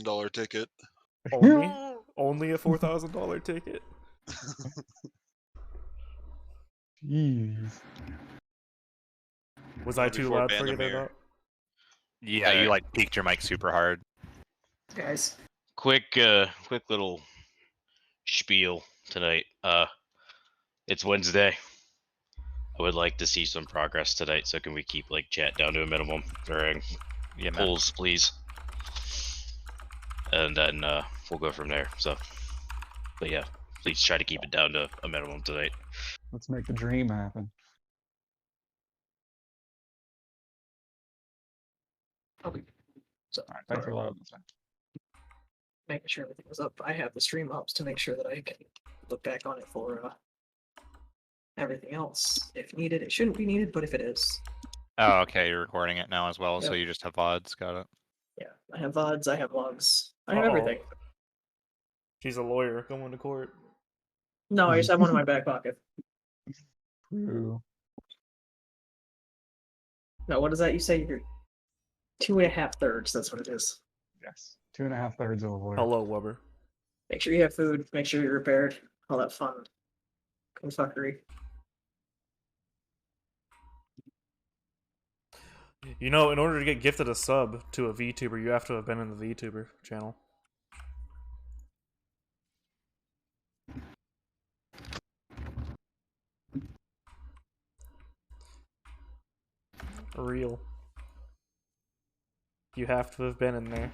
$4,000 ticket. Only a $4,000 ticket. Jeez. Was I too loud for you there, Doc? Yeah, you like peaked your mic super hard. Guys, quick little spiel tonight. It's Wednesday. I would like to see some progress tonight, so can we keep like chat down to a minimum during polls, please? And then we'll go from there. So, but yeah, please try to keep it down to a minimum tonight. Let's make the dream happen. okay. So, All right, thanks for loading this. making sure everything was up. I have the stream ups to make sure that I can look back on it for everything else. If needed, it shouldn't be needed, but if it is. Oh, okay, you're recording it now as well, so Yep. you just have VODs, got it. Yeah, I have VODs, I have logs, I have everything. She's a lawyer going to court. No, I just have one in my back pocket. True. No, what is that? You say you're 2.5 thirds. That's what it is. Yes. 2.5 thirds of a lawyer. Hello, Weber. Make sure you have food. Make sure you're repaired. All that fun. Fuckery. You know, in order to get gifted a sub to a VTuber, you have to have been in the VTuber channel. Real. You have to have been in there.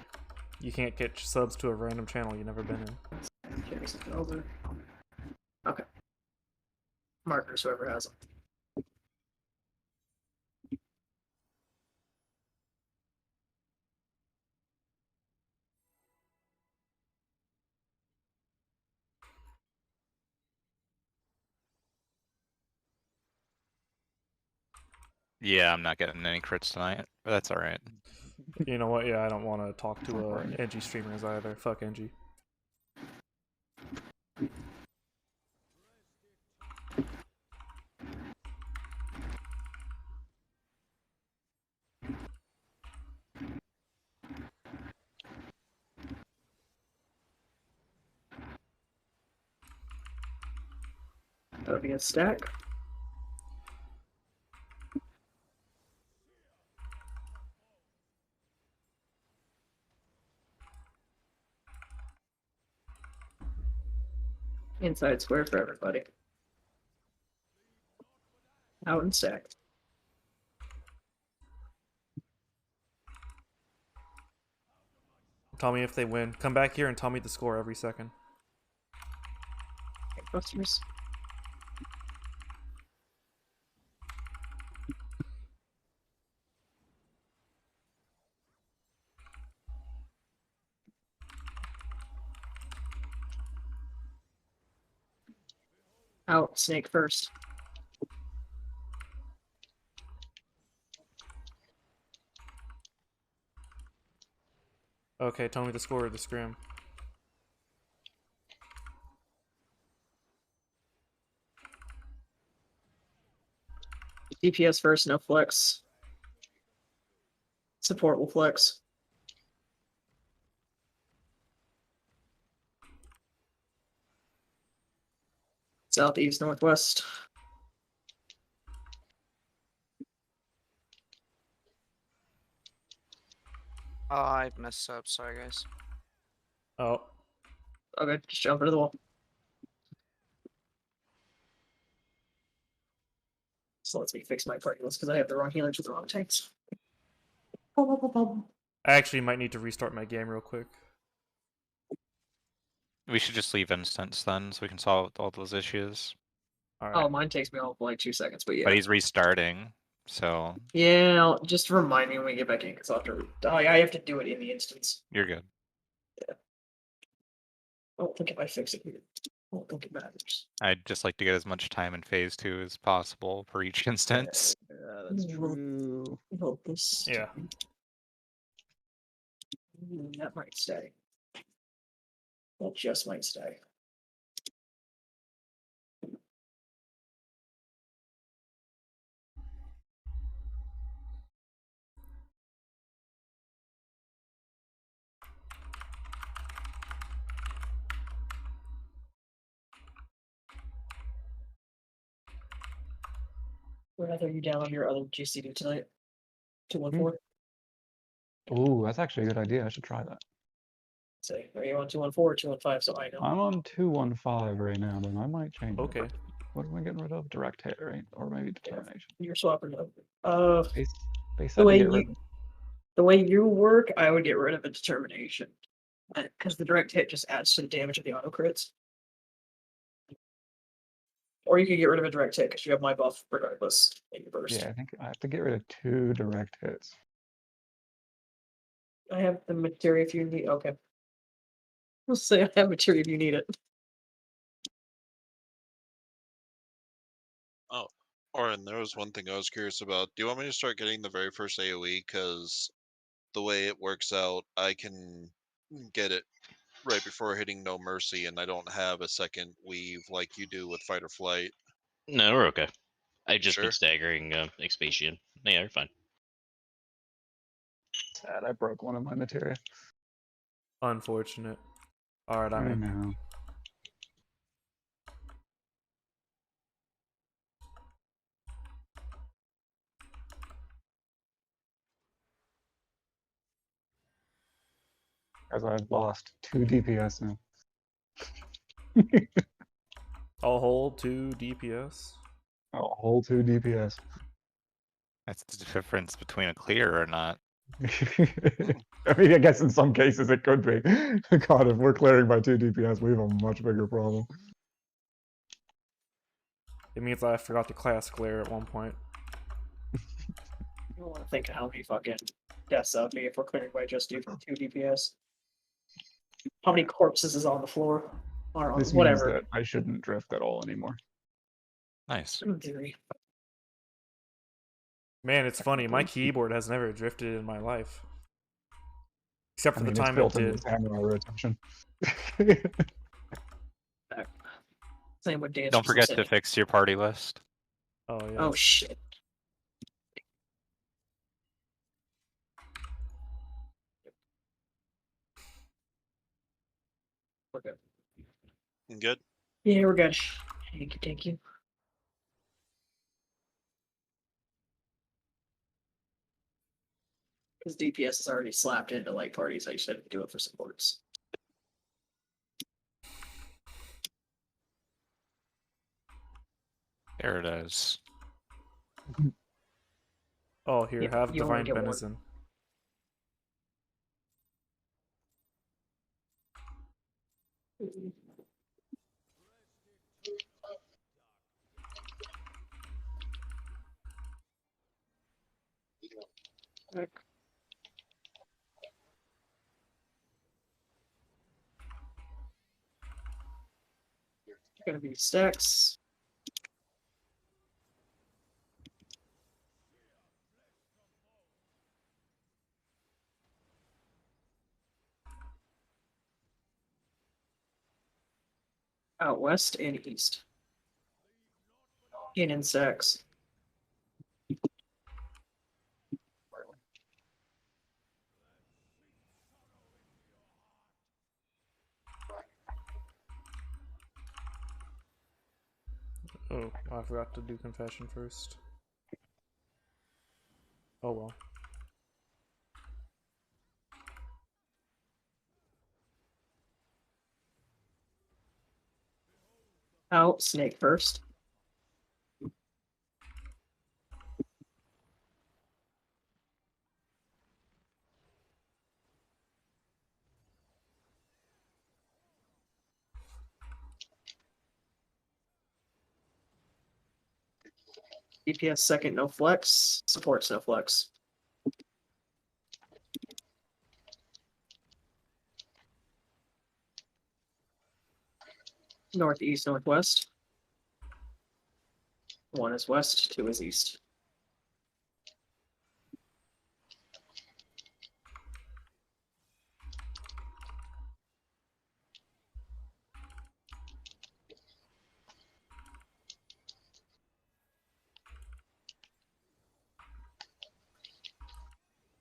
You can't get subs to a random channel you've never been in. Carry something over. Okay. Markers, whoever has them. Yeah, I'm not getting any crits tonight, but that's alright. You know what? Yeah, I don't want to talk to edgy streamers either. Fuck edgy. That'll be a stack. Inside square for everybody. Out and stacked. Tell me if they win. Come back here and tell me the score every second. Busters. Out, snake first. Okay, tell me the score of the scrim. DPS first, no flex. Support will flex. Southeast, northwest. Oh, I messed up. Sorry, guys. Oh. Okay, just jump into the wall. So lets me fix my party list because I have the wrong healers with the wrong tanks. I actually might need to restart my game real quick. We should just leave instance then, so we can solve all those issues. Alright. Oh, mine takes me all like 2 seconds, but yeah. But he's restarting, so Yeah, just remind me when we get back in, because I'll have to. I have to do it in the instance. you're good. I don't think if I fix it here, I don't think it matters. I'd just like to get as much time in phase 2 as possible for each instance. Yeah, that's true. Hope this. Yeah. That might stay. That just might stay. Rather you down on your other GCD tonight? 214. Ooh, that's actually a good idea. I should try that. Say, are you on 214 or 215? So I know. I'm on 215 right now, but I might change Okay. it. What am I getting rid of? Direct hit, right? Or maybe determination. You're swapping up. They The said to way get rid you the way you work, I would get rid of a determination, because the direct hit just adds to the damage of the auto crits. Or you could get rid of a direct hit because you have my buff regardless in your burst. Yeah, I think I have to get rid of 2 direct hits. I have the materia if you need. Okay. We'll say I have materia if you need it. And there was one thing I was curious about. Do you want me to start getting the very first AoE? Because the way it works out, I can get it right before hitting No Mercy, and I don't have a second weave like you do with Fight or Flight. No, we're okay. I've just Sure. been staggering Expatian. Yeah, you're fine. Sad, I broke one of my materia. Unfortunate. Alright, I I'm in. know. As I've lost 2 DPS now. I'll hold 2 DPS. A whole 2 DPS. That's the difference between a clear or not. I mean, I guess in some cases it could be. God, if we're clearing by 2 DPS, we have a much bigger problem. It means I forgot to class clear at one point. You don't want to think of how many fucking deaths that would be if we're clearing by just 2 DPS. How many corpses is on the floor? Or on This means whatever. that I shouldn't drift at all anymore. Nice. In theory. Man, it's funny. My keyboard has never drifted in my life. Except I for mean, the it's time it built into did. the camera rotation. Same with dance. Don't forget to fix your party list. Oh, yeah. Oh shit. We're good. Good. Yeah, we're good. Thank you, thank you. Because DPS is already slapped into like parties. I just had to do it for supports. There it is. Oh, here, You- have you only Divine get one. Benison. Gonna be stacks. Out west and east. In stacks. Oh, I forgot to do confession first. Oh well. Out snake first. DPS second, no flex. Supports no flex. Northeast, northwest. 1 is west, 2 is east.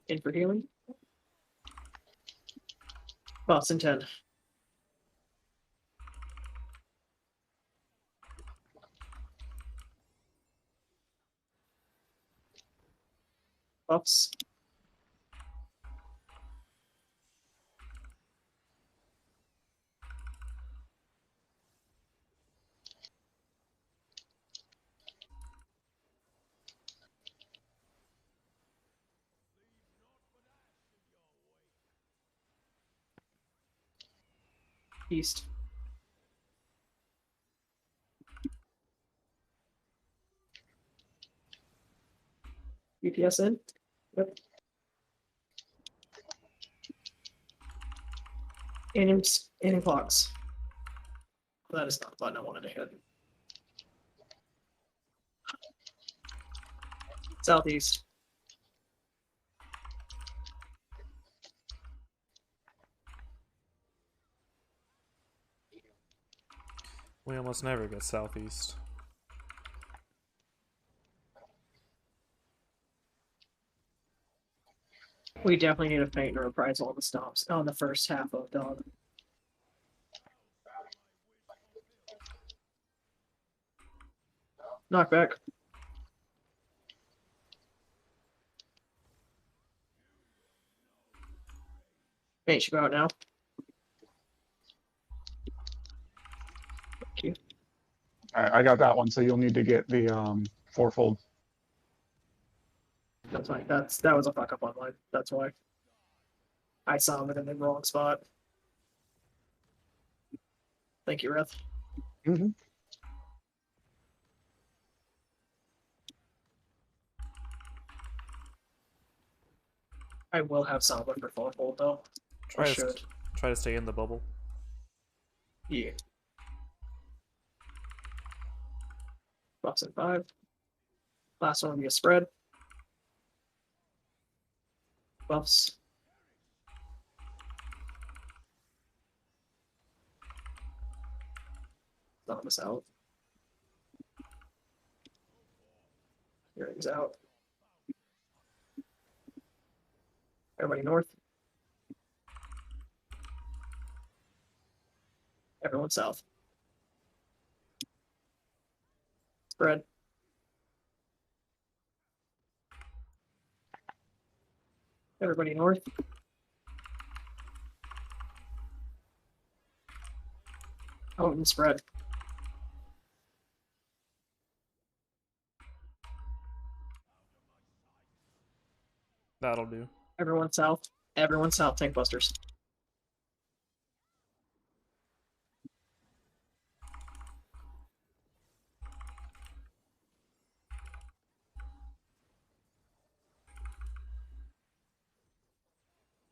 In for healing. Boston 10. Buffs. East. UPS in. Yep. Aiming clocks. That is not the button I wanted to hit. Southeast. We almost never get southeast. We definitely need to paint and reprisal on the stops on the first half of dog. Knockback. Paint should go out now. Thank you. I got that one, so you'll need to get the fourfold. That's fine. That was a fuck up on mine. That's why. I saw it in the wrong spot. Thank you, Reth. Mm-hmm. I will have Samba for fourfold though. Try I to should. try to stay in the bubble. Yeah. Buffs at 5. Last one will be a spread. Buffs. Not miss out. Earrings out. Everybody north. Everyone south. Spread. Everybody north. Oh, and spread. That'll do. Everyone south. Everyone south. Tank busters.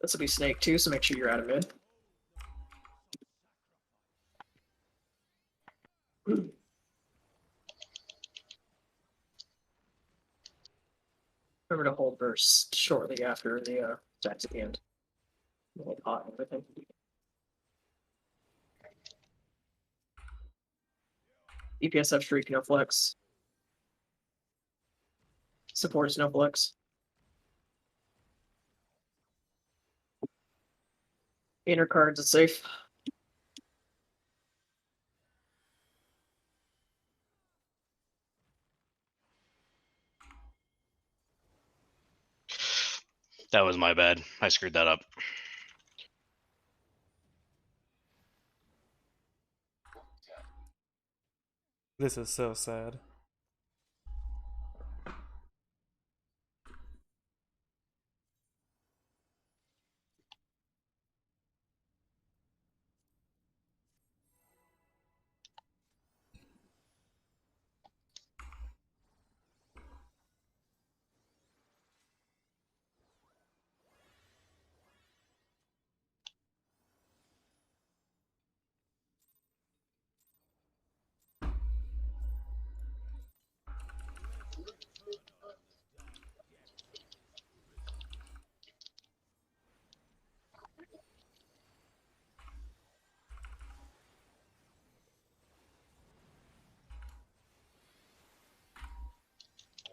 This will be snake too, so make sure you're out of mid. Remember to hold burst shortly after the stacks at the end. Hold hot and everything. EPSF streak, no flex. Supports no flex. Inner cards is safe. That was my bad. I screwed that up. This is so sad.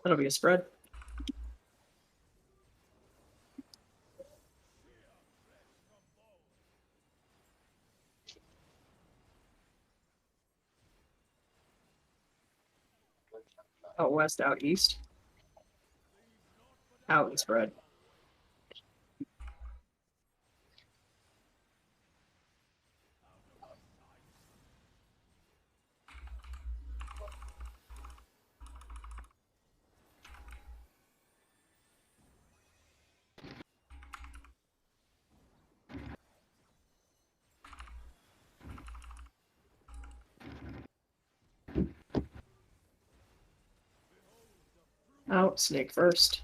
That'll be a spread. Out west, out east. Out and spread. Out, snake first.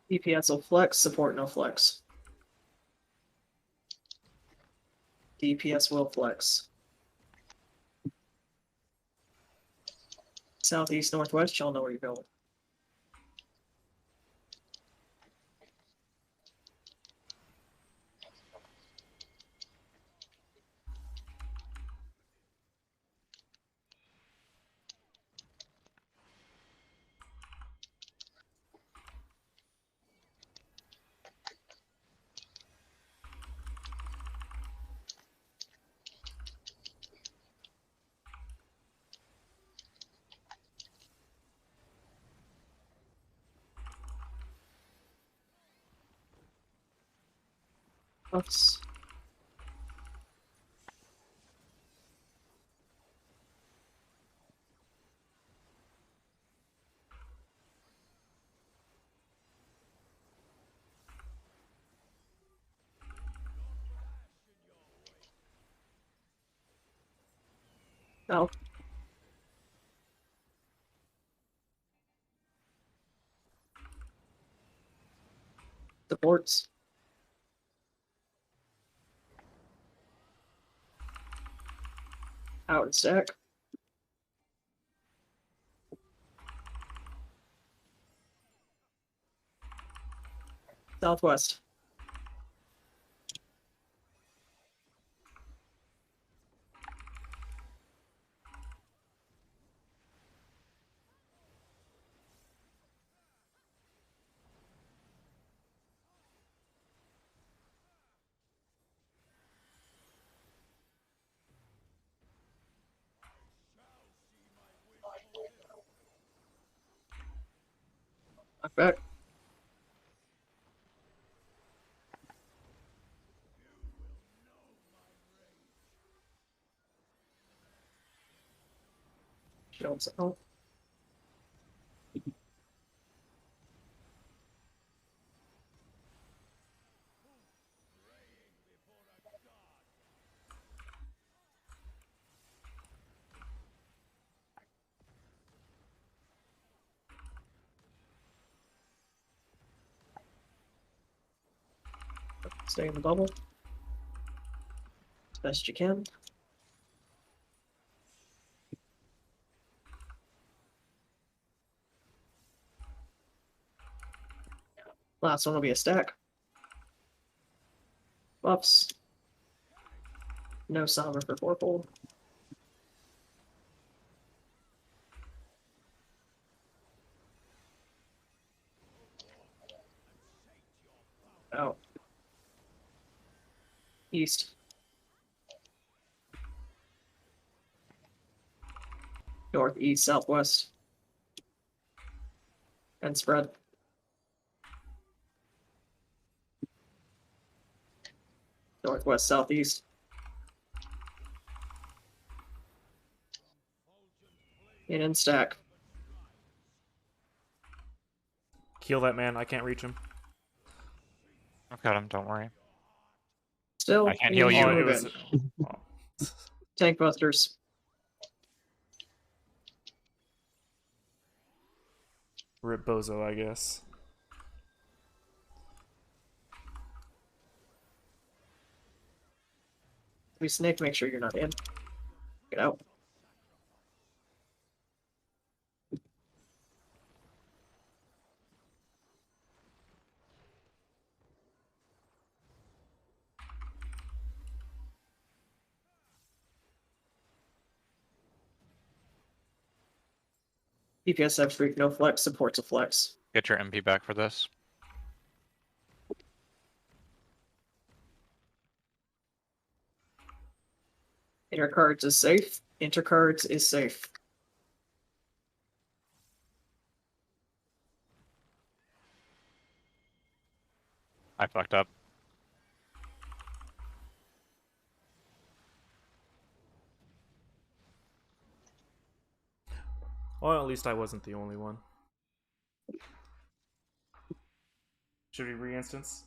DPS will flex, support no flex. DPS will flex. Southeast, northwest, y'all know where you're going. Oops. Out. Supports. Out and stack. Southwest. Knock back. Shields out. Stay in the bubble. As best you can. Last one will be a stack. Buffs. No somber for fourfold. Out. East. Northeast, southwest. And spread. Northwest, southeast. In and stack. Heal that man. I can't reach him. I've got him, don't worry. Still, I can't we heal need you. to Oh, move it was. in. Oh. Tank busters. Rip Bozo, I guess. We snake, make sure you're not in. Get out. DPS have freak, no flex, supports a flex. Get your MP back for this. Intercards is safe. Intercards is safe. I fucked up. Well, at least I wasn't the only one. Should we re-instance?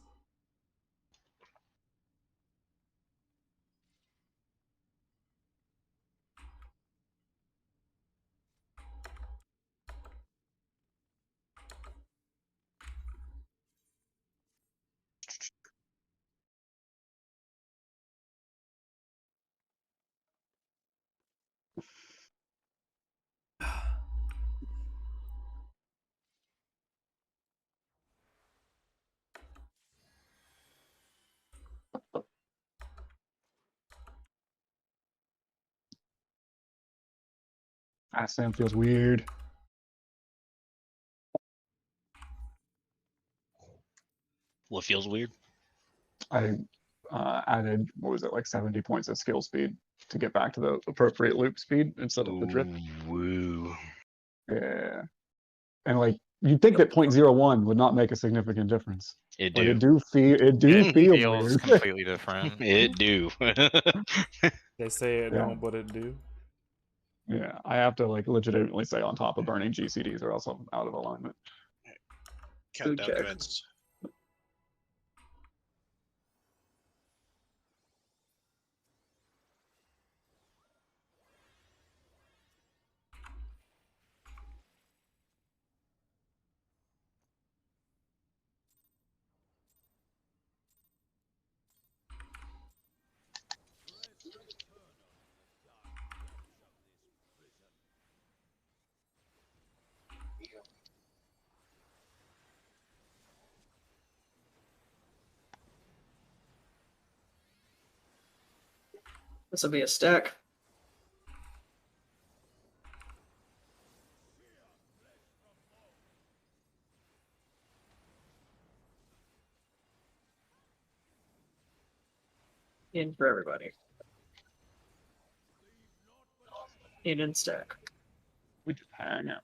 Sam feels weird. What feels weird? I added, what was it, like 70 points of skill speed to get back to the appropriate loop speed instead of the drift. Woo. Yeah. And like, you'd think that 0.01 would not make a significant difference. It But do. it It feels Feels weird. completely different. It do. They say it Yeah. don't, but it do. Yeah, I have to like legitimately stay on top of burning GCDs or else I'm out of alignment. Countdown check. commenced. This will be a stack. In for everybody. In and stack. We just hang out.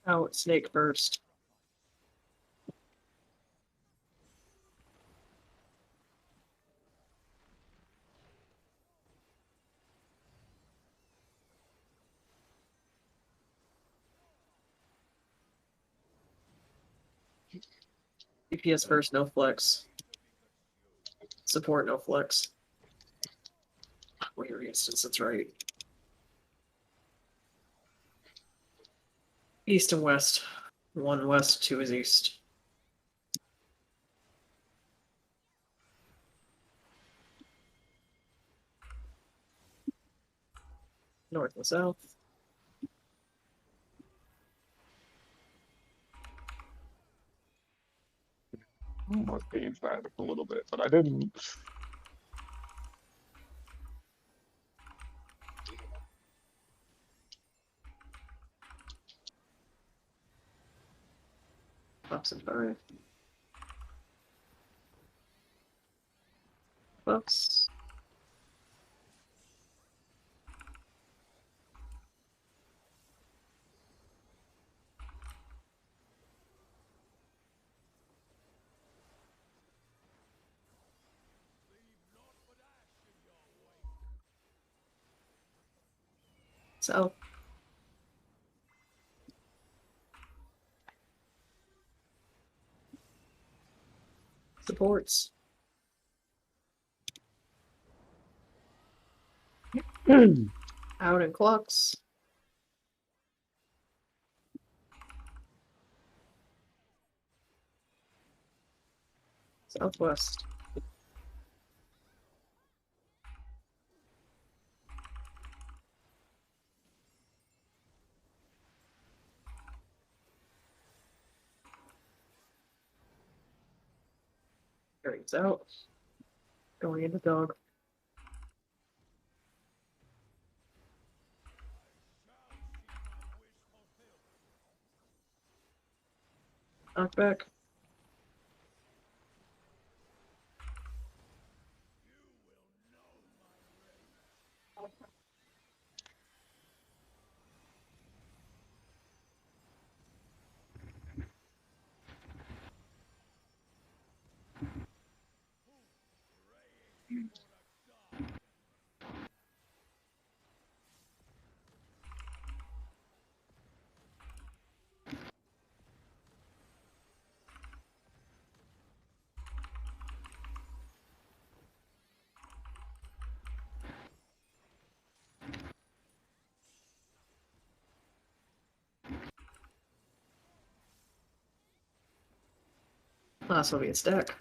Out snake first. DPS first, no flex. Support, no flex. Weird instance, that's right. East and west. 1 west, 2 is east. North and south. Almost gained that a little bit, but I didn't. Buffs and 5. Buffs. South. Supports. Out in clocks. Southwest. Trades out. Going into dog. Knockback. Last will be a stack.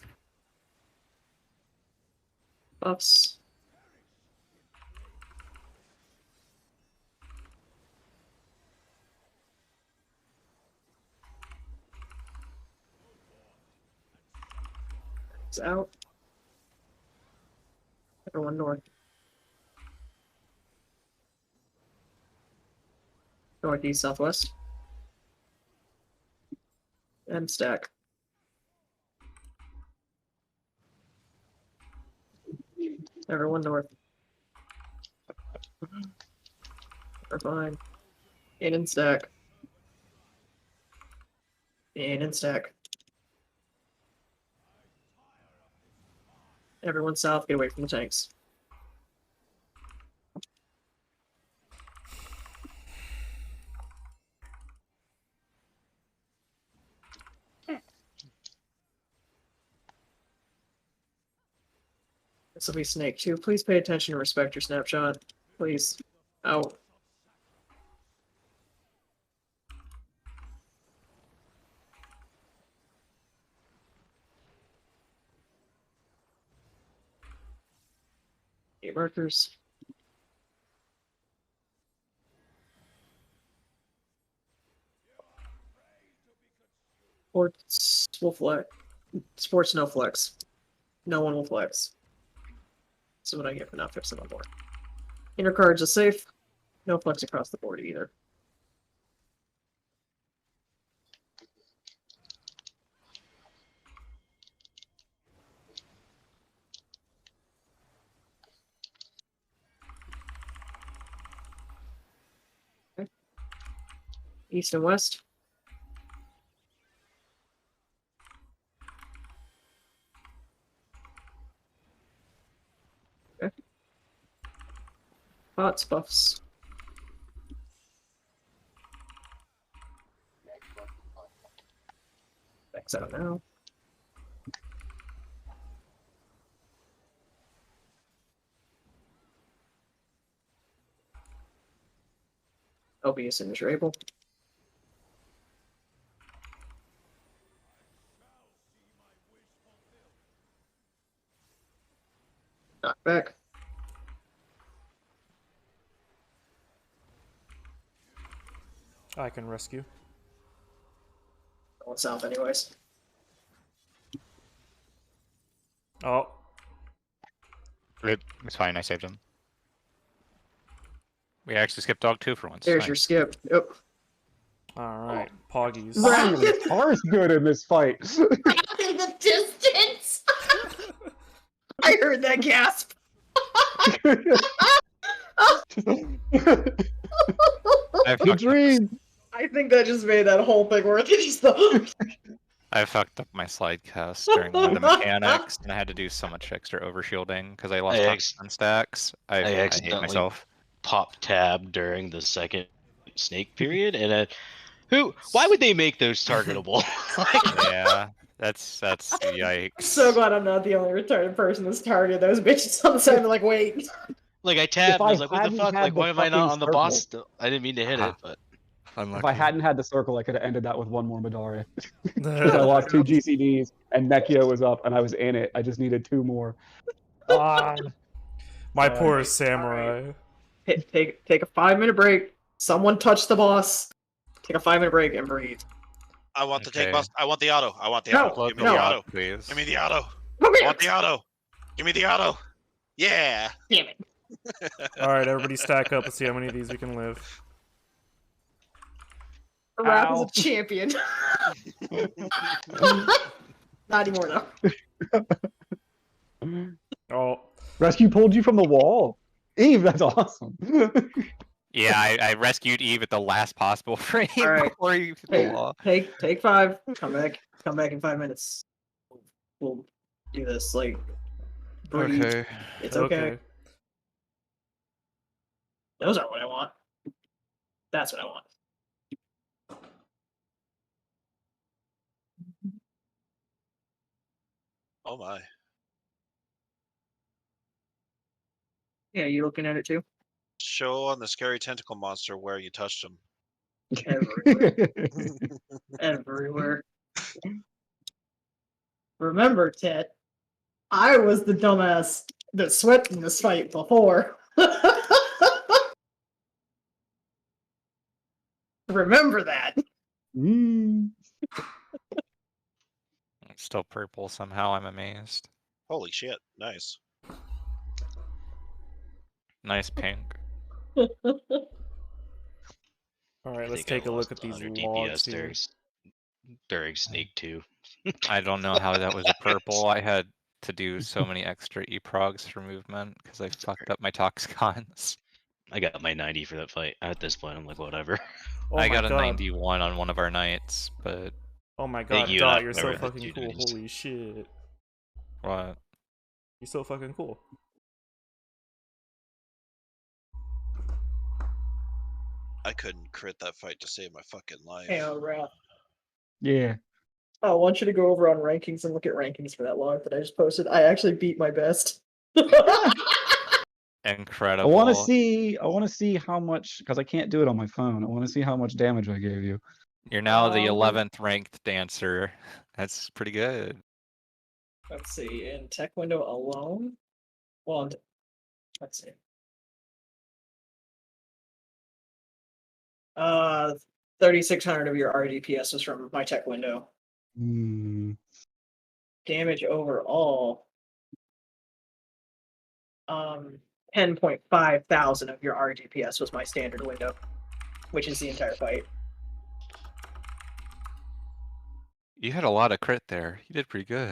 Buffs. It's out. Everyone north. Northeast, southwest. And stack. Everyone north. We're fine. In and stack. In and stack. Everyone south, get away from the tanks. This will be Snake 2. Please pay attention and respect your snapshot. Please. Out. Eight markers. Sports will flex. Sports no flex. No one will flex. This is what I get for not fixing on board. Inner cards are safe. No flex across the board either. Okay. East and west. Pots, buffs. X out now. LB as soon as you're able. Knock back. I can rescue. Going south anyways. Oh, It's fine, I saved him. We actually skipped dog 2 for once. There's Nice. your skip. Yep. alright. Poggies. Finally, Tar's good in this fight. In the distance. I heard that gasp. I The fucked, dream. I think that just made that whole thing worth it. Just the... I fucked up my slide cast during one of the mechanics, and I had to do so much extra overshielding because I lost on stacks. I hate accidentally myself. Pop tab during the second snake period, and why would they make those targetable? Yeah, that's yikes. I'm so glad I'm not the only retarded person that's targeted those bitches on the side. They're like, wait. Like I tabbed, If I I was like, what the hadn't fuck? had Like, the why am I not fucking on the circle. boss still? I didn't mean to hit it, but If I hadn't had the circle, I could have ended that with one more Midari. Because I lost 2 GCDs, and Nekio was up, and I was in it. I just needed 2 more. Ah. My poor samurai. Take a 5-minute break. Someone touch the boss. Take a 5-minute break and breathe. I want the Okay. take bus. I want the auto. I want the No, auto. Give me no. the auto. Please. Give me the auto. Come I here! want the auto. Give me the auto. Yeah. Damn it. Alright, everybody stack up. Let's see how many of these we can live. Raph is Ow. a champion. Not anymore, though. Oh. Rescue pulled you from the wall. Eve, that's awesome. Yeah, I rescued Eve at the last possible frame Alright. before you hit the Hey, wall. take 5. Come back in 5 minutes. We'll do this. Like, breathe. Okay. It's okay. Those aren't what I want. That's what I want. Oh my. Yeah, you looking at it too? Show on the scary tentacle monster where you touched him. Everywhere. Everywhere. Remember, Ted, I was the dumbass that swept in this fight before. Remember that. Mm. Still purple somehow, I'm amazed. Holy shit. Nice. Nice pink. Alright, let's think take I a look lost at these 100 logs DPS here. during Sneak 2. I don't know how that was a purple. I had to do so many extra eprogs for movement because I fucked up my toxicons. I got my 90 for that fight. At this point, I'm like, whatever. Oh I my got a god. 91 on one of our nights, but Oh my Thank god, you, Dot, and you're I so remember the fucking two cool. 90s. Holy shit. what? You're so fucking cool. I couldn't crit that fight to save my fucking life. Hey, Raph. Yeah. I want you to go over on rankings and look at rankings for that log that I just posted. I actually beat my best. Incredible. I want to see how much, because I can't do it on my phone. I want to see how much damage I gave you. You're now the Um, 11th ranked dancer. That's pretty good. Let's see, in tech window alone. Well, let's see. 3,600 of your RDPS was from my tech window. Hmm. Damage overall. 10.5 thousand of your RDPS was my standard window, which is the entire fight. You had a lot of crit there. You did pretty good.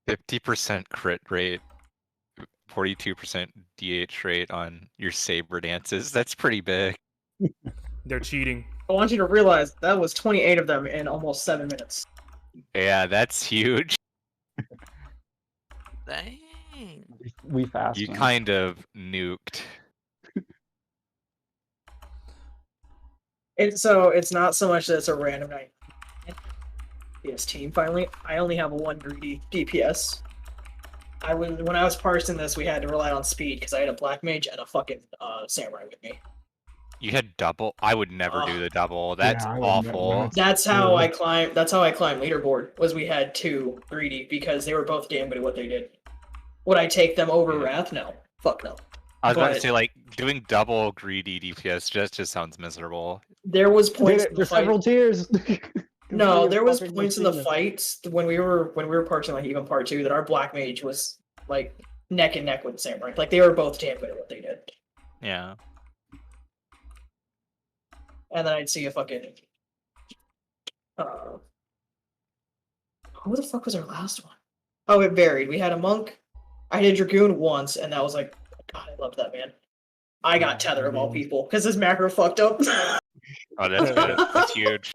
%50 crit rate, 42% DH rate on your saber dances. That's pretty big. They're cheating. I want you to realize that was 28 of them in almost 7 minutes. Yeah, that's huge. Dang. We fast. You man. kind of nuked. So it's not so much that it's a random night. Yes, team finally. I only have a 1 greedy DPS. When I was parsing this, we had to rely on speed because I had a black mage and a fucking samurai with me. You had double. I would never do the double. That's I would awful. never. That's how Yeah. I climbed. That's how I climbed leaderboard. Was we had 2 greedy because they were both damn good at what they did. Would I take them over Yeah. Wrath? No. Fuck no. I was about to But- say, like, doing double greedy DPS just sounds miserable. There was points. In the There's fight. several tiers. No, there was Fucking points in the machine. fights when we were parsing like even part 2 that our black mage was like neck and neck with the samurai. Like they were both damn good at what they did. Yeah. And then I'd see a fucking who the fuck was our last one? Oh, it varied. We had a monk. I did dragoon once, and that was like, God, I loved that man. I got tether of all people because his macro fucked up. Oh, that's good. That's huge.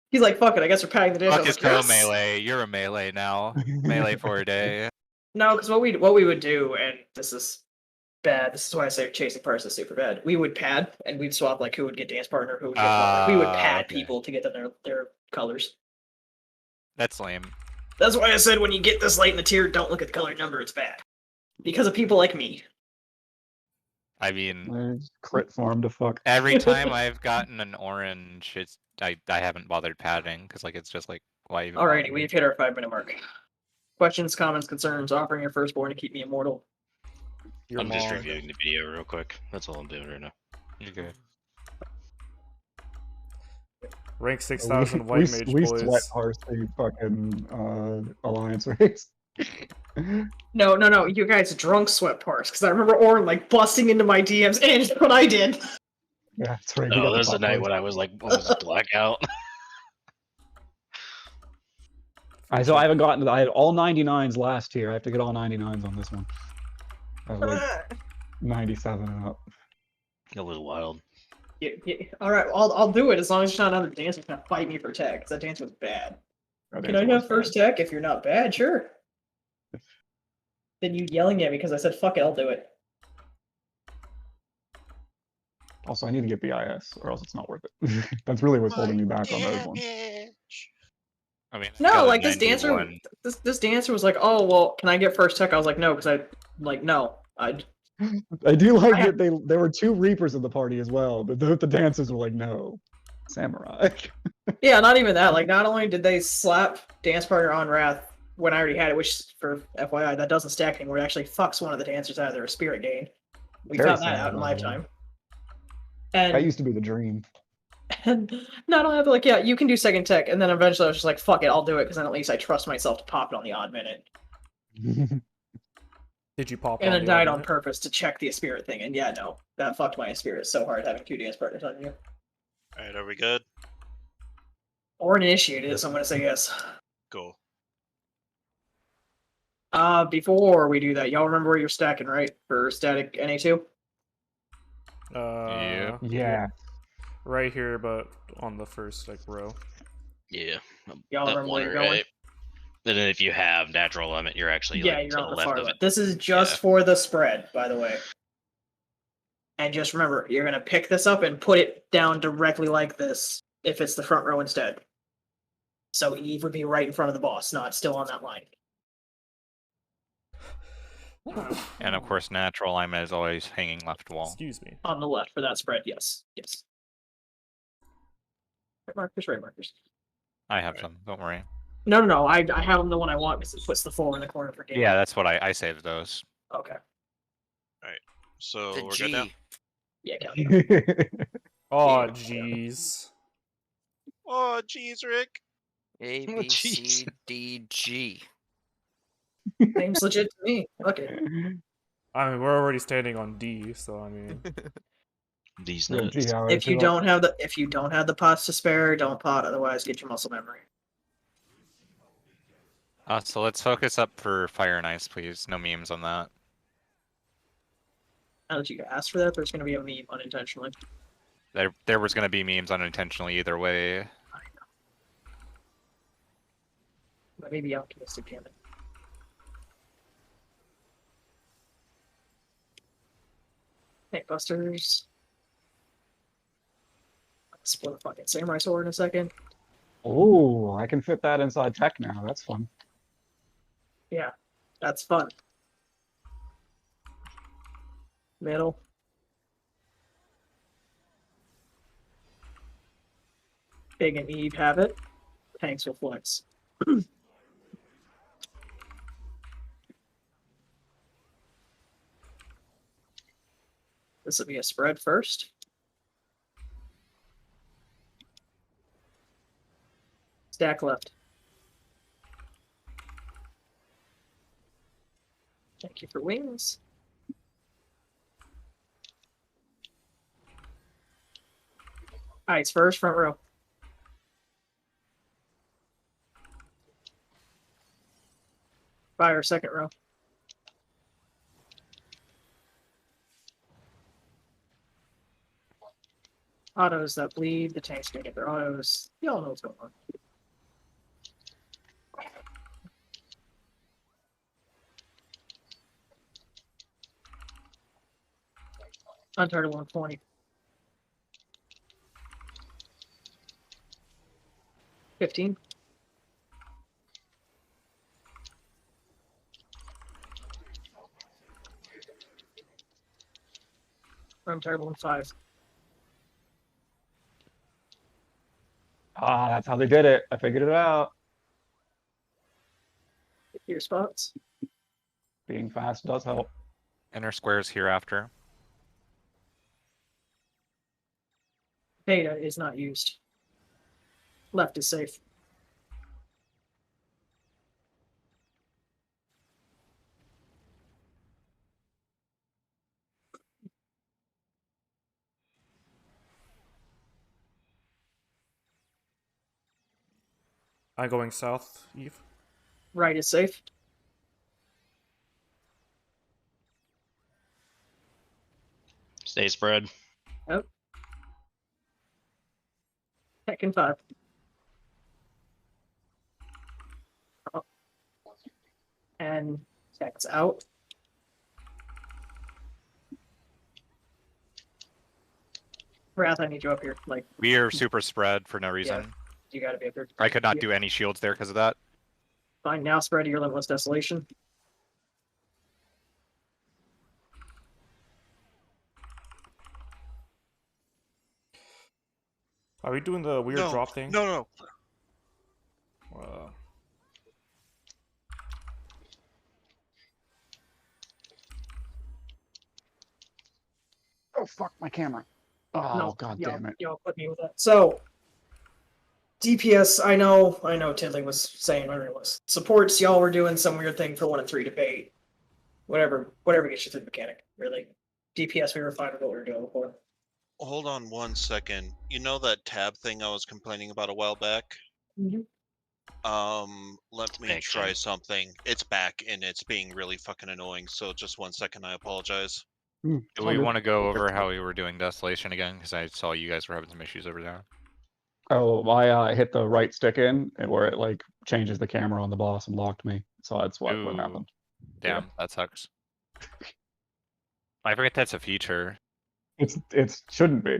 He's like, fuck it, I guess we're patting the dish. I Fuck was his like, pro "Yes!" melee. You're a melee now. Melee for a day. No, because what we would do, and this is bad. This is why I say chasing parts is super bad. We would pad, and we'd swap like who would get dance partner, who would get color. We would pad okay. people to get them their colors. That's lame. That's why I said when you get this late in the tier, don't look at the color number. It's bad because of people like me. I mean, There's crit farm to fuck. every time I've gotten an orange, I haven't bothered padding because like it's just like why even? Alrighty, bother? we've hit our 5-minute mark. Questions, comments, concerns, offering your firstborn to keep me immortal. Your I'm just mom. reviewing the video real quick. That's all I'm doing right now. You're good. Rank 6,000 white mage we sweat boys. parse the fucking alliance race. No, you guys drunk sweat parse, because I remember Orin like busting into my DMs and what I did. Yeah, that's right. Oh, there's a night when I was like, almost blackout. So I haven't gotten. I had all 99s last year. I have to get all 99s on this one. I was like 97 and up. It was wild. Yeah, all right, I'll do it as long as you're not another dancer who's gonna fight me for tech, because that dance was bad. Can I have first tech if you're not bad? Sure. Then you yelling at me because I said fuck it, I'll do it. Also, I need to get BIS, or else it's not worth it. That's really what's holding me back on those ones. I mean, No, got a like this dancer, 91. this dancer was like, oh well, can I get first tech? I was like, no, because I like no, I. I do like that there were 2 Reapers in the party as well, but the dancers were like, no, Samurai. Yeah, not even that. Like, not only did they slap dance partner on Wrath when I already had it, which for FYI that doesn't stack anymore. It actually fucks one of the dancers out of their spirit gain. We Very found that sad, out in by the way. lifetime. That And used to be the dream. And not only that, like, yeah, you can do second tech, and then eventually I was just like, fuck it, I'll do it, because then at least I trust myself to pop it on the odd minute. Did you pop And on then the odd died on minute? purpose to check the spirit thing, and yeah, no, that fucked my spirit so hard having 2 dance partners on you. Alright, are we good? Or an initiated it, so I'm gonna say yes. Cool. Before we do that, y'all remember where you're stacking, right? For static NA2? Yeah. Yeah. Right here, but on the first like row. Yeah. Y'all That remember one, where you're going? right? And then if you have natural element, you're actually Yeah, like you're to on the the left far of left. it. This is just Yeah. for the spread, by the way. And just remember, you're gonna pick this up and put it down directly like this if it's the front row instead. So Eve would be right in front of the boss, not still on that line. And of course, natural alignment is always hanging left wall. Excuse me. On the left for that spread, yes. Yes. Right markers, right markers. I have some. Don't worry. No. I have them the one I want because it puts the 4 in the corner for game. Yeah, that's what I saved those. Okay. So The we're good now? G. Yeah, count. Oh, jeez. Oh, jeez, Rick. A, Oh, B, jeez. C, D, G. Seems legit to me. Okay. I mean, we're already standing on D, so I mean, These Yeah, nuts. gee, how If is you it? don't have the pots to spare, don't pot. Otherwise, get your muscle memory. So let's focus up for fire and ice, please. No memes on that. Now that you asked for that, there's going to be a meme unintentionally. There was gonna be memes unintentionally either way. But maybe optimistic, damn it. Hey, Busters. Split a fucking samurai sword in a second. Oh, I can fit that inside tech now. That's fun. Yeah, that's fun. Middle. Big and Eve have it. Tanks will flex. This will be a spread first. Stack left. Thank you for wings. Ice first, front row. Fire, second row. Autos that bleed, the tanks gonna get their autos. Y'all know what's going on. Uncharted 120. 15. Uncharted 15. Ah, that's how they did it. I figured it out. Your spots. Being fast does help. Inner squares hereafter. Beta is not used. Left is safe. I'm going south, Eve. Right is safe. Stay spread. Yep. Second 5. Oh. And Tech's out. Wrath, I need you up here. Like, We are super spread for no reason. you gotta be up here. I could not do any shields there because of that. Fine, now spread to your Limitless Desolation. Are we doing the weird No, drop thing? No. Oh fuck my camera. Oh No, god y'all, damn it. Y'all put me with that. So, DPS, I know Tiddly was saying whatever it was. Supports, y'all were doing some weird thing for 1 and 3 debate. Whatever gets you through the mechanic, really. DPS, we were fine with what we were doing before. Hold on 1 second. You know that tab thing I was complaining about a while back? Mm-hmm. Let me Thanks, try Jim. something. It's back and it's being really fucking annoying. So just 1 second, I apologize. Do we want to go over how we were doing Desolation again? Because I saw you guys were having some issues over there. Oh, I hit the right stick in, and where it like changes the camera on the boss and locked me. So that's what Ooh. happened. Damn, that sucks. I forget that's a feature. It shouldn't be.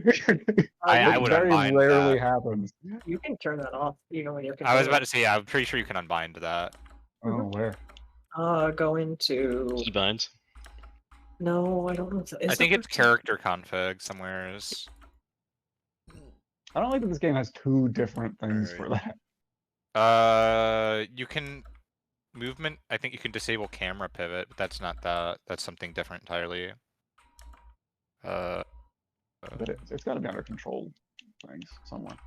I It would very unbind rarely that. happens. You can turn that off even when you're. I was about to say, yeah, I'm pretty sure you can unbind that. Oh, where? Go into. Keybinds. No, I don't know. I think it's character config somewhere. I don't like that this game has 2 different things for that. You can movement. I think you can disable camera pivot, but that's not that. That's something different entirely. But it's got to be under control things somewhere.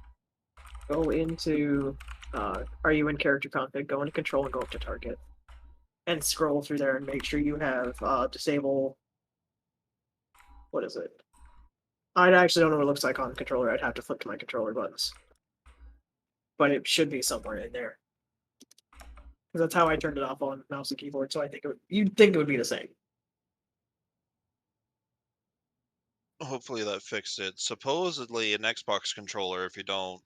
Go into. Are you in character config? Go into control and go up to target. And scroll through there and make sure you have disable. What is it? I actually don't know what it looks like on the controller. I'd have to flip to my controller buttons. But it should be somewhere in there. Because that's how I turned it off on mouse and keyboard, so I think you'd think it would be the same. Hopefully that fixed it. Supposedly an Xbox controller, if you don't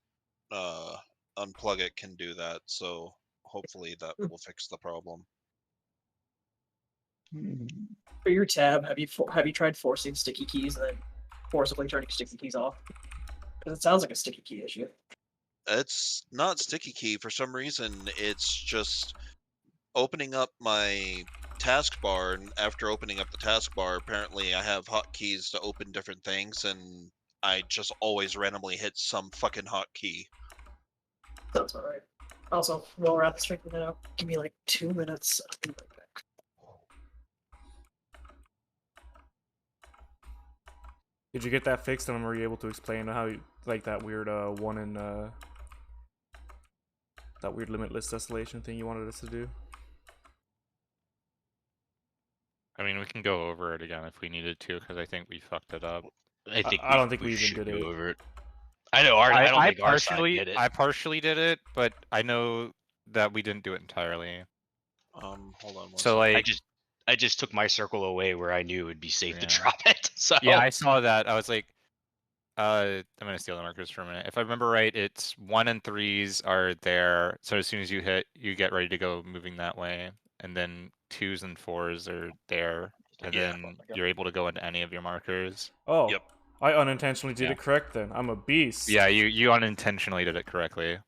unplug it, can do that. So hopefully that will fix the problem. For your tab, have you tried forcing sticky keys and then forcibly turning sticky keys off? Because it sounds like a sticky key issue. It's not sticky key for some reason. It's just opening up my taskbar, and after opening up the taskbar, apparently I have hotkeys to open different things, and I just always randomly hit some fucking hotkey. Sounds about right. Also, while we're at the strength it out, give me like 2 minutes. I'll be right back. Did you get that fixed, and were you able to explain how you like that weird one in that weird limitless desolation thing you wanted us to do? I mean, we can go over it again if we needed to, because I think we fucked it up. I don't think we even should did go it. over it. I know. I don't think our side did it. I partially did it, but I know that we didn't do it entirely. Hold on. So like, I just took my circle away where I knew it would be safe to drop it. So yeah, I saw that. I was like, I'm gonna steal the markers for a minute. If I remember right, it's 1 and 3s are there. So as soon as you hit, you get ready to go moving that way, and then 2s and 4s are there, and then you're able to go into any of your markers. Oh, Yep. I unintentionally did it correct then. I'm a beast. Yeah, you unintentionally did it correctly.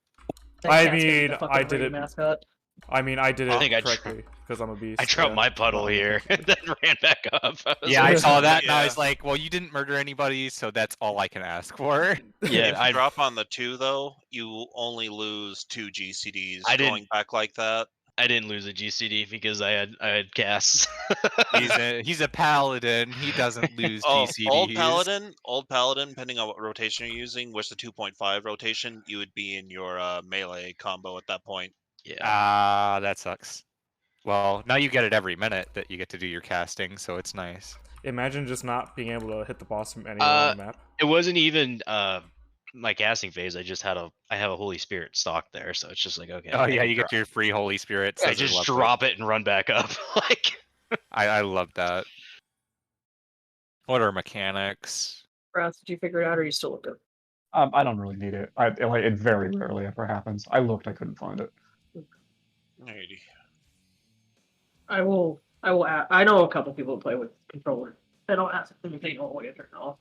I mean, I did it. Mascot. I mean, I did it I think correctly because I'm a beast. I dropped my puddle here and then ran back up. Yeah, I saw that and I was like, well, you didn't murder anybody, so that's all I can ask for. Yeah, if you drop on the 2 though, you only lose 2 GCDs I going back like that. I didn't lose a GCD because I had casts. He's a paladin. He doesn't lose Oh, GCDs. old paladin, depending on what rotation you're using, which the 2.5 rotation, you would be in your melee combo at that point. Yeah. Ah, that sucks. Well, now you get it every minute that you get to do your casting, so it's nice. Imagine just not being able to hit the boss anywhere on the map. It wasn't even my casting phase. I have a Holy Spirit stock there, so it's just like, okay. Oh I yeah, can you get your free Holy Spirit. I Says just love drop it and run back up. Like I love that. What are mechanics? Ross, did you figure it out, or are you still looking? I don't really need it. It very rarely ever happens. I looked, I couldn't find it. Alrighty. I will. I know a couple people who play with controller. They don't ask them if they know what way to turn it off.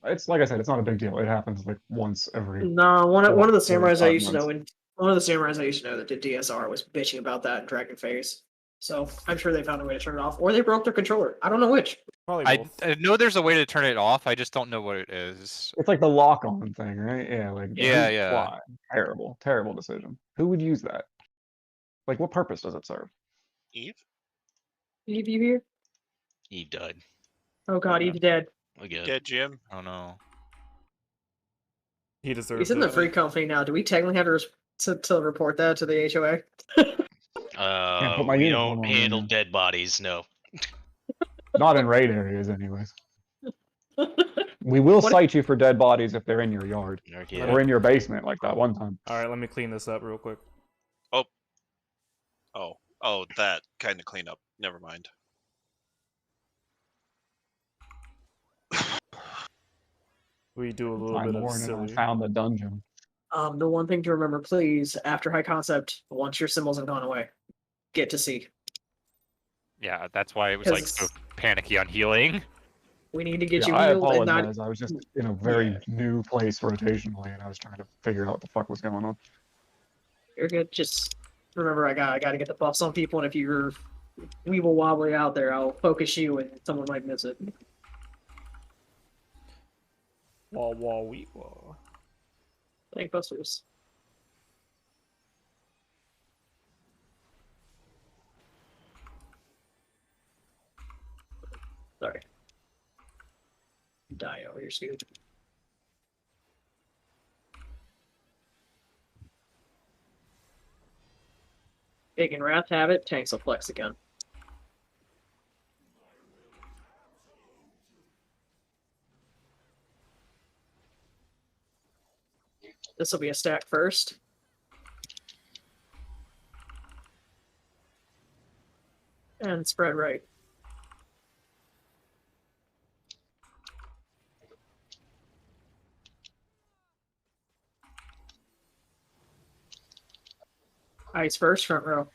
It's like I said, it's not a big deal. It happens like once every. No, one of the samurais I 5 used to know, months. one of the samurais I used to know that did DSR was bitching about that in Dragon Phase. So I'm sure they found a way to turn it off, or they broke their controller. I don't know which. Probably I both. know there's a way to turn it off. I just don't know what it is. It's like the lock-on thing, right? Yeah, like Yeah, who- yeah. Why? Terrible decision. Who would use that? Like, what purpose does it serve? Eve? Eve, you here? Eve died Oh god, Yeah. Eve's dead. again. Dead Jim? Oh no. He deserves He's in the it. free company now. Do we technically have to report that to the HOA? Can't put my We uniform don't on handle anymore. dead bodies. No. Not in raid areas, anyways. We will What- cite you for dead bodies if they're in your yard Okay. or in your basement, like that one time. All right, let me clean this up real quick. Oh, that kind of cleanup. Never mind. We do a little I'm bit of warning, I silly. found the dungeon. The one thing to remember, please, after high concept, once your symbols have gone away, get to see. Yeah, that's why it was like so panicky on healing. We need to get Yeah, you I healed and not. apologize. I was just in a very new place rotationally, and I was trying to figure out what the fuck was going on. You're good. Just remember, I got to get the buffs on people, and if you're weeble wobbly out there, I'll focus you, and someone might miss it. Wah wah wee wah. Thank busters. Sorry. Die over your scoot. Big and Wrath have it, tanks will flex again. This will be a stack first. And spread right. Ice first, front row.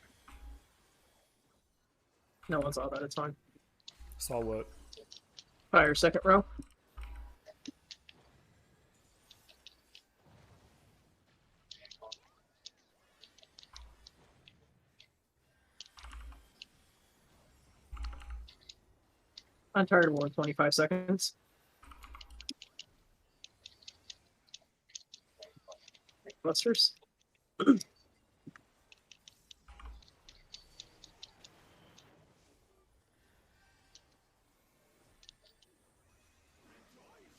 No one saw that, it's fine. Saw what? Fire second row. On target war 25 seconds. Busters.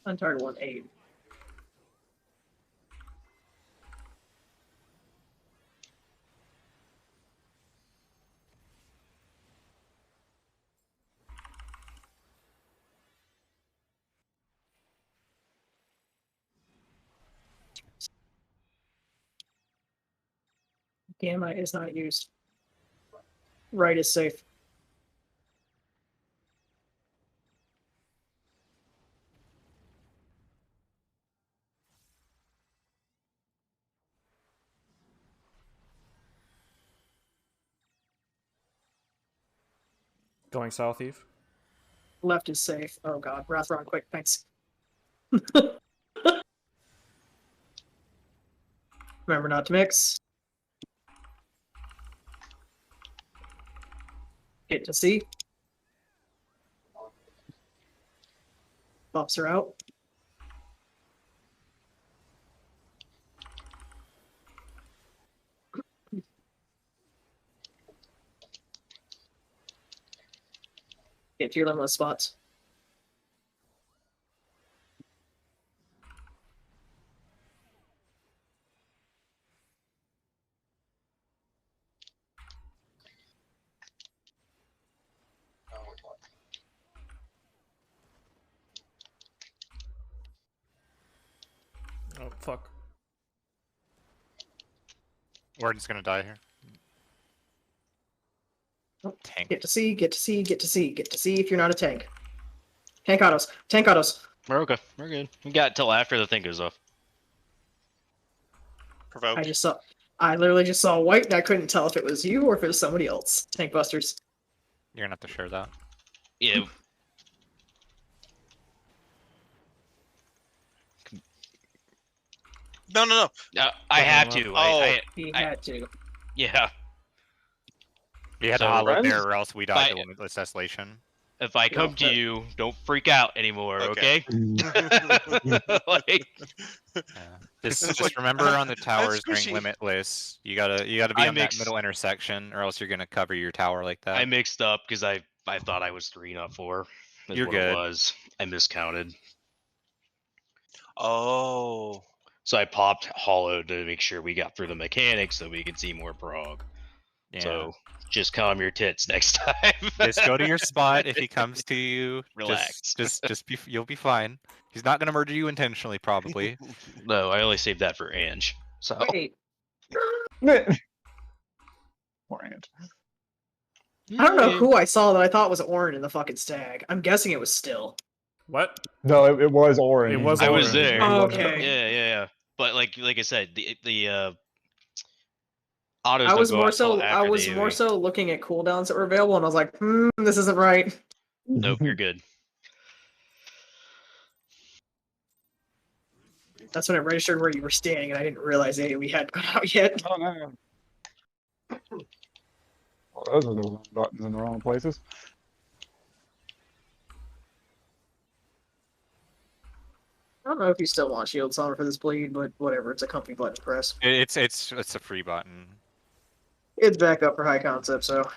On target 1-8. Gamma is not used. Right is safe. Going south, Eve. Left is safe. Oh god, Wrathron, quick, thanks. Remember not to mix. Get to C. Buffs are out. Get to your limitless spots. Oh fuck. Warden's gonna die here. Tank. Get to see, get to see, get to see, get to see if you're not a tank. Tank autos. Tank autos. We're okay. We're good. We got till after the thing goes off. Provoke. I literally just saw white and I couldn't tell if it was you or if it was somebody else. Tank busters. You're gonna have to share that. Yeah. No, no, no. I have to. He I- had to. Yeah. You had So, to hollow friends, there, or else we died to I- limitless desolation. If I come to you, don't freak out anymore, okay? Like, Yeah. Just It's like, remember on the towers during squishy. limitless, you gotta be I on mixed- that middle intersection, or else you're gonna cover your tower like that. I mixed up because I thought I was 3, not 4. Is You're what good. It was. I miscounted. Oh. So I popped hollow to make sure we got through the mechanics so we could see more prog. Yeah. So just calm your tits next time. Just go to your spot if he comes to you. Relax. Just be. You'll be fine. He's not gonna murder you intentionally, probably. No, I only saved that for Ange. So Wait, Poor Ant. I don't know who I saw that I thought was Orin in the fucking stag. I'm guessing it was still. What? No, it was orange. It was I was orange. there. Oh, okay. Yeah. But like I said, the autos I don't was go more out till so after the more AoE. so looking at cooldowns that were available, and I was like, this isn't right. Nope, you're good. That's when it registered where you were standing, and I didn't realize we hadn't gone out yet. Oh no. Well, those are the wrong buttons in the wrong places. I don't know if you still want shield summer for this bleed, but whatever. It's a company button press. It's a free button. It's back up for high concept, so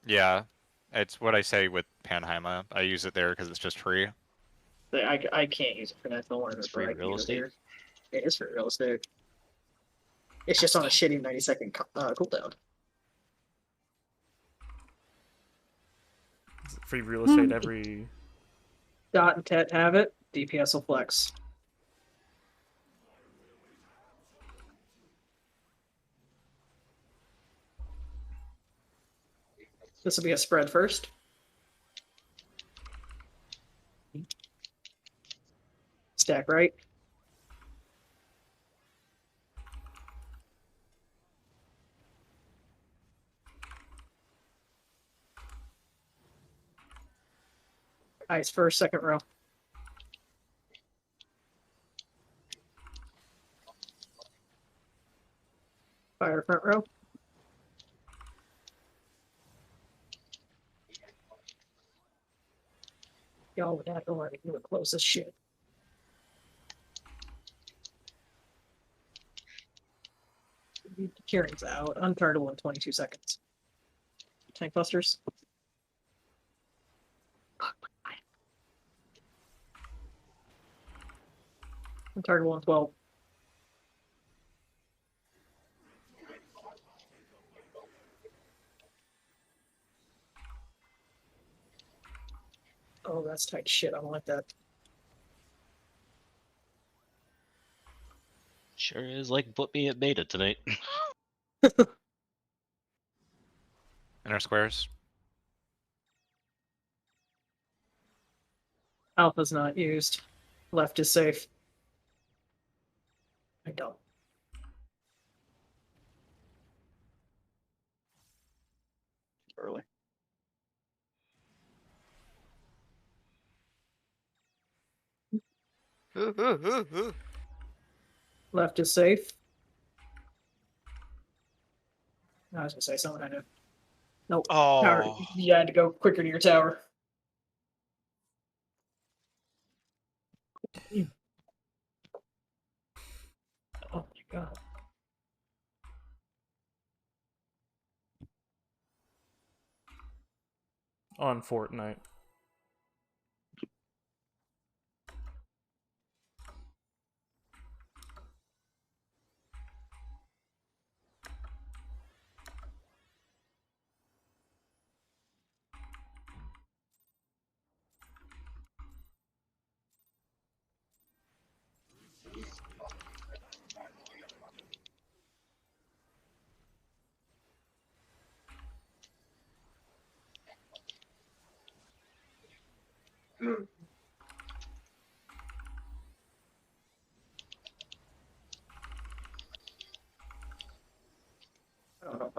Yeah, it's what I say with Panheima. I use it there because it's just free. I can't use it for national awareness. It's free but I can real use it estate? here. It is free real estate. It's just on a shitty 90-second cooldown. Free real estate every. Dot and Tet have it. DPS will flex. This will be a spread first. Stack right. Ice first, second row. Fire front row. Y'all would have to let me do it close as shit. Carries out. Uncardable in 22 seconds. Tank busters. Uncardable in 12. Oh, that's tight shit. I don't like that. Sure is like put me at beta tonight. Inner squares. Alpha's not used. Left is safe. I don't. Early. Left is safe. I was gonna say something I knew. Nope. Tower. Oh. You had to go quicker to your tower. Oh my god. On Fortnite.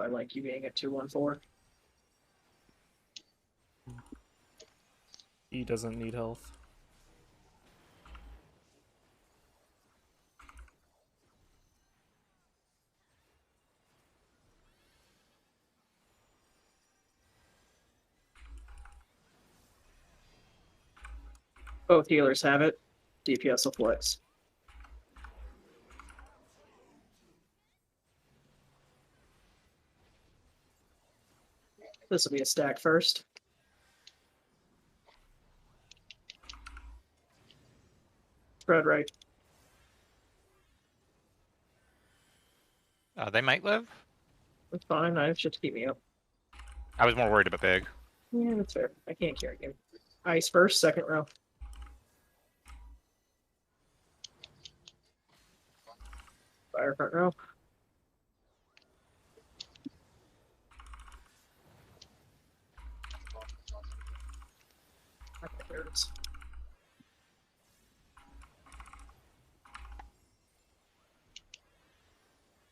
I like you being at 214. E doesn't need health. Both healers have it. DPS will flex. This will be a stack first. Spread right. They might live. That's fine. I should keep me up. I was more worried about big. Yeah, that's fair. I can't carry him. Ice first, second row. Fire front row. Okay, there it is.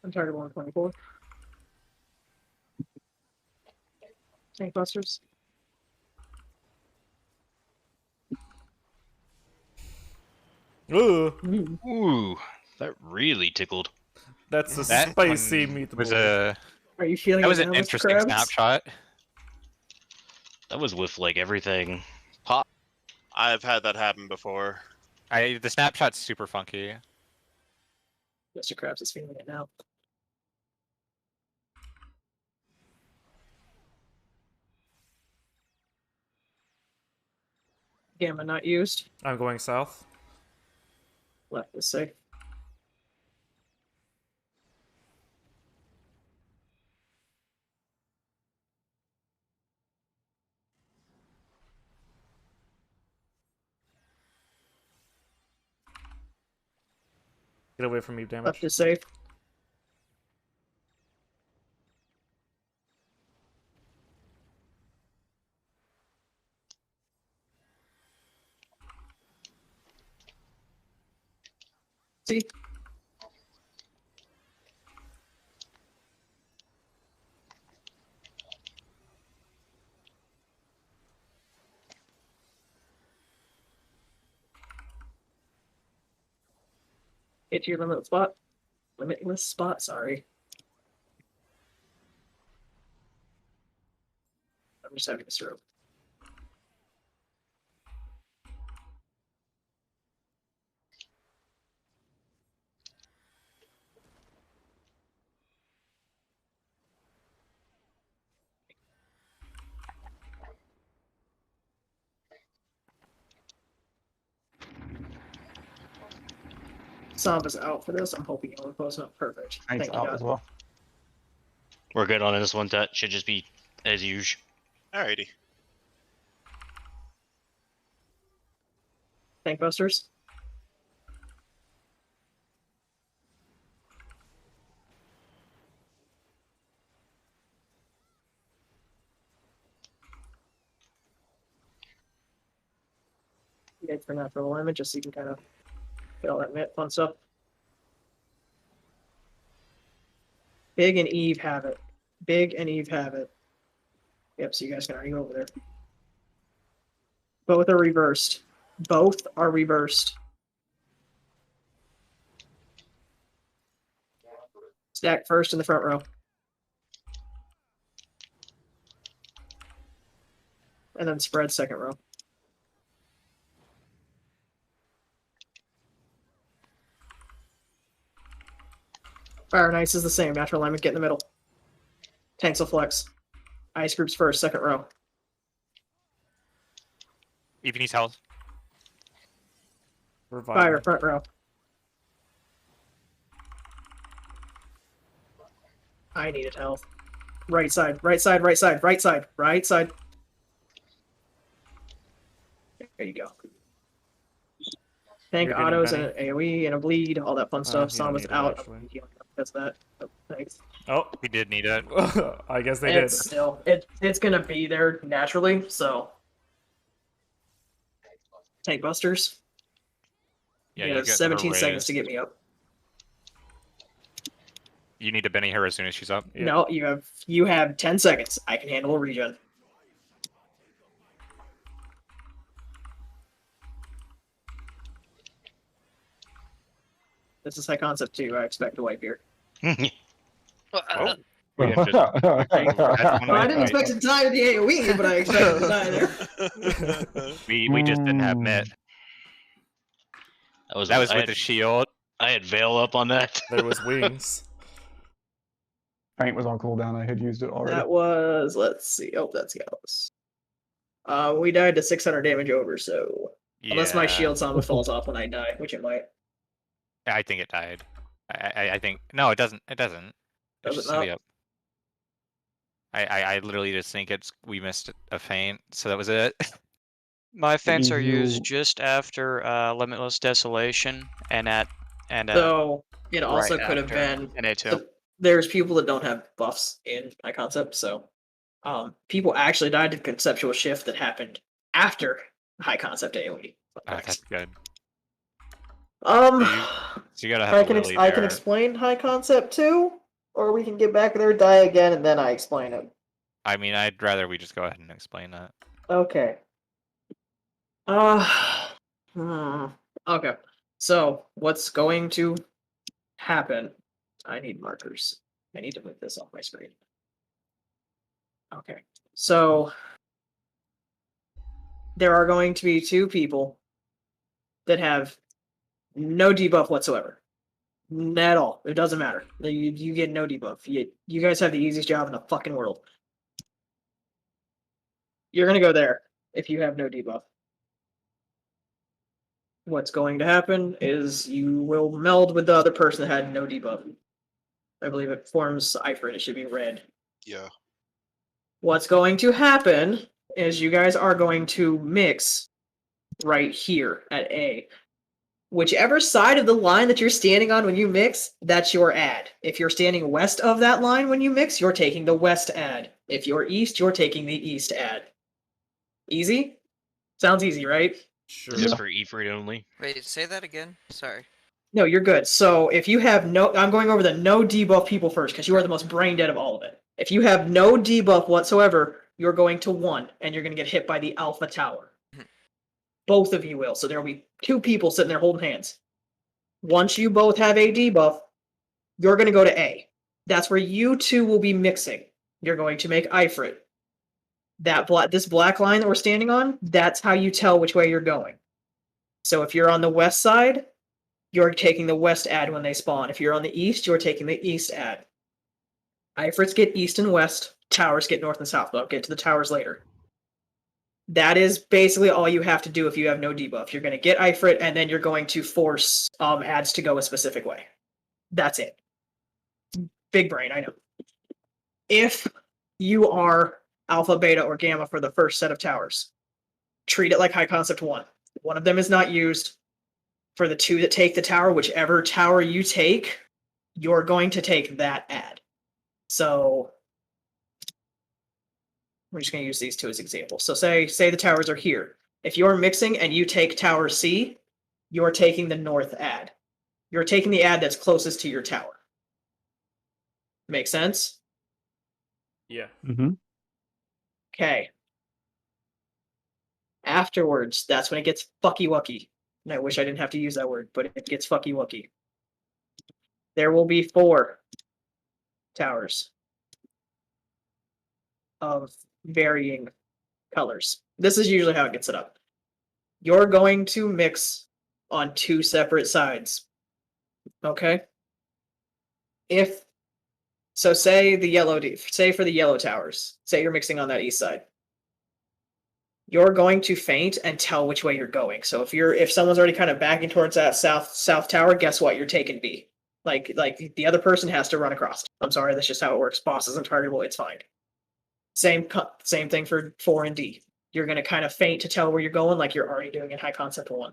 I'm target 124. Tank busters. Ooh, Ooh, that really tickled. that's a That spicy one meatball. was a Are you feeling that was it an now, Mr. interesting Krabs? snapshot. That was with like everything pop. I've had that happen before. The snapshot's super funky. Mr. Krabs is feeling it now. Gamma not used. I'm going south. Left is safe. Get away from me, damage. Left is safe. See? Hit your limit spot. Limitless spot, sorry. I'm just having a stroke. Samba's out for this. I'm hoping you only close up. Perfect. Thanks Thank you, out God. as well. We're good on this one. That should just be as usual. Alrighty. Tank busters. Good for natural alignment, just so you can kind of get all that fun stuff. Big and Eve have it. Big and Eve have it. Yep, so you guys can already go over there. Both are reversed. Both are reversed. Stack first in the front row. And then spread second row. Fire and ice is the same. Natural alignment, get in the middle. Tanks will flex. Ice groups first, second row. Even needs health. Revive. Fire, front row. I needed health. Right side, right side, right side, right side, right side. There you go. Tank You're getting autos Benny. and an AoE and a bleed, all that fun stuff. you don't Samba's need it, out. actually. That's that. Oh, thanks. Oh, He did need it. I guess they did. It's still it's gonna be there naturally, so tank busters. Yeah, You you have get 17 her seconds raised. to get me up. You need to Benny her as soon as she's up. Yeah. No, you have 10 seconds. I can handle a regen. This is high concept 2. I expect to wipe here. Oh, we we have just Well, I didn't expect it to die to the AoE, but I expected it to die there. we just didn't have Mitt. That was That was with the shield. I had Veil up on that. There was wings. Paint was on cooldown. I had used it already. That was, let's see. Oh, that's Gallus. We died to 600 damage over, so unless my Yeah, shield samba falls off when I die, which it might. I think it died. I think no, it doesn't. It doesn't. Does It's it just gonna be not? up. I literally just think we missed a feint, so that was it. My feints are you- used just after Limitless Desolation and So it also right could have after been. NA2. So there's people that don't have buffs in high concept, so people actually died to conceptual shift that happened after high concept AoE. That's good. Um, So you gotta have I a can Lily I can there. explain high concept too, or we can get back there, die again, and then I explain it. I mean, I'd rather we just go ahead and explain that. Okay. Okay. So what's going to happen? I need markers. I need to move this off my screen. Okay. So there are going to be 2 people that have no debuff whatsoever. At all. It doesn't matter. You get no debuff. You guys have the easiest job in the fucking world. You're gonna go there if you have no debuff. What's going to happen is you will meld with the other person that had no debuff. I believe it forms Ifrit. It should be red. Yeah. What's going to happen is you guys are going to mix right here at A. Whichever side of the line that you're standing on when you mix, that's your ad. If you're standing west of that line when you mix, you're taking the west ad. If you're east, you're taking the east ad. Easy? Sounds easy, right? Sure. Is this for Ifrit only? Wait, say that again. Sorry. No, you're good. So if you have no, I'm going over the no debuff people first because you are the most brain dead of all of it. If you have no debuff whatsoever, you're going to 1 and you're going to get hit by the alpha tower. Both of you will. So there will be 2 people sitting there holding hands. Once you both have a debuff, you're going to go to A. That's where you 2 will be mixing. You're going to make Ifrit. This black line that we're standing on, that's how you tell which way you're going. So if you're on the west side, you're taking the west ad when they spawn. If you're on the east, you're taking the east ad. Ifrits get east and west. Towers get north and south, but I'll get to the towers later. That is basically all you have to do if you have no debuff. You're going to get Ifrit, and then you're going to force ads to go a specific way. That's it. Big brain, I know. If you are alpha, beta, or gamma for the first set of towers, treat it like high concept 1. One of them is not used. For the 2 that take the tower, whichever tower you take, you're going to take that ad. So we're just going to use these 2 as examples. So say the towers are here. If you're mixing and you take tower C, you're taking the north ad. You're taking the ad that's closest to your tower. Make sense? Yeah. Mm-hmm. Okay. Afterwards, that's when it gets fucky wucky. And I wish I didn't have to use that word, but it gets fucky wucky. There will be 4 towers of varying colors. This is usually how it gets set up. You're going to mix on 2 separate sides. Okay? Say for the yellow towers, say you're mixing on that east side. You're going to feint and tell which way you're going. So if someone's already kind of backing towards that south tower, guess what? You're taking B. Like the other person has to run across. I'm sorry, that's just how it works. Boss isn't targetable, it's fine. Same thing for 4 and D. You're going to kind of feint to tell where you're going, like you're already doing in high concept 1.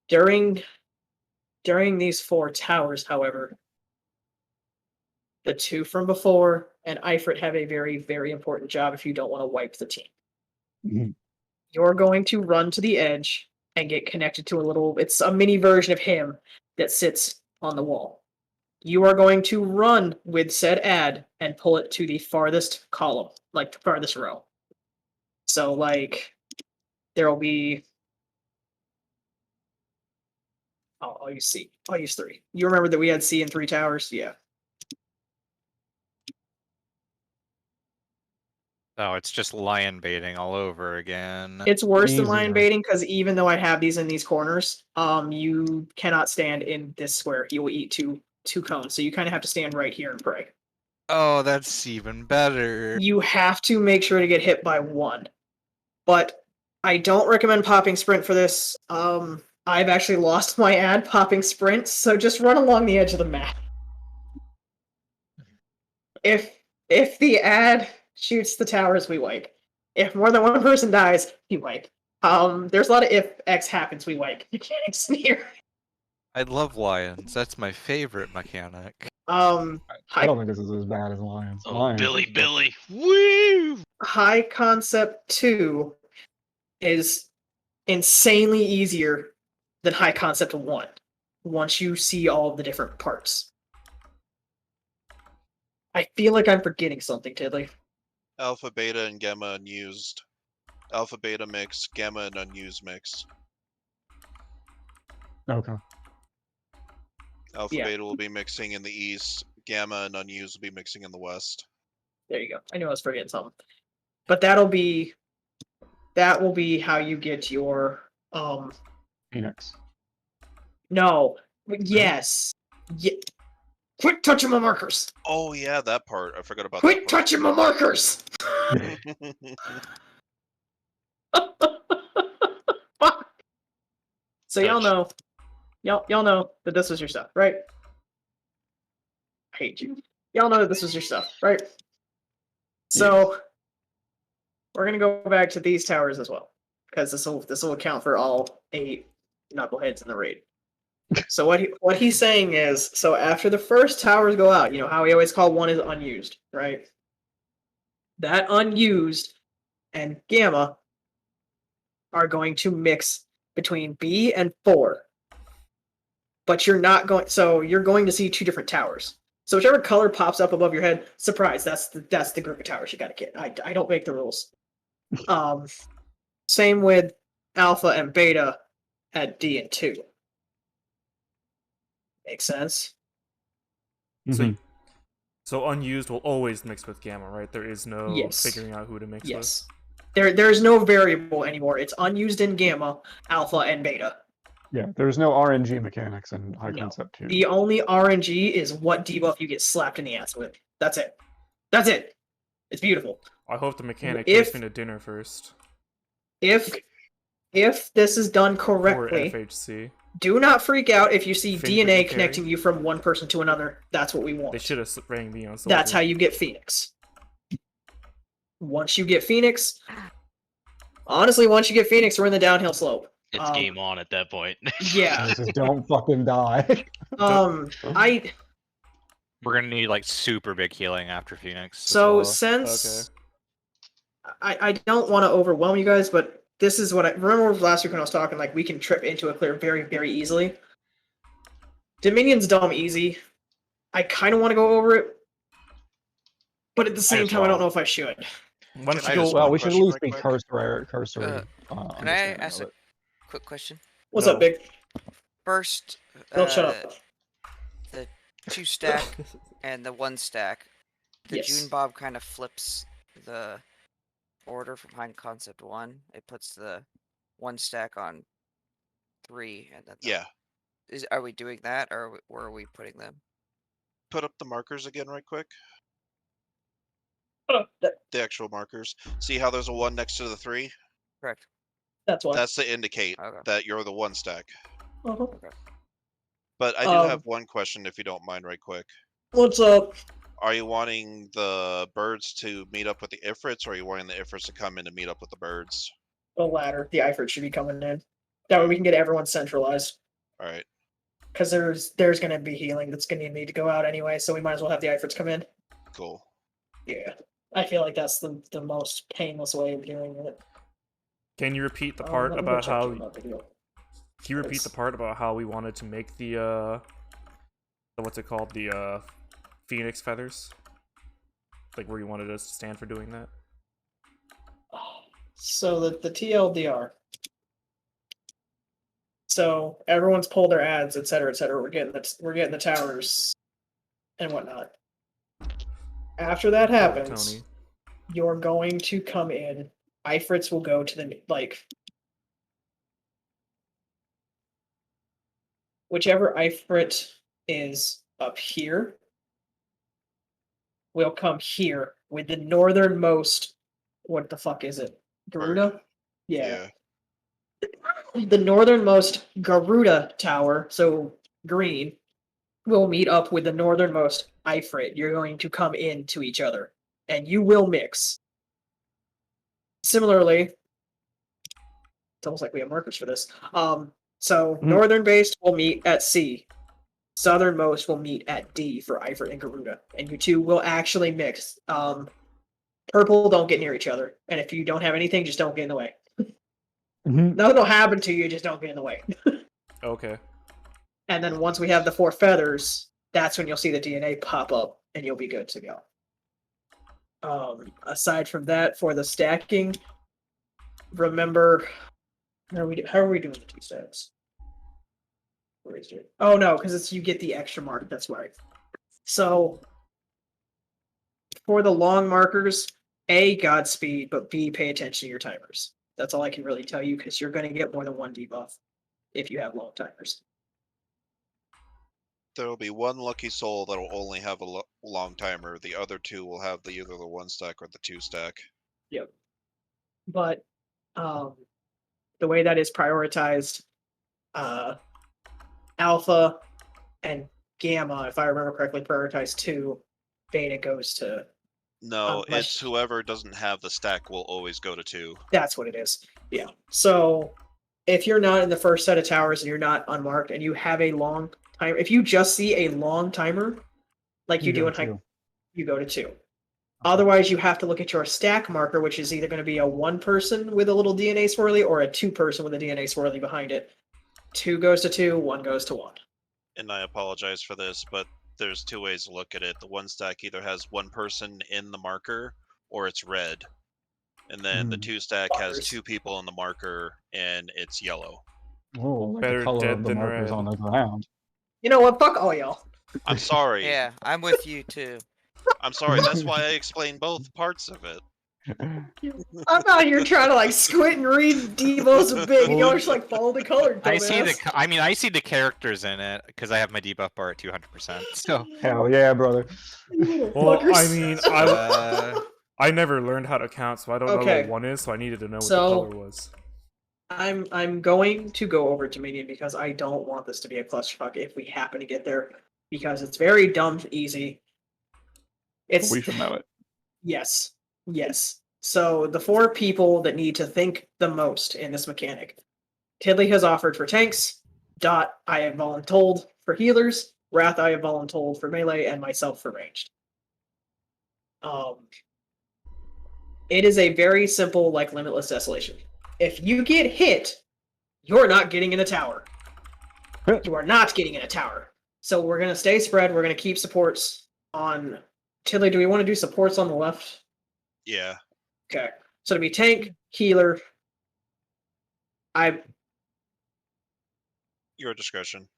During these 4 towers, however, the 2 from before and Ifrit have a very, very important job if you don't want to wipe the team. Mm-hmm. You're going to run to the edge and get connected to it's a mini version of him that sits on the wall. you are going to run with said ad and pull it to the farthest column, like the farthest row. So, like, there will be. Oh, I'll use C. I'll use 3. You remember that we had C and 3 towers? Yeah. Oh, it's just lion baiting all over again. It's worse than lion Easier. baiting because even though I have these in these corners, you cannot stand in this square. You will eat two cones, so you kind of have to stand right here and pray. Oh, that's even better. You have to make sure to get hit by 1. But I don't recommend popping sprint for this. I've actually lost my ad popping sprint, so just run along the edge of the map. If the ad shoots the towers, we wipe. If more than one person dies, we wipe. There's a lot of if X happens, we wipe. Mechanics here. I love lions. That's my favorite mechanic. I don't think this is as bad as Lions. Oh, Lions. Billy. Woo! High Concept 2 is insanely easier than High Concept 1 once you see all of the different parts. I feel like I'm forgetting something, Tiddly. Alpha, beta, and gamma unused. Alpha, beta mix, gamma, and unused mix. Okay. Alpha, Yeah. beta will be mixing in the east. Gamma and unused will be mixing in the west. There you go. I knew I was forgetting something. But that will be how you get your Phoenix. no. Yes. Quit touching my markers. Oh yeah, that part. I forgot about Quit that part. touching my markers. Fuck. So y'all know that this was your stuff, right? I hate you. Y'all know that this was your stuff, right? So we're gonna go back to these towers as well, because this will account for all 8 knuckleheads in the raid. So what he's saying is, so after the first towers go out, you know how we always call one is unused, right? That unused and gamma are going to mix between B and 4. But you're not going, so you're going to see 2 different towers. So whichever color pops up above your head, surprise, that's the group of towers you gotta get. I don't make the rules. Same with alpha and beta at D and 2. Makes sense? Mhm. So unused will always mix with gamma, right? There is no Yes. figuring out who to mix Yes. There's no variable anymore. It's unused in gamma, alpha, and beta. Yeah, there's no RNG mechanics in High No. Concept 2. The only RNG is what debuff you get slapped in the ass with. That's it. That's it. It's beautiful. with. I hope the mechanic If- takes me to dinner first. If this is done Or correctly, FHC. do not freak out if you see Fin DNA freaking connecting you from one person to another. That's what we want. They should have rang me on Soldier. That's how you get Phoenix. Once you get Phoenix, honestly, once you get Phoenix, we're in the downhill slope. It's game on at that point. Yeah. Just don't fucking die. I We're gonna need like super big healing after Phoenix. as so well. since I don't want to overwhelm you guys, but this is what I remember last week when I was talking. Like we can trip into a clear very very easily. Dominion's dumb easy. I kind of want to go over it, but at the same as time, I don't well. know if I should. Why don't I you just go? Well, one we should at question least right be quick. cursory. Can I understanding ask of a it. quick question? What's No. up, Big? First, Don't shut up. the 2 stack and the 1 stack. The Yes. June Bob kind of flips the order from High Concept 1. It puts the 1 stack on 3, and then Yeah. Are we doing that, or where are we putting them? Put up the markers again right quick. The actual markers. See how there's a 1 next to the 3? Correct. That's why. That's to indicate Okay. that you're the 1 stack. Uh-huh. But I do Um, have one question if you don't mind right quick. What's up? Are you wanting the birds to meet up with the Ifrits, or are you wanting the Ifrits to come in to meet up with the birds? The latter. The Ifrit should be coming in. That way we can get everyone centralized. Alright. Because there's going to be healing that's going to need to go out anyway, so we might as well have the Ifrits come in. Cool. Yeah. I feel like that's the most painless way of doing it. Can you repeat the part Let me go about check how? about the deal. Can you repeat the part about how we wanted to make the what's it called? The Phoenix feathers. Like where you wanted us to stand for doing that. So the TLDR. So everyone's pulled their ads, et cetera, et cetera. We're getting the towers and whatnot. After that happens, Tony. you're going to come in. Ifrits will go to the whichever Ifrit is up here will come here with the northernmost. What the fuck is it? Garuda? Yeah. The northernmost Garuda tower, so green, will meet up with the northernmost Ifrit. You're going to come into each other, and you will mix. Similarly, it's almost like we have markers for this. So northern based will meet at C. Southernmost will meet at D for Ifrit and Garuda, and you two will actually mix. Purple, don't get near each other, and if you don't have anything, just don't get in the way. Nothing will happen to you, just don't get in the way. Okay. And then once we have the 4 feathers, that's when you'll see the DNA pop up, and you'll be good to go. Aside from that, for the stacking, remember, how are we doing the 2 stacks? Where is it? Oh no, because it's you get the extra mark. That's right. So for the long markers, A, Godspeed, but B, pay attention to your timers. That's all I can really tell you, because you're going to get more than 1 debuff if you have long timers. There will be 1 lucky soul that will only have a long timer. The other 2 will have either the 1 stack or the 2 stack. Yep. But the way that is prioritized, Alpha and Gamma, if I remember correctly, prioritize 2. Beta goes to... No, it's whoever doesn't have the stack will always go to 2. That's what it is. Yeah. So if you're not in the first set of towers and you're not unmarked and you have a long timer, if you just see a long timer, like you do in high, you go to 2. Otherwise, you have to look at your stack marker, which is either going to be a 1 person with a little DNA swirly or a 2 person with a DNA swirly behind it. 2 goes to 2, 1 goes to 1. And I apologize for this, but there's 2 ways to look at it. The 1 stack either has 1 person in the marker or it's red. And then the 2 stack has 2 people in the marker and it's yellow. Oh, like Better the color dead of the than markers red. on the ground. You know what? Fuck all y'all. I'm sorry. Yeah, I'm with you too. I'm sorry. That's why I explained both parts of it. I'm out here trying to like squint and read Devo's big, and y'all just like follow the color. I see the characters in it because I have my debuff bar at 200%. So Hell yeah, brother. Well, I mean, I never learned how to count, so I don't know what 1 is. So I needed to know what the color was. I'm going to go over Dominion because I don't want this to be a clusterfuck if we happen to get there, because it's very dumb easy. We should know it. Yes. So the 4 people that need to think the most in this mechanic. Tidley has offered for tanks. Dot I have voluntold for healers. Wrath I have voluntold for melee, and myself for ranged. It is a very simple, like, limitless desolation. If you get hit, you're not getting in a tower. You are not getting in a tower. So we're going to stay spread. We're going to keep supports on... Tidley, do we want to do supports on the left? Yeah. Okay. So to be tank, healer... Your discretion.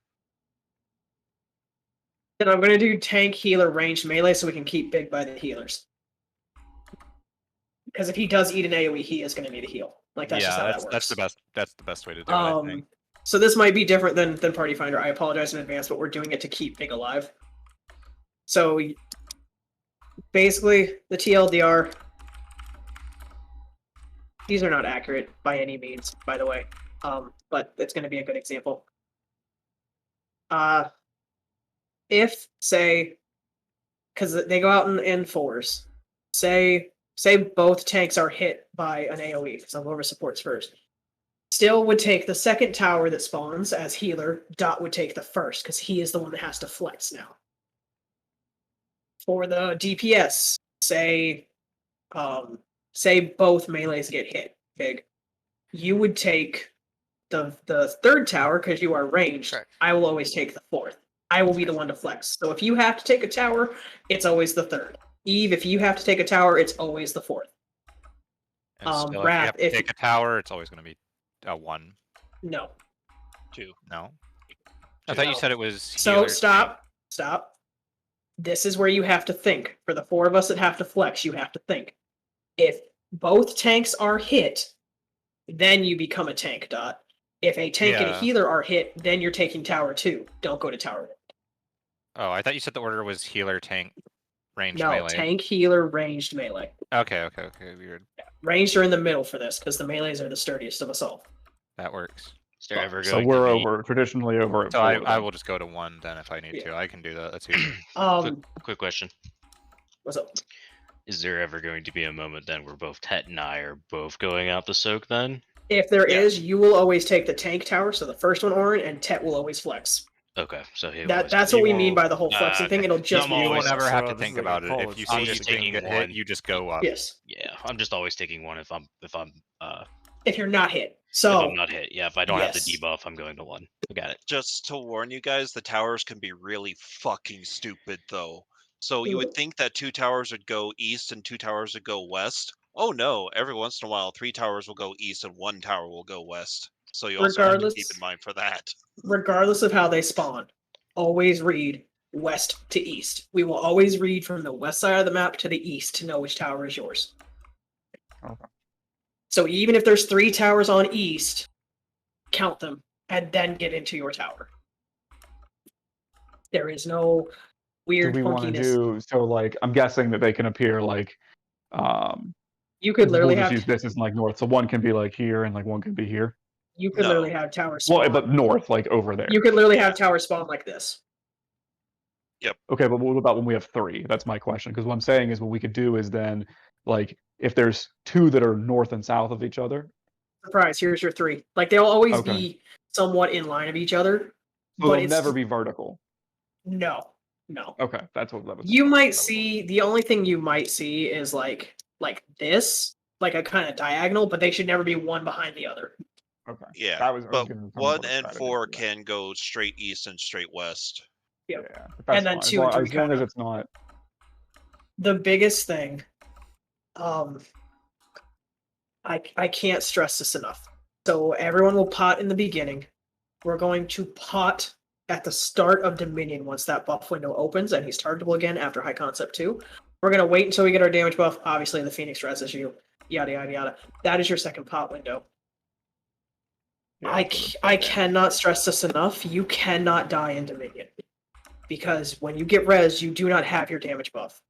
Then I'm going to do tank, healer, ranged, melee so we can keep big by the healers. Because if he does eat an AoE, he is going to need a heal. Like that's just how that works. That's the best way to do it, I think. So this might be different than Party Finder. I apologize in advance, but we're doing it to keep Big alive. So basically, the TLDR. These are not accurate by any means, by the way. But it's going to be a good example. If, say, because they go out in 4s, say both tanks are hit by an AoE, because I'll go over supports first. Still would take the second tower that spawns as healer. Dot would take the first, because he is the one that has to flex now. For the DPS, say both melees get hit, big. You would take the third tower, because you are ranged. Correct. I will always take the 4th. I will be the one to flex. So if you have to take a tower, it's always the third. Eve, if you have to take a tower, it's always the fourth. And still, if you Wrath, have to take a tower, it's always going to be a 1. No. 2. No? I thought you said it was So healer stop. This is where you have to think. For the 4 of us that have to flex, you have to think. If both tanks are hit, then you become a tank, Dot. If a tank and a healer are hit, then you're taking tower 2. Don't go to tower 1. Oh, I thought you said the order was healer, tank, ranged No, melee. tank, healer, ranged, melee. Okay, weird. Yeah. Ranged are in the middle for this, because the melees are the sturdiest of us all. That works. Is there ever So going we're to be... traditionally over at So 4. I will just go to 1 then if I need to. I can do that. That's easy. Quick question. What's up? Is there ever going to be a moment then where both Tet and I are both going out to soak then? If there is, you will always take the tank tower, so the first one, Orin, and Tet will always flex. Okay, so that's what we mean by the whole flexing thing. It'll just you will be never have to think about it. If you see you can get hit, you just go up. Yes. Yeah, I'm just always taking 1 if you're not hit. So if I'm not hit. Yeah, if I don't have the debuff, I'm going to 1. I got it. Just to warn you guys, the towers can be really fucking stupid though. So you would think that 2 towers would go east and 2 towers would go west. Oh no, every once in a while 3 towers will go east and 1 tower will go west. So you also have to keep in mind for that. Regardless of how they spawn, always read west to east. We will always read from the west side of the map to the east to know which tower is yours. Okay. So even if there's 3 towers on east, count them and then get into your tower. There is no weird do we want to funkiness. do so? Like, I'm guessing that they can appear like. You could literally we'll just have use this as like north. So 1 can be like here, and like 1 can be here. You could literally have towers spawn. Well, but north, like over there. You could literally have towers spawn like this. Yep. Okay, but what about when we have 3? That's my question. Because what I'm saying is, what we could do is then, like, if there's 2 that are north and south of each other. Surprise! Here's your 3. Like they'll always be somewhat in line of each other, So but they'll it's never be vertical. No. Okay, that's what that was. You might see the only thing you might see is like this, like a kind of diagonal, but they should never be one behind the other. Okay. Yeah, That was, but 1 and 4 can go straight east and straight west. Yeah, and then 2 and 3 as long as it's not. The biggest thing, I can't stress this enough. So everyone will pot in the beginning. We're going to pot at the start of Dominion once that buff window opens and he's targetable again after High Concept 2. We're going to wait until we get our damage buff. Obviously, the Phoenix Res issue, yada, yada, yada. That is your second pot window. Yeah, I cannot stress this enough. You cannot die in Dominion. Because when you get res, you do not have your damage buff.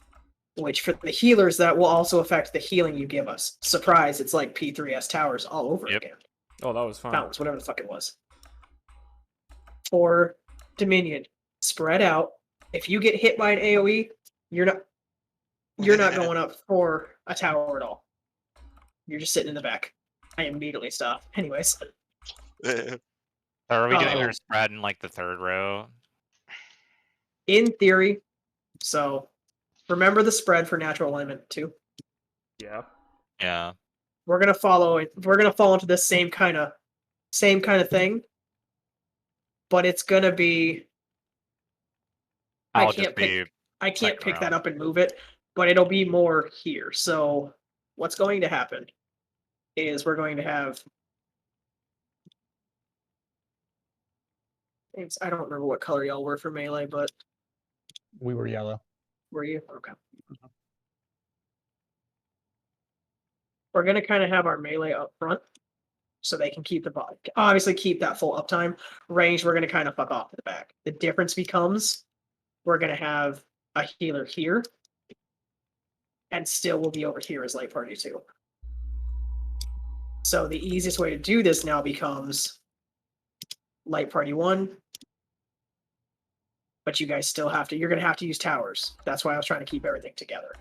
Which for the healers, that will also affect the healing you give us. Surprise, it's like P8S towers all over again. Oh, that was fun. Fountains, whatever the fuck it was. For Dominion, spread out. If you get hit by an AoE, you're not going up for a tower at all. You're just sitting in the back. I immediately stop. Anyways. Are we doing our spread in like the 3rd row? In theory. So remember the spread for natural alignment too. Yeah. Yeah. We're gonna fall into this same kind of thing. But it's gonna be I can't pick that up and move it, but it'll be more here. So what's going to happen is we're going to have I don't remember what color y'all were for melee, but we were yellow. Were you? Okay. We're going to kind of have our melee up front so they can keep obviously keep that full uptime. Range, we're going to kind of fuck off to the back. The difference becomes we're going to have a healer here and still will be over here as Light Party 2. So the easiest way to do this now becomes Light Party 1, but you guys still have to, you're going to have to use towers. That's why I was trying to keep everything together.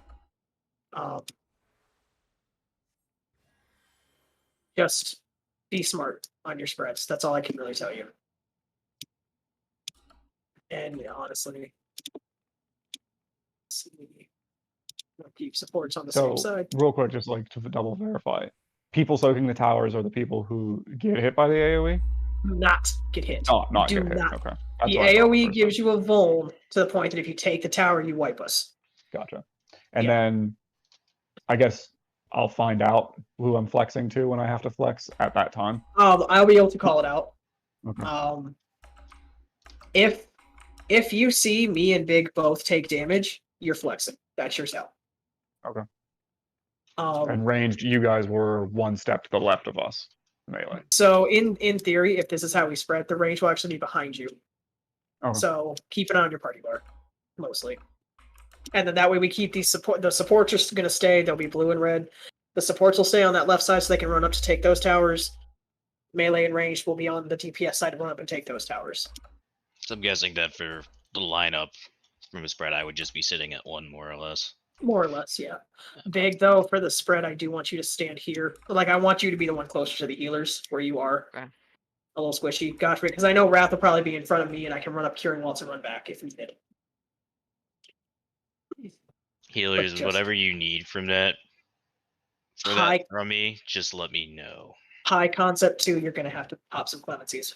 Just be smart on your spreads. That's all I can really tell you. And yeah, honestly, let's see. Keep supports on the same side. Real quick, just like to double verify. People soaking the towers are the people who get hit by the AoE? Not get hit. Not get hit. Okay. The what I thought AoE first gives time. you a vuln to the point that if you take the tower, you wipe us. Gotcha. And Yeah. then I guess I'll find out who I'm flexing to when I have to flex at that time. I'll be able to call it out. Okay. If you see me and Big both take damage, you're flexing. That's your cell. Okay. Um, And ranged, you guys were one step to the left of us, melee. so in theory, if this is how we spread, the range will actually be behind you. Okay. So keep an eye on your party bar, mostly. And then that way we keep these support. The supports are going to stay. They'll be blue and red. The supports will stay on that left side so they can run up to take those towers. Melee and ranged will be on the DPS side to run up and take those towers. So I'm guessing that for the lineup from a spread, I would just be sitting at 1 more or less. More or less, yeah. Big though, for the spread, I do want you to stand here. Like I want you to be the one closer to the healers where you are. Okay. A little squishy. Gosh, because I know Wrath will probably be in front of me and I can run up Curing Waltz and run back if needed. Healers, just- whatever you need from that, from me, just let me know. High concept 2, you're gonna have to pop some clemencies.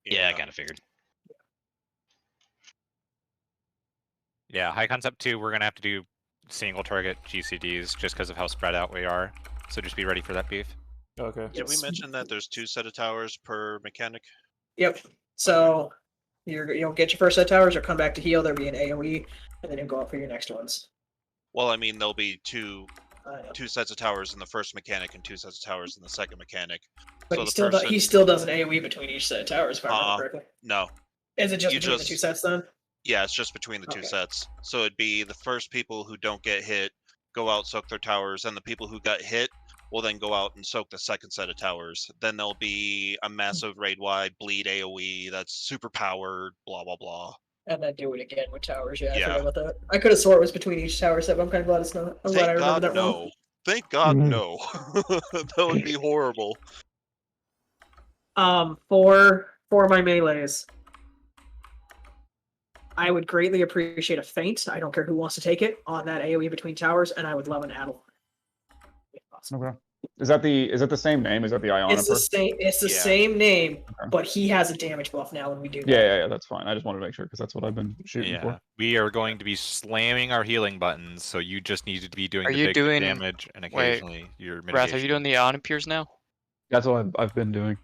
Yeah, I kind of figured. Yeah, high concept 2, we're gonna have to do single target GCDs just because of how spread out we are. So just be ready for that beef. Okay. Did we mention that there's 2 set of towers per mechanic? Yep. So you'll get your first set of towers, or come back to heal. There'll be an AoE, and then you'll go up for your next ones. Well, I mean, there'll be two sets of towers in the first mechanic and 2 sets of towers in the second mechanic. But So he still does an AoE between each set of towers, if I remember correctly. No. Is it just between the 2 sets then? Yeah, it's just between the 2 sets. So it'd be the first people who don't get hit go out, soak their towers, and the people who got hit will then go out and soak the second set of towers. Then there'll be a massive raid-wide bleed AoE that's super powered, blah blah blah. And then do it again with towers. Yeah, I Yeah. forgot about that. I could have swore it was between each tower set, but I'm kind of glad it's not. I'm glad I remember that no. wrong. Thank God, no. That would be horrible. For my melees, I would greatly appreciate a feint. I don't care who wants to take it on that AoE between towers, and I would love an add-on. Okay. Is that the same name? Is that the Iona It's the person? same. It's the same name, Okay. but he has a damage buff now when we do that. Yeah, that's fine. I just wanted to make sure because that's what I've been shooting Yeah, for. we are going to be slamming our healing buttons, so you just need to be doing Are the you big doing- damage and occasionally your mitigation. Wrath, are you doing the Ion Piers now? That's what I've been doing.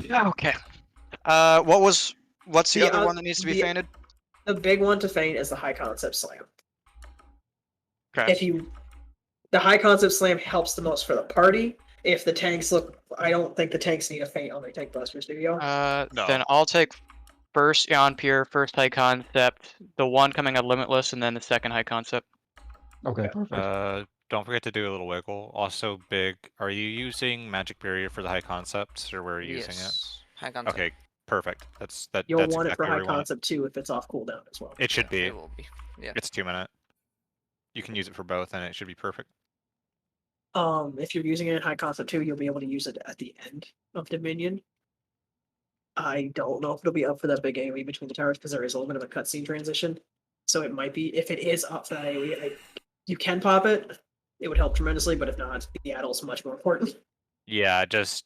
Yeah. Okay. What's the The other oth- one that needs to be the- fainted? The big one to feint is the high concept slam. Okay. The high concept slam helps the most for the party. If the tanks I don't think the tanks need a feint on their tank busters, do you? No. Then I'll take first Ion Pier, first high concept, the one coming out Limitless, and then the second high concept. Okay, perfect. Don't forget to do a little wiggle. Also, Big, are you using Magic Barrier for the high concepts, or where are you using it? High concept. Okay, perfect. You'll That's want it for exactly where high we want concept too if it's off cooldown as well. It should be. It will be. Yeah. It's 2 minute. You can use it for both, and it should be perfect. If you're using it in high concept 2, you'll be able to use it at the end of Dominion. I don't know if it'll be up for that big AoE between the towers because there is a little bit of a cutscene transition. So it might be, if it is up for that AoE, you can pop it. It would help tremendously, but if not, the add-on's much more important. Yeah, just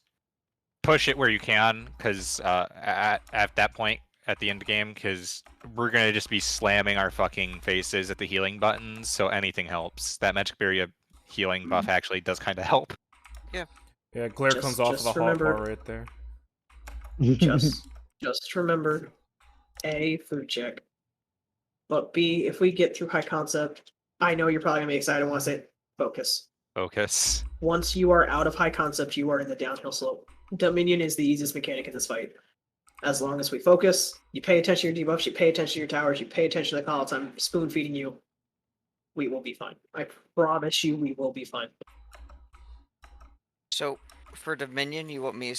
push it where you can, because at that point, at the end of the game, because we're going to just be slamming our fucking faces at the healing buttons, so anything helps. That Magic Barrier healing buff actually does kind of help. Yeah. Yeah, glare comes off of the hotbar right there. Just remember, A, food check. But B, if we get through high concept, I know you're probably going to be excited. I want to say focus. Focus. Once you are out of high concept, you are in the downhill slope. Dominion is the easiest mechanic in this fight. As long as we focus, you pay attention to your debuffs, you pay attention to your towers, you pay attention to the calls, I'm spoon feeding you, we will be fine. I promise you we will be fine. So for Dominion, you want me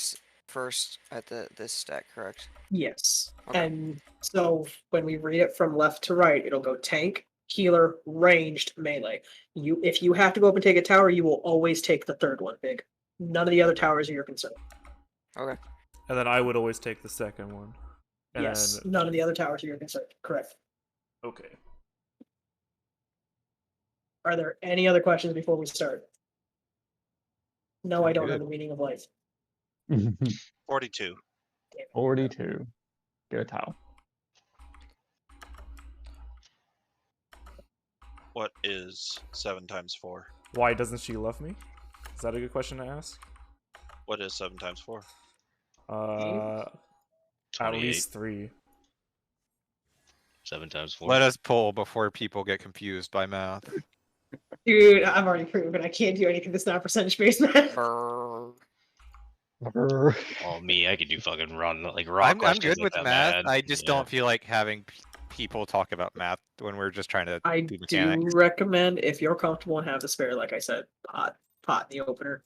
first at this stack, correct? Yes. Okay. And so when we read it from left to right, it'll go tank, healer, ranged, melee. If you have to go up and take a tower, you will always take the third one, Big. None of the other towers are your concern. Okay. And then I would always take the second one. And Yes, then... none of the other towers are your concern. Correct. Okay. Are there any other questions before we start? No, I don't know Good. the meaning of life. 42. 42. Get a towel. What is 7 times 4? Why doesn't she love me? Is that a good question to ask? What is 7 times 4? At 28. least 3. 7 times 4. Let us pull before people get confused by math. Dude, I've already proven I can't do anything that's not percentage-based math. Oh, me, I could do fucking run like raw I'm questions good with that math. bad. I just Yeah. don't feel like having people talk about math when we're just trying to I do do mechanics. recommend, if you're comfortable and have the spare, like I said, pot in the opener.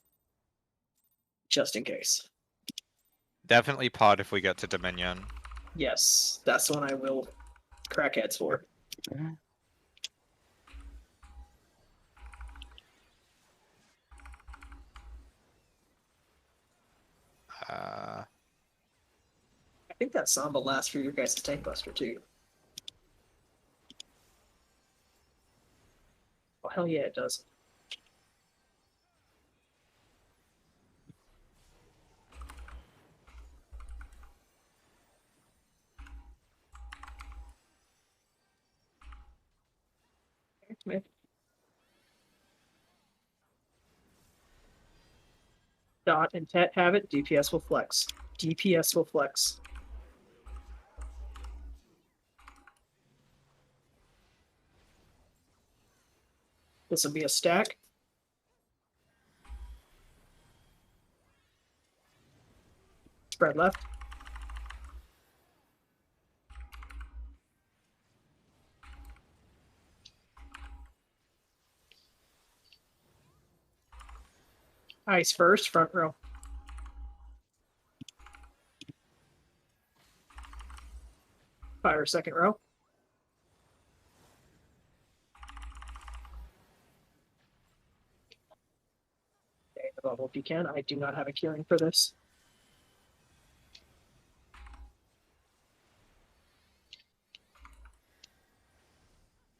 Just in case. Definitely pod if we get to Dominion. Yes, that's the one I will crack heads for. Uh, I think that Samba lasts for your guys' tank buster too. Oh hell yeah, it does. Dot and Tet have it. DPS will flex. DPS will flex. This will be a stack. Spread left. Ice first, front row. Fire second row. Stay in the bubble if you can. I do not have a curing for this.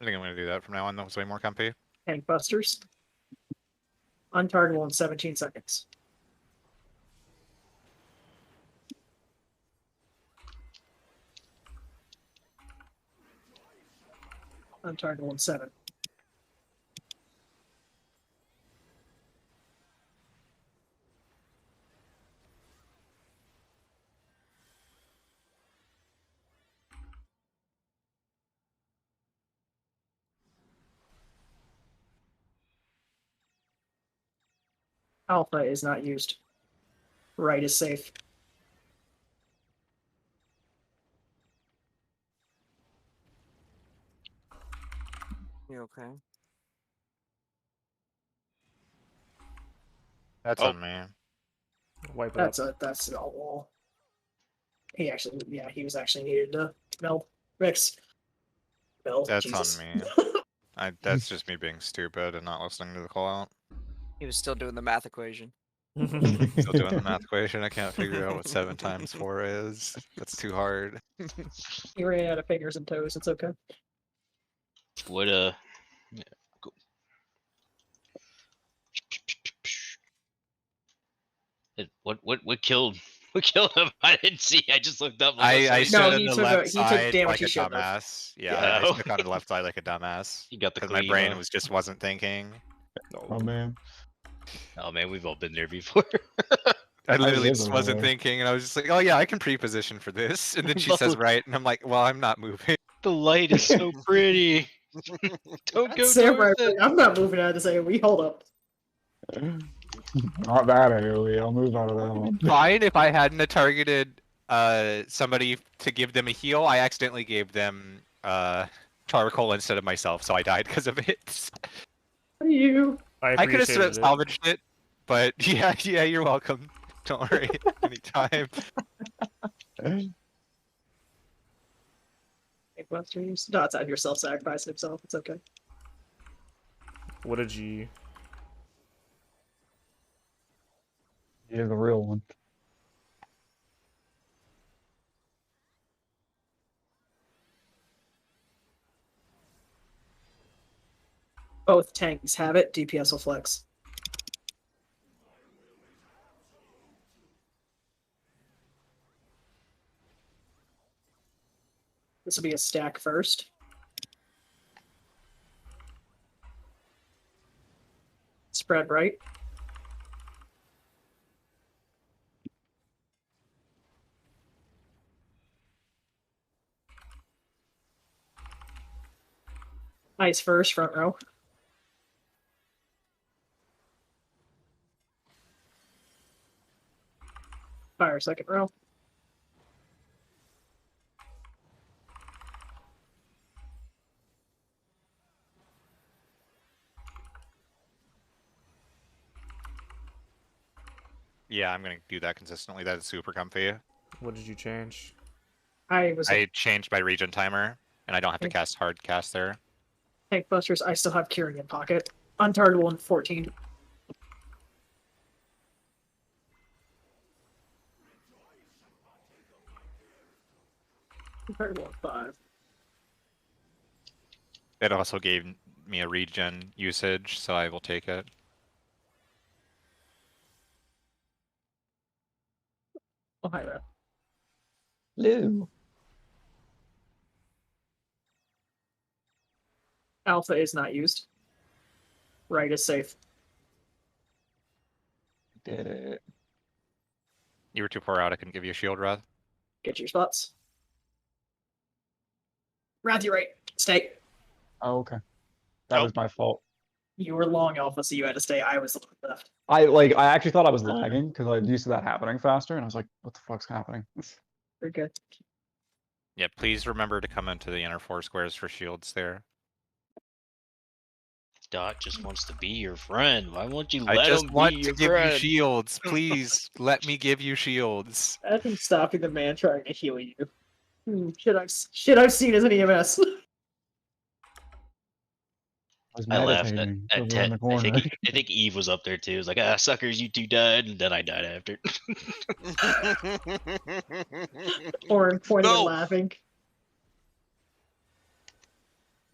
I think I'm going to do that from now on. That was way more comfy. Tank busters. Untargetable in 17 seconds. Untargetable in 7. Alpha is not used. Right is safe. You okay? That's Oh. on me. Wipe it That's up. that's a wall. He actually, yeah, he was actually needed to meld. Rex. Meld. That's Jesus. on me. That's just me being stupid and not listening to the call out. He was still doing the math equation. Still doing the math equation. I can't figure out what 7 times 4 is. That's too hard. He ran out of fingers and toes. It's okay. What yeah, cool. What killed him? I didn't see. I just looked up. I stood No, on he the took left he took side damage like he a shouldn't have. dumbass. Yeah, Yeah. I stuck on the left side like a dumbass. You got the Because my clean, brain huh? just wasn't thinking. Oh man. Oh man, we've all been there before. I literally live just over wasn't there. thinking, and I was just like, "Oh yeah, I can pre-position for this." And then she says, "Right," and I'm like, "Well, I'm not moving." The light is so pretty. Don't go Samurai, towards it. I'm not moving out of this AoE. Hold up. Not that AoE. I'll move out of that one. Fine if I hadn't have targeted somebody to give them a heal. I accidentally gave them charcoal instead of myself, so I died because of it. You. I could have appreciated it. salvaged it, but yeah, you're welcome. Don't worry, anytime. Busters. No, it's out here self-sacrificing himself. It's okay. What a G. He is a real one. Both tanks have it. DPS will flex. This will be a stack first. Spread right. Ice first, front row. Fire second row. Yeah, I'm gonna do that consistently. That is super comfy. What did you change? I changed my region timer, and I don't have to cast hard cast there. Tank busters. I still have Curing in pocket. Untargetable in 14. Untargetable in 5. It also gave me a regen usage, so I will take it. Oh, hi there. Lou. Alpha is not used. Right is safe. Did it. You were too far out. I couldn't give you a shield, Wrath. Get your spots. Wrath, you right. Stay. Oh, okay. That was my fault. You were long Alpha, so you had to stay. I was the one left. I actually thought I was lagging because I'm used to that happening faster, and I was like, what the fuck's happening? We're good. Yeah, please remember to come into the inner 4 squares for shields there. Dot just wants to be your friend. Why won't you I let just him want be to your give friend? you shields. Please let me give you shields. I think stopping the man trying to heal you. Shit I've seen as an EMS. I laughed meditating at over in Ted. the corner. I think Eve was up there too. It was like, ah, suckers, you two died, and then I died after. Or pointing and No! laughing.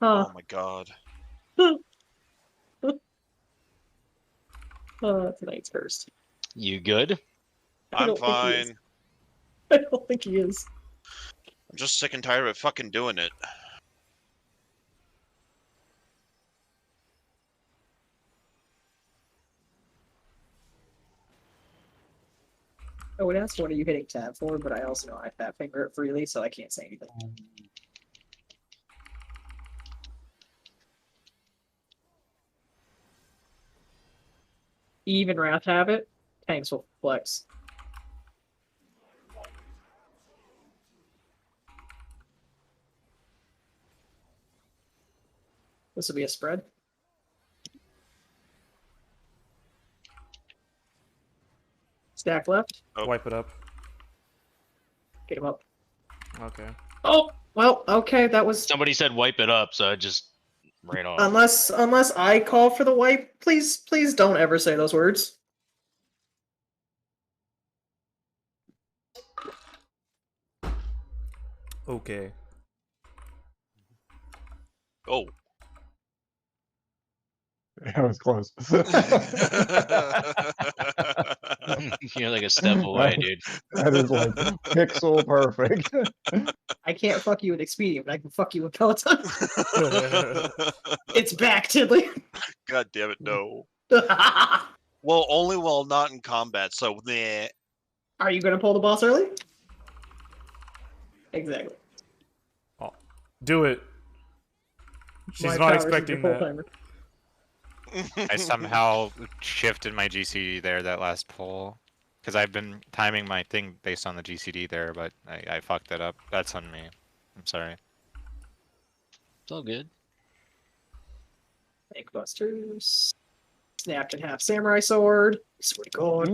Huh. Oh my god. Tonight's first. You good? I I'm don't think he is. fine. I don't think he is. I'm just sick and tired of fucking doing it. I would ask what are you hitting tab for, but I also know I fat finger it freely, so I can't say anything. Eve and Wrath have it. Tanks will flex. This will be a spread. Stack left. Oh. Wipe it up. Get him up. Okay. Oh, well, okay, that was... Somebody said wipe it up, so I just ran off. Unless I call for the wipe, please don't ever say those words. Okay. Oh. That was close. You're like a step away, dude. That is like pixel perfect. I can't fuck you with Expedia, but I can fuck you with Peloton. It's back, Tiddly. God damn it, no. Well, only while not in combat, so meh. Are you gonna pull the boss early? Exactly. Oh, do it. She's My not powers is expecting your that. full-timer. I somehow shifted my GCD there that last pull. Because I've been timing my thing based on the GCD there, but I fucked it up. That's on me. I'm sorry. It's all good. Tank busters. Snapped in half samurai sword. Swear to God.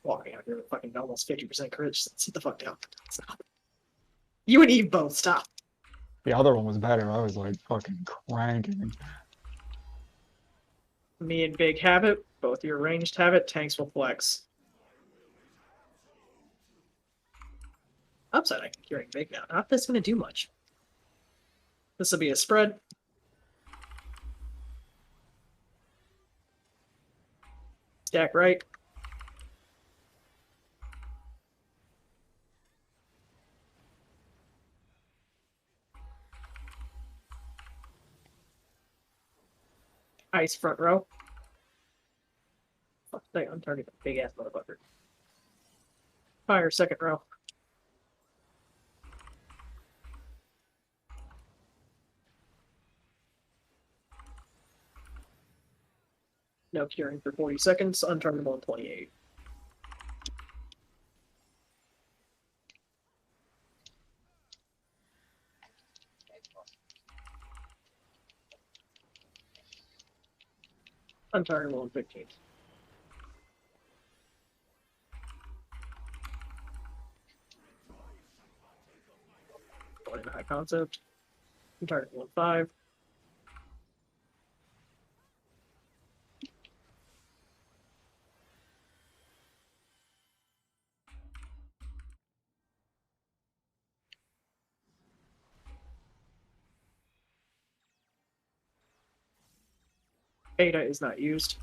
Walking out here with fucking almost 50% courage. Sit the fuck down. Stop. You and Eve both stop. The other one was better. I was like fucking cranking. Me and Big have it. Both your ranged have it. Tanks will flex. Upside, I can curing Big now. Not that's gonna do much. This will be a spread. Stack right. Ice front row. Fuck, stay on target, big ass motherfucker. Fire second row. No curing for 40 seconds. Unturnable in 28. Unturnable in 15. Going into high concept. Unturnable in 5. Beta is not used.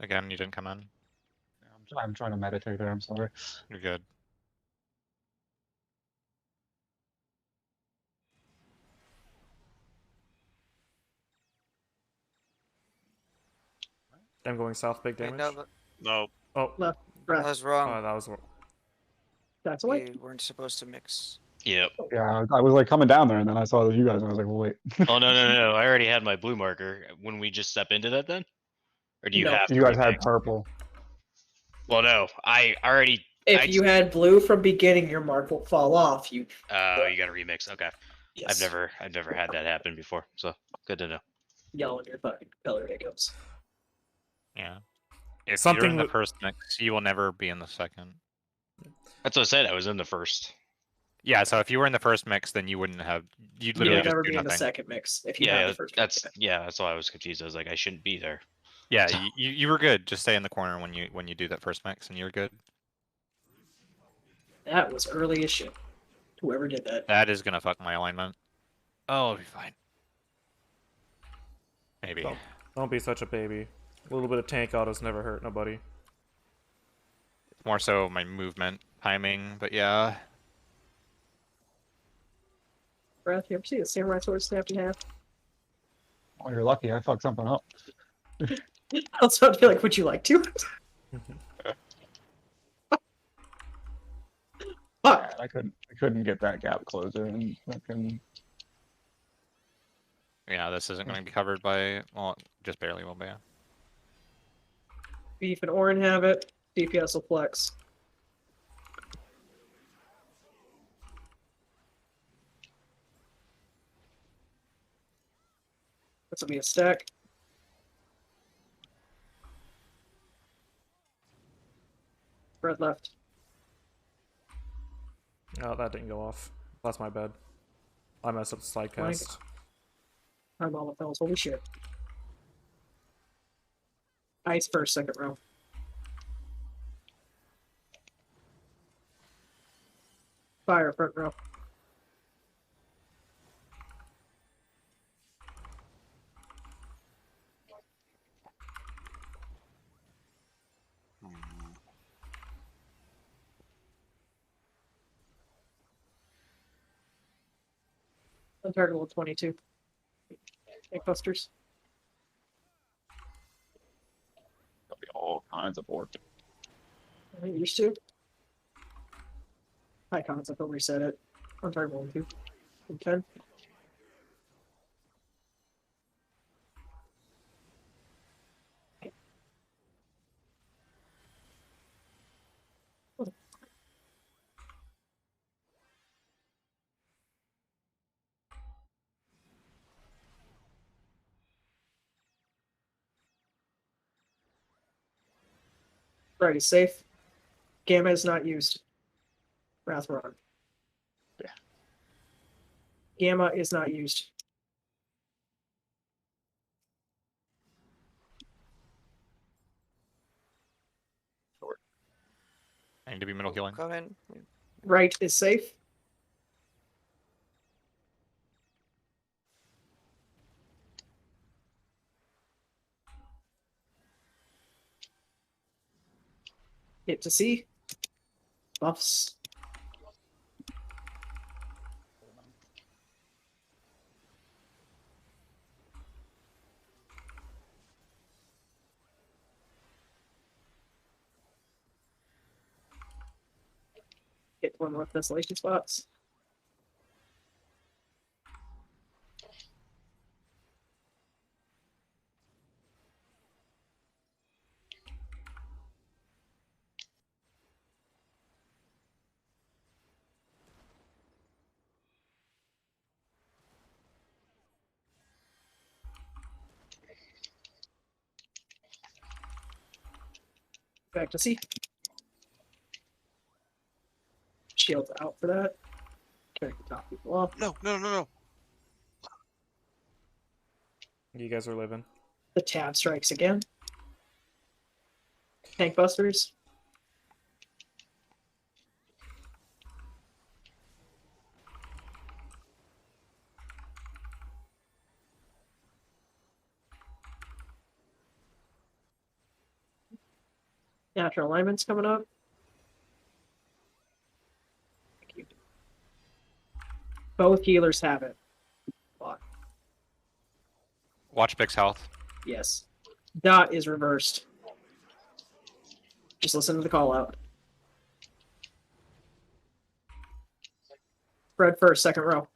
Again, you didn't come in. I'm trying to meditate there. I'm sorry. You're good. I'm going south, big Wait, damage. no, No. Oh, Left, I breath. was wrong. that was. That's away. You weren't supposed to mix. Yep. Yeah, I was like coming down there, and then I saw you guys, and I was like, well, wait. Oh no! I already had my blue marker. When we just step into that, then, or do you No. have? You to guys had remix? purple. Well, no. I already. If you had blue from beginning, your mark will fall off. You. Oh, you got to remix. Okay. Yes. I've never had that happen before. So good to know. Yell in your fucking color hiccups. Yeah. If you're Something in the that- first mix, you will never be in the second. That's what I said. I was in the first. Yeah, so if you were in the first mix, then you wouldn't have. You'd You literally would just never do be in nothing. the second mix if you Yeah, had the first. that's why I was confused. I was like, I shouldn't be there. Yeah, you were good. Just stay in the corner when you do that first mix, and you're good. That was early as shit. Whoever did that. That is gonna fuck my alignment. Oh, it'll be fine. Maybe. Don't be such a baby. A little bit of tank autos never hurt nobody. More so my movement timing, but yeah. Breath. You ever see a samurai sword snapped in half? Oh, you're lucky. I fucked something up. Also, I feel like, would you like to? Fuck. I couldn't get that gap closer, and fucking. Yeah, this isn't going to be covered by, well, just barely will be. Beef and Orin have it. DPS will flex. This will be a stack. Red left. Oh, that didn't go off. That's my bad. I messed up the slide cast. I'm all the fellas. Holy shit. Ice first, second row. Fire front row. Untargetable 22. Tank busters. There'll be all kinds of work. I think used to. High concept, I'll reset it. Untargetable 2. And 10. Right is safe. Gamma is not used. Wrathron. Yeah. Gamma is not used. I need to be middle healing. Come in. Right is safe. Hit to C. Buffs. Hit one with desolation spots. Back to C. Shields out for that. Trying to top people off. No, no, no, no. You guys are living. The tab strikes again. Tank busters. Natural alignment's coming up. Both healers have it. Watch Big's health. Yes. Dot is reversed. Just listen to the call out. Spread first, second row.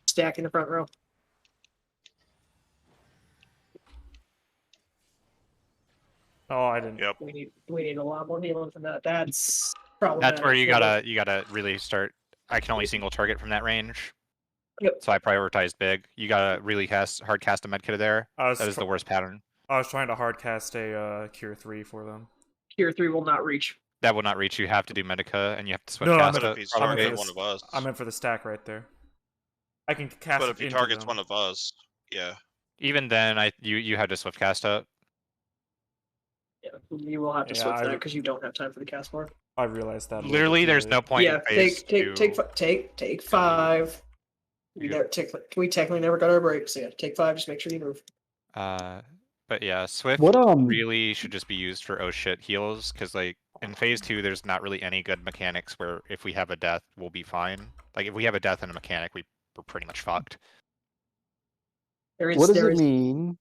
Stack in the front row. Oh, I didn't. Yep. We need a lot more healing than that. That's problematic. That's where you gotta really start. I can only single target from that range. Yep. So I prioritized Big. You gotta really hard cast a medkit there. That is the worst pattern. I was trying to hard cast a Cure 3 for them. Cure 3 will not reach. That will not reach. You have to do Medica, and you have to switch No, cast But it. if he's targeting one of us. I meant for the stack right there. I can cast But it if he into targets them. one of us, yeah. Even then, you had to swift cast it. Yeah, you will have to Yeah, switch that because you don't have time for the cast bar. I realized that. Literally, there's no point. Yeah, in phase take 5. We technically never got our break, so yeah, take 5. Just make sure you move. But yeah, Swift What really should just be used for oh shit heals, because like in phase 2, there's not really any good mechanics where if we have a death, we'll be fine. Like if we have a death and a mechanic, we're pretty much fucked. What does it mean?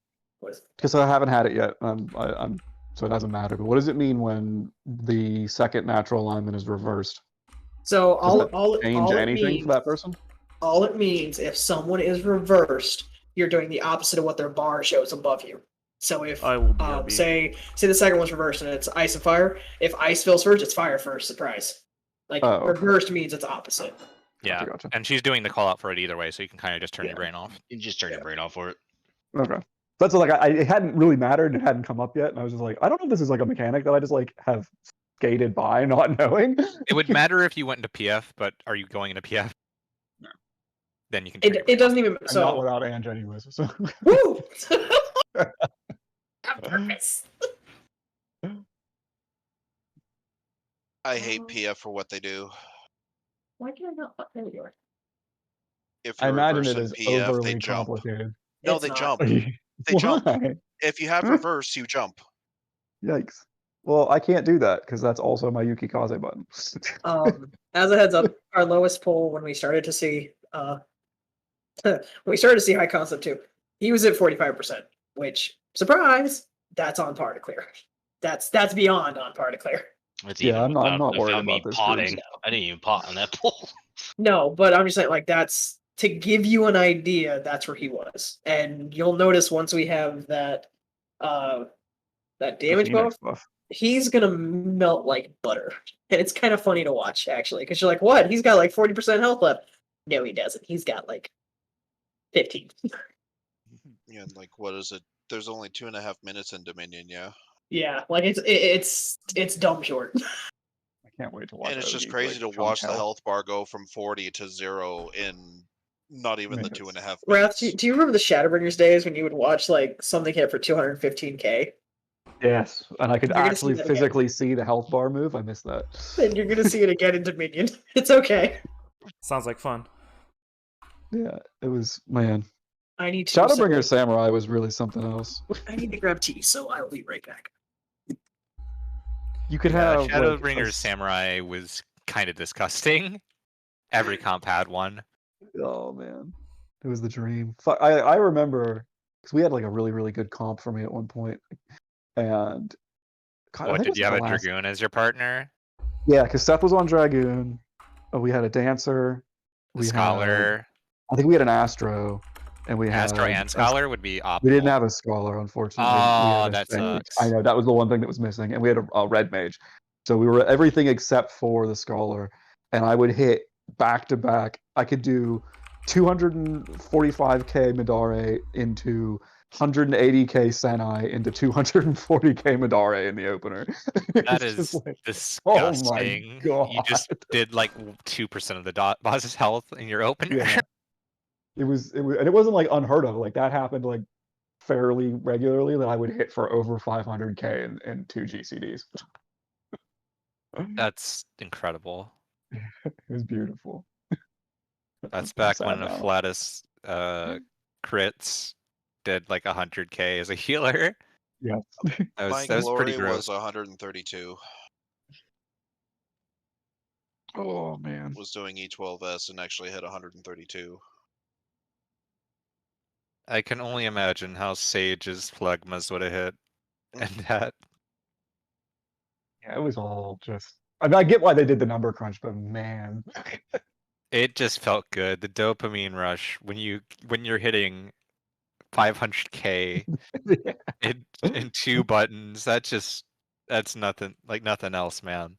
Because I haven't had it yet. So it doesn't matter. But what does it mean when the second natural alignment is reversed? So Does that change anything for that person? All it means, if someone is reversed, you're doing the opposite of what their bar shows above you. So if say the second one's reversed and it's ice and fire, if ice fills first, it's fire first. Surprise! Like reversed means it's opposite. Yeah, Gotcha. And she's doing the call out for it either way, so you can kind of just turn your brain off. You just turn your brain off for it. Okay. That's like it hadn't really mattered. It hadn't come up yet, and I was just like, I don't know if this is like a mechanic that I just like have skated by not knowing. It would matter if you went into PF, but are you going into PF? No. Then you can. It doesn't even. So not without Ange anyways. So. Woo! On purpose. I hate PF for what they do. Why can I not? There we go. If I you're imagine it reversing is PF, they overly jump. complicated. No, It's they not. jump. They jump. Why? If you have reverse, you jump. Yikes. Well, I can't do that because that's also my Yuki Kaze button. As a heads up, our lowest pull when we started to see high concept 2, he was at 45%, which surprise, that's on par to clear. That's beyond on par to clear. Yeah, I'm not worried about this. Potting. I didn't even pot on that pull. No, but I'm just saying, like, that's to give you an idea. That's where he was, and you'll notice once we have that damage buff, he's gonna melt like butter, and it's kind of funny to watch actually, because you're like, what? He's got like 40% health left. No, he doesn't. He's got like 15. Yeah, like what is it? There's only 2.5 minutes in Dominion, yeah. Yeah, like it's dumb short. I can't wait to watch. And it's just crazy to watch the health bar go from 40 to 0 in not even the 2.5 minutes. Wrath, do you remember the Shadowbringers days when you would watch like something hit for 215k? Yes, and I could actually physically see the health bar move. I missed that. And you're gonna see it again in Dominion. It's okay. Sounds like fun. Yeah, it was, man. I need to. Shadowbringer Samurai was really something else. I need to grab tea, so I will be right back. You could have Shadowbringer Samurai was kind of disgusting. Every comp had one. Oh man, it was the dream. I remember because we had like a really good comp for me at one point, and God, I What, think it did was you like have the a last. Dragoon as your partner? Yeah, because Seth was on Dragoon. We had a Dancer. The We had. Scholar? I think we had an Astro, and we Astro had. and Scholar would be optimal. We didn't have a Scholar, unfortunately. We Oh, had a that Sage. sucks. I know that was the one thing that was missing, and we had a Red Mage. So we were everything except for the Scholar, and I would hit back to back. I could do 245k Midare into 180k Senai into 240k Midare in the opener. That It's just is like, oh my disgusting. god! You just did like 2% of the boss's health in your opener. Yeah, it was, and it wasn't like unheard of. Like that happened like fairly regularly that I would hit for over 500k in 2 GCDs. That's incredible. It was beautiful. That's I'm back sad when the now. flattest crits did like 100k as a healer. Yes. My That was pretty glory gross. was 132. Oh man. Was doing E12S and actually hit 132. I can only imagine how Sage's phlegmas would have hit and that. Yeah, it was all just. I mean, I get why they did the number crunch, but man. It just felt good. The dopamine rush when you're hitting 500k in 2 buttons. That's nothing like nothing else, man.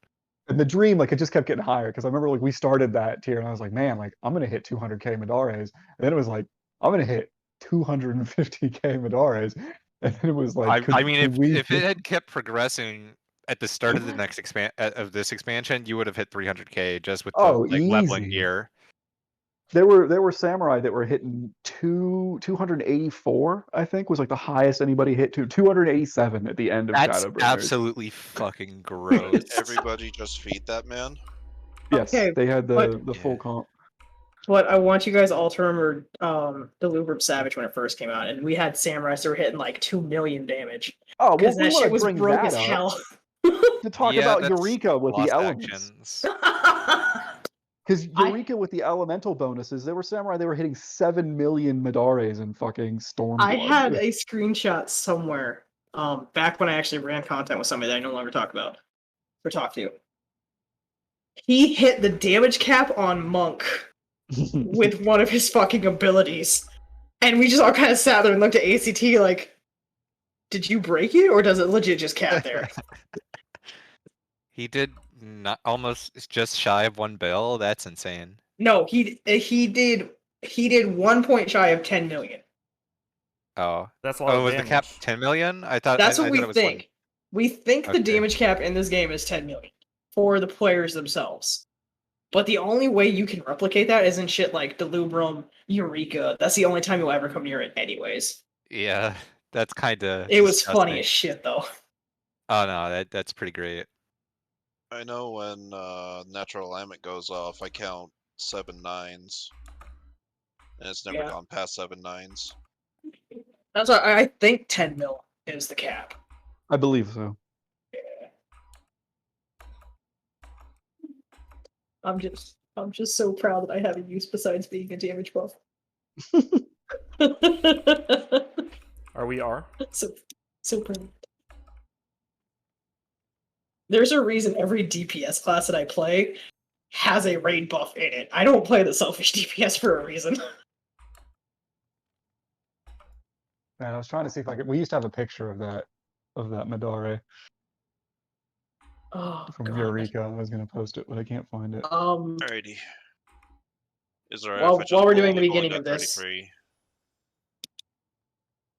And the dream, like, it just kept getting higher because I remember like we started that tier and I was like, man, like I'm gonna hit 200k Midares, and then it was like I'm gonna hit 250k Midares, and then it was like, I mean, could we if it had kept progressing at the start of the next of this expansion, you would have hit 300k just with the like leveling easy. gear. There were samurai that were hitting 284, I think, was like the highest anybody hit, to 287 at the end of That's Shadowbringers. absolutely fucking gross. Everybody just feed that man. Yes, Okay, they had the but- full comp. But I want you guys all to remember the Lubrum Savage when it first came out, and we had samurais that were hitting like 2 million damage. Oh, well, Because we that want shit to was bring broke that as up hell. to talk Yeah, about that's Eureka with the lost elements. actions. Because Eureka with the elemental bonuses, there were samurai they were hitting 7 million Midares in fucking Stormblood. I had a screenshot somewhere back when I actually ran content with somebody that I no longer talk to. He hit the damage cap on Monk with one of his fucking abilities. And we just all kind of sat there and looked at ACT like, did you break it or does it legit just cap there? He did not almost just shy of 1 bill. That's insane. No, he did 1 point shy of 10 million. Oh, That's a lot of was the cap damage. 10 million? I thought That's I what thought we it was think. 1. We think the Okay. damage cap in this game is 10 million for the players themselves. But the only way you can replicate that is in shit like Delubrum, Eureka. That's the only time you'll ever come near it anyways. Yeah, that's kind of. It was funny as shit though. Oh no, that's pretty great. I know when natural alignment goes off, I count 7 9s, and it's never gone past 7 9s. That's why I think 10 mil is the cap. I believe so. I'm just so proud that I have a use besides being a damage buff. Are we R? So proud. There's a reason every DPS class that I play has a raid buff in it. I don't play the selfish DPS for a reason. Man, I was trying to see if I could. We used to have a picture of that Midare Oh, from God. Eureka. I was gonna post it, but I can't find it. Alrighty. Is there While we're doing the beginning of this, 33?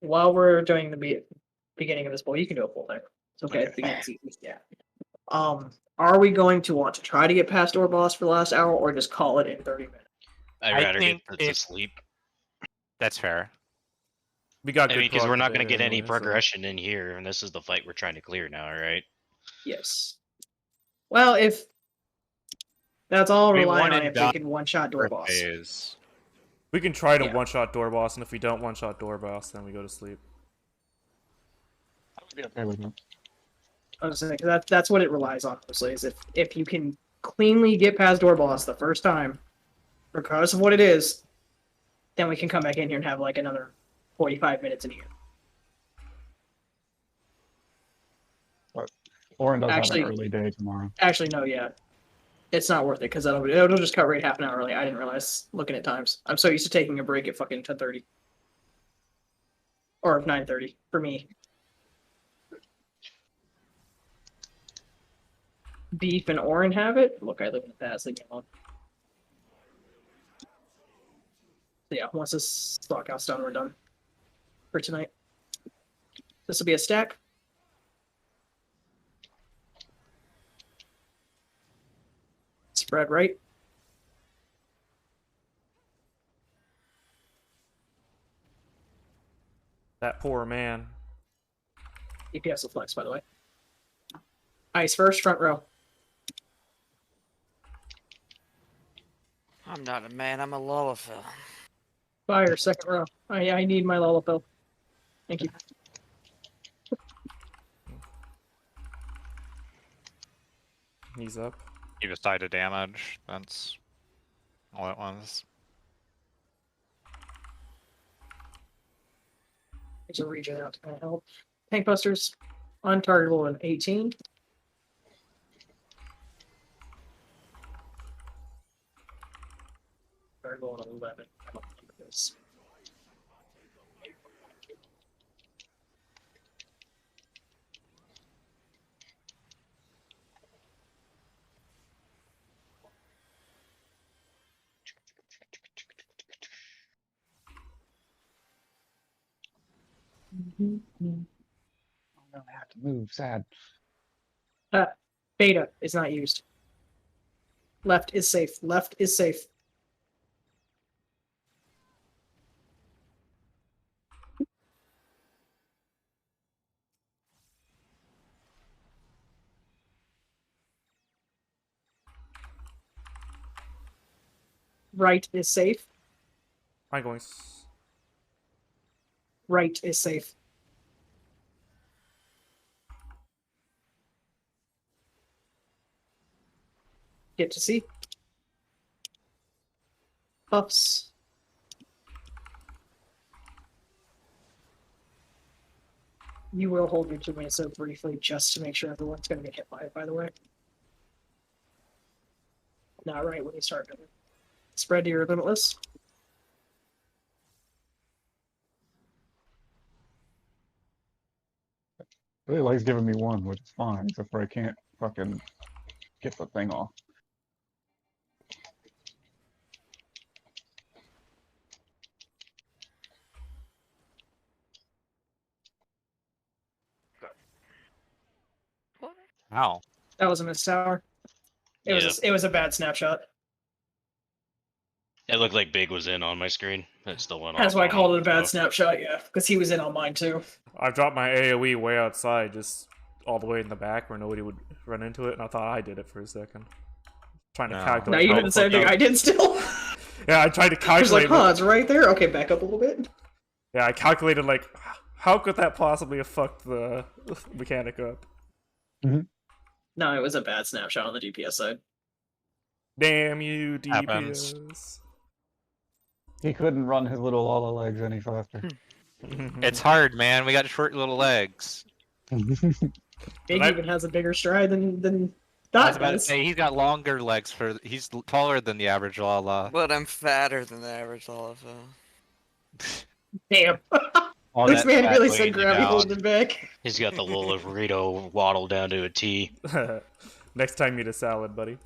while we're doing the beginning of this poll, you can do a full thing. It's okay. It's beginning of the season. Yeah. Are we going to want to try to get past door boss for the last hour, or just call it in 30 minutes? I'd rather get to sleep. That's fair. We got. I mean, because we're not going to get any anyway, so- progression in here, and this is the fight we're trying to clear now, right? Yes. Well, if that's all We relying on wanted if we that can one-shot door boss. Phase. We can try to Yeah. one-shot door boss, and if we don't one-shot door boss, then we go to sleep. I would be okay with that. I was saying, 'cause that's what it relies on mostly, is if you can cleanly get past door boss the first time, regardless of what it is, then we can come back in here and have like another 45 minutes in here. Orin does Actually- have an early day tomorrow. Actually, no, yeah. It's not worth it because it'll just cut right half an hour early. I didn't realize looking at times. I'm so used to taking a break at fucking 10:30 or 9:30 for me. Beef and Orin have it. Look, I live in the past. Leave me alone. So yeah, once this stockhouse done, we're done for tonight. This will be a stack. Spread right. That poor man. EPS will flex, by the way. Ice first, front row. I'm not a man, I'm a Lullaphil. Fire, second row. I need my Lullapill. Thank you. He's up. Give a side of damage. That's all at once. There's a region out to kind of help. Tank busters, untargetable in 18. Targetable in 11. I don't remember this. Oh no, I have to move. Sad. Beta is not used. Left is safe. Left is safe. Right is safe. I'm going. Right is safe. Get to see. Puffs. You will hold your 2 minutes so briefly just to make sure everyone's going to get hit by it, by the way. Not right when you start doing it. Spread to your limitless. Really likes giving me one, which is fine, except for I can't fucking get the thing off. Ow. That was a missed tower. It was a bad snapshot. It looked like Big was in on my screen. It still went off. That's why I on called me, it a bad so- snapshot, yeah. Because he was in on mine too. I dropped my AoE way outside, just all the way in the back where nobody would run into it, and I thought I did it for a second. Trying to No. calculate. Now you how did the same thing fucking- I did still. Yeah, I tried to I was like, calculate. huh, it's right there? Okay, back up a little bit. Yeah, I calculated like, how could that possibly have fucked the mechanic up? No, it was a bad snapshot on the DPS side. Damn you, Happens. DPS. He couldn't run his little Lala legs any faster. It's hard, man. We got short little legs. Big even has a bigger stride than I was Dot about to does. say he's got longer legs for. He's taller than the average Lala. But I'm fatter than the average Lullaphil. Damn. All This that man fat really weighing said you grab me down. holding him back. He's got the little burrito waddle down to a T. Next time, eat a salad, buddy.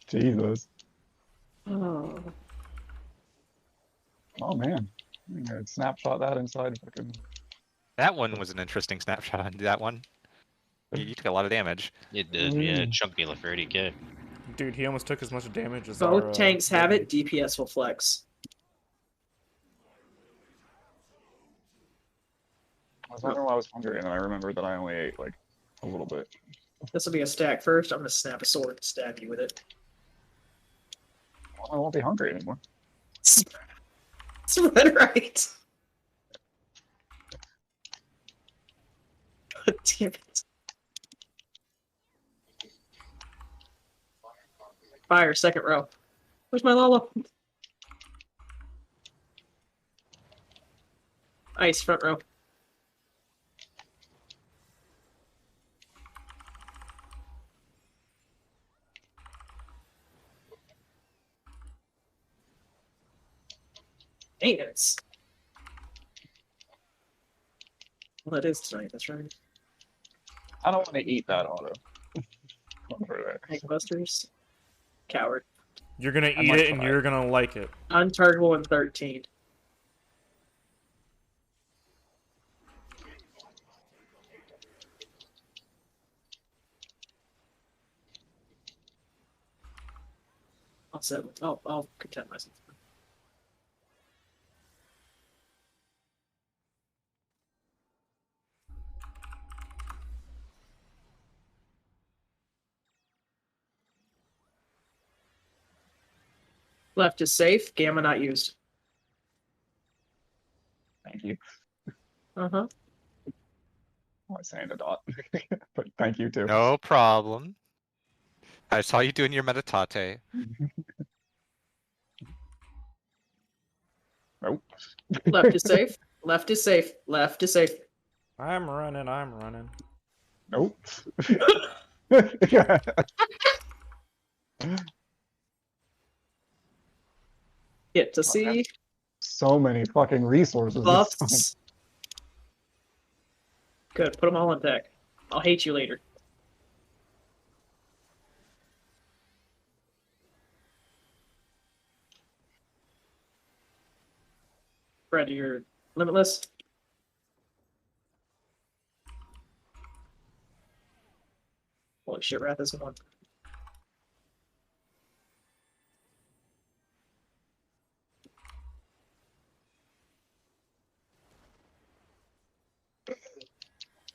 Jesus. Oh. Oh man. I snapshot that inside fucking. That one was an interesting snapshot on that one. You took a lot of damage. It did, yeah. It chunked me like 30k. Dude, he almost took as much damage as Both our, tanks have it. DPS will flex. I was wondering why I was hungry, and then I remembered that I only ate like a little bit. This will be a stack first. I'm gonna snap a sword and stab you with it. Well, I won't be hungry anymore. Spread right. God damn it. Fire, second row. Where's my Lala? Ice, front row. Maintenance. Well, that is tonight. That's right. I don't want to eat that auto. Over there. Gangbusters. Coward. You're gonna eat might it and try. you're gonna like it. Untargetable in 13. I'll set. I'll content myself. Left is safe. Gamma not used. Thank you. Uh-huh. I was saying a dot, but thank you too. No problem. I saw you doing your meditate. Nope. Left is safe. Left is safe. Left is safe. I'm running. I'm running. Nope. Get to see So many fucking resources. this time. buffs. Good. Put them all in deck. I'll hate you later. Fred, you're limitless. Holy shit, Wrath is one.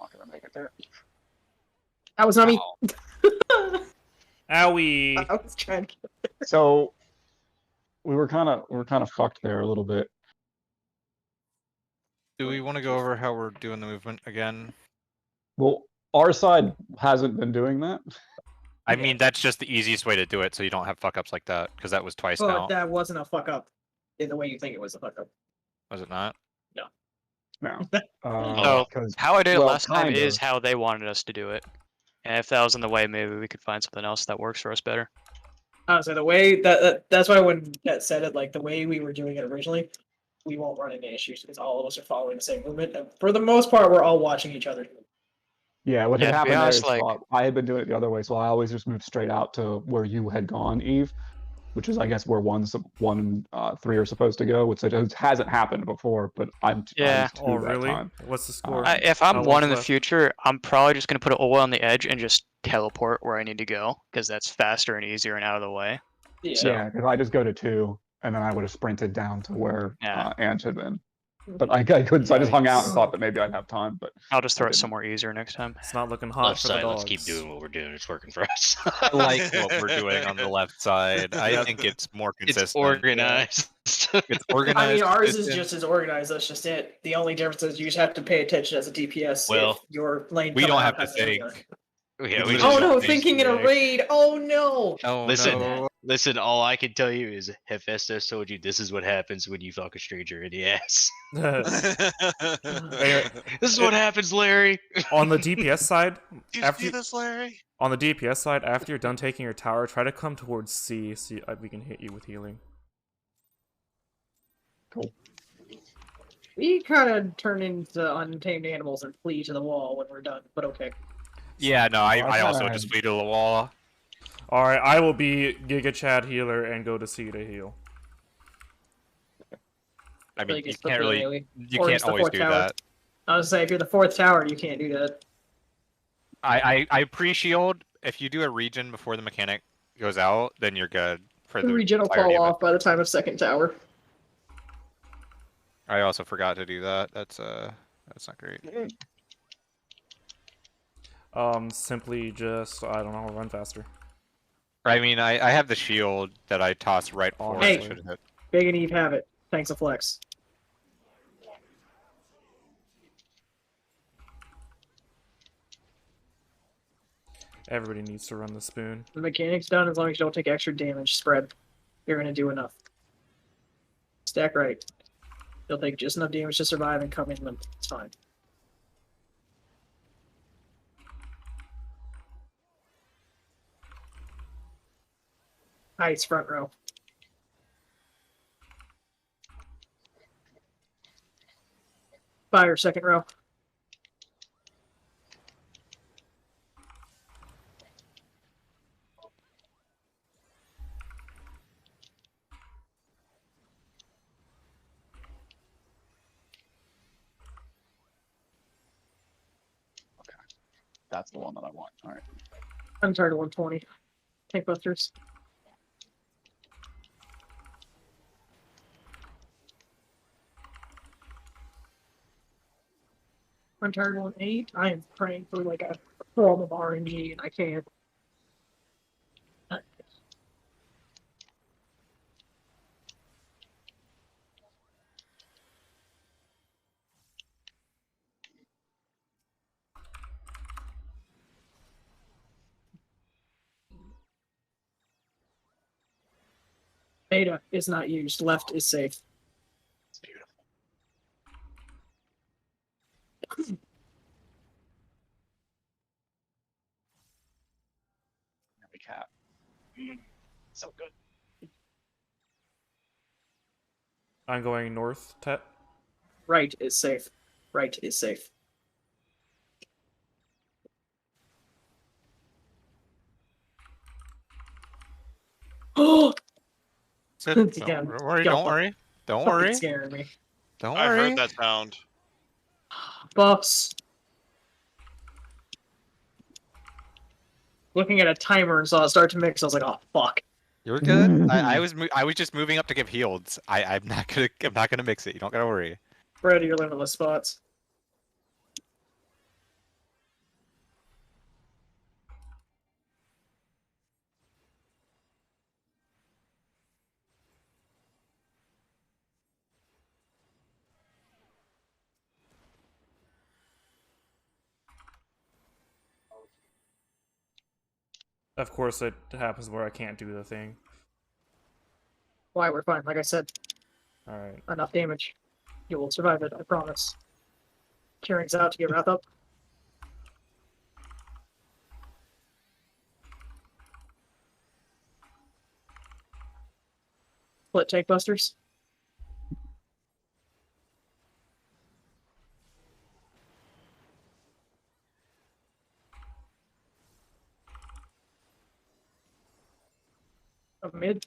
Not gonna make it there. That was not me. Owie. I was trying to. So we were kind of fucked there a little bit. Do we want to go over how we're doing the movement again? Well, our side hasn't been doing that. I mean, that's just the easiest way to do it, so you don't have fuck ups like that, because that was twice But now. that wasn't a fuck up in the way you think it was a fuck up. Was it not? No. So, 'Cause- how I did it well, last time kind is of. how they wanted us to do it. And if that was in the way, maybe we could find something else that works for us better. So the way that's why when Jet said it, like the way we were doing it originally, we won't run into issues because all of us are following the same movement, and for the most part, we're all watching each other. Yeah, what had Yeah, to be happened there honest, is like- I had been doing it the other way, so I always just moved straight out to where you had gone, Eve, which is I guess where 1 and 3 are supposed to go, which hasn't happened before, but I'm Yeah. 2 Oh, that really? time. What's the score? If I'm How one in long's the left? future, I'm probably just going to put an oil on the edge and just teleport where I need to go, because that's faster and easier and out of the way. Yeah. So- Yeah, because I just go to 2, and then I would have sprinted down to where Yeah. Ange had been. But I couldn't, so I just hung out and Yikes. thought that maybe I'd have time, but I'll just I throw it didn't. somewhere easier next time. It's not looking hot Left for the side, dogs. let's keep doing what we're doing. It's working for us. I like what we're doing on the left side. I Yeah. think it's more consistent. It's organized. It's organized. I mean, ours is consistent. just as organized. That's just it. The only difference is you just have to pay attention as a DPS. Well, if your lane. We coming don't out have to has an think. idea. Yeah, We we Oh just no! Just Thinking in a basic. raid. Oh no! Oh, listen. no. Listen. All I can tell you is Hephaestus told you this is what happens when you fuck a stranger in the ass. Anyway, This is what happens, Larry. on the DPS side, Do you after see you, this, Larry? on the DPS side, after you're done taking your tower, try to come towards C so we can hit you with healing. We kind of turn into untamed animals and flee to the wall when we're done. But okay. Yeah, no, I I also kinda just had- flew to the wall. All right, I will be Giga Chad healer and go to C to heal. I mean, Like, you it's the can't really, melee. you Or can't it's the always fourth do tower. that. I was say if you're the 4th tower, you can't do that. I pre-shield. If you do a regen before the mechanic goes out, then you're good for The the regen will entirety fall of it. off by the time of 2nd tower. I also forgot to do that. That's not great. Simply just I don't know, run faster. I mean, I have the shield that I toss right before Hey. I should hit. Big and Eve have it. Thanks a flex. Everybody needs to run the spoon. The mechanic's done as long as you don't take extra damage spread. You're gonna do enough. Stack right. You'll take just enough damage to survive and come in limp. It's fine. Nice front row. Fire, second row. That's the one that I want. All right. Untarget 120. Tank busters. Untarget 18. I am praying for like a form of RNG and I can't. Beta is not used. Left is safe. It's beautiful. We cap. So good. I'm going north, Tet. Right is safe. Right is safe. Oh! Don't Yeah, worry, y'all don't worry. Don't fucking worry. scaring me. Don't I worry. heard that sound. Buffs. Looking at a timer and saw it start to mix, I was like, oh fuck. You're good. I was just moving up to give heals. I'm not gonna mix it. You don't gotta worry. Spread your limitless spots. Of course, it happens where I can't do the thing. Why, we're fine. Like I said, Alright. enough damage. You will survive it, I promise. Carrying's out to get wrath up. Split tank busters. Up mid.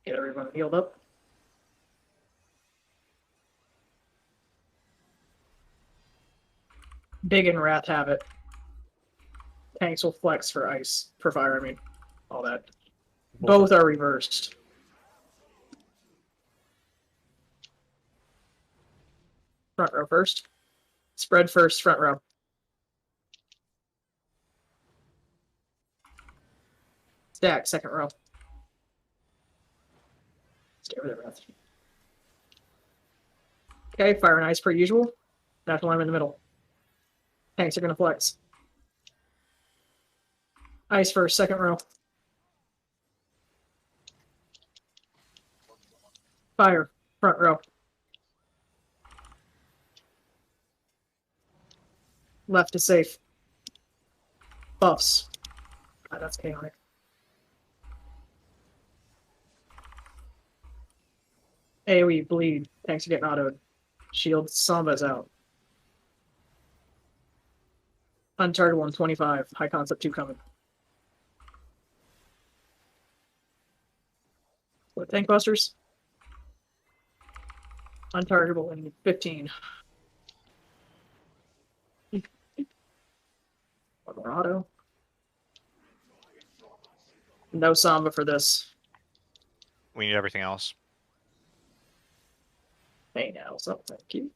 Get everyone healed up. Big and Wrath have it. Tanks will flex for ice, for fire, I mean. All that. Both are reversed. Front row first. Spread first, front row. Stack, second row. Stay with it, Wrath. Okay, fire and ice per usual. Natural line in the middle. Tanks are going to flex. Ice first, second row. Fire, front row. Left is safe. Buffs. God, that's chaotic. AoE, bleed. Tanks are getting autoed. Shield, Samba's out. Uncharted 125. High concept 2 coming. What, tank busters? Untargetable in 15. One more auto. No Samba for this. We need everything else. Hey now, so thank you.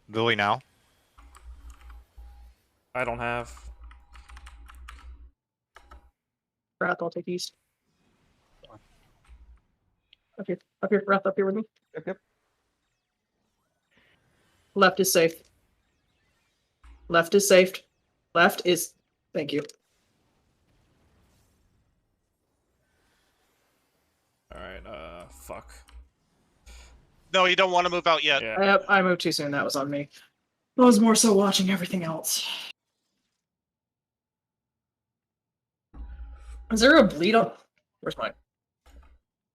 Lily now. I don't have. Wrath, I'll take east. Up here, Wrath, up here with me. Yep. Left is safe. Left is safe. Left is. Thank you. Alright, fuck. No, you don't want to move out yet. Yeah. I moved too soon. That was on me. I was more so watching everything else. Is there a bleed on? Where's mine?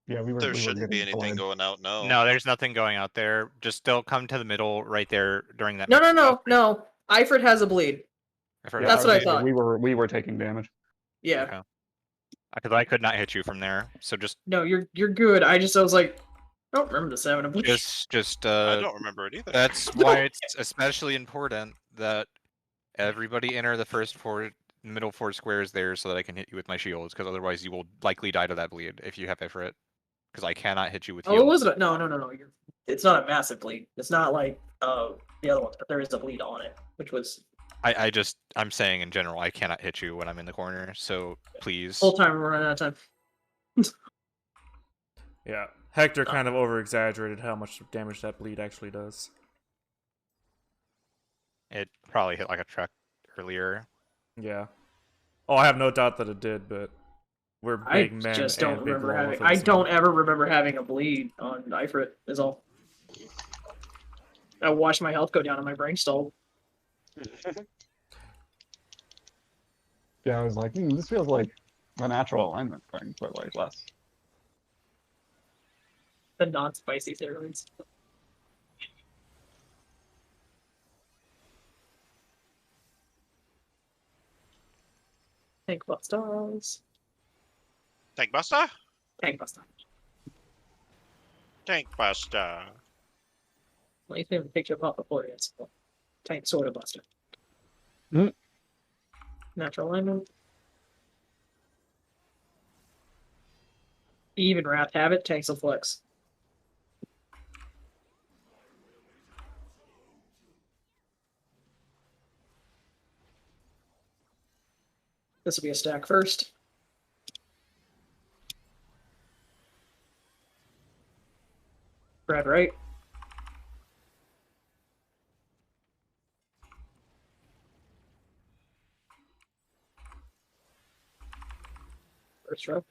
Yeah, we were. There we were shouldn't be getting anything bled. going out. No, there's nothing going out there. Just don't come to the middle right there during that. No, mix. no. Eifert has a bleed. I've heard Yeah, That's I what I was gonna say, thought. we were taking damage. Yeah. Okay. Because I could not hit you from there. So just No, you're good. I was like, I don't remember this having a bleed. just I don't remember it either. That's why it's especially important that everybody enter the first middle 4 squares there so that I can hit you with my shields, because otherwise you will likely die to that bleed if you have Ifrit. Because I cannot hit you with Oh, it heals. wasn't. No. It's not a massive bleed. It's not like the other ones, but there is a bleed on it, which was I'm saying in general, I cannot hit you when I'm in the corner, so please. whole time we're running out of time. Yeah, Hector kind of over-exaggerated how much damage that bleed actually does. It probably hit like a truck earlier. Yeah. Oh, I have no doubt that it did, but we're big men just and don't big remember having. Lawless, I don't ever remember having a bleed on Ifrit. Is all. I watched my health go down and my brain stalled. Yeah, I was like, this feels like a natural alignment thing, but like less. The non-spicy steroids. Tank busters. Tank Buster? Tank buster. Tank Buster. Well, you haven't picked up off before yet. So tank soda buster. Mm. Natural alignment. Even Wrath have it. Tanks will flex. This will be a stack first. Brad right. First row.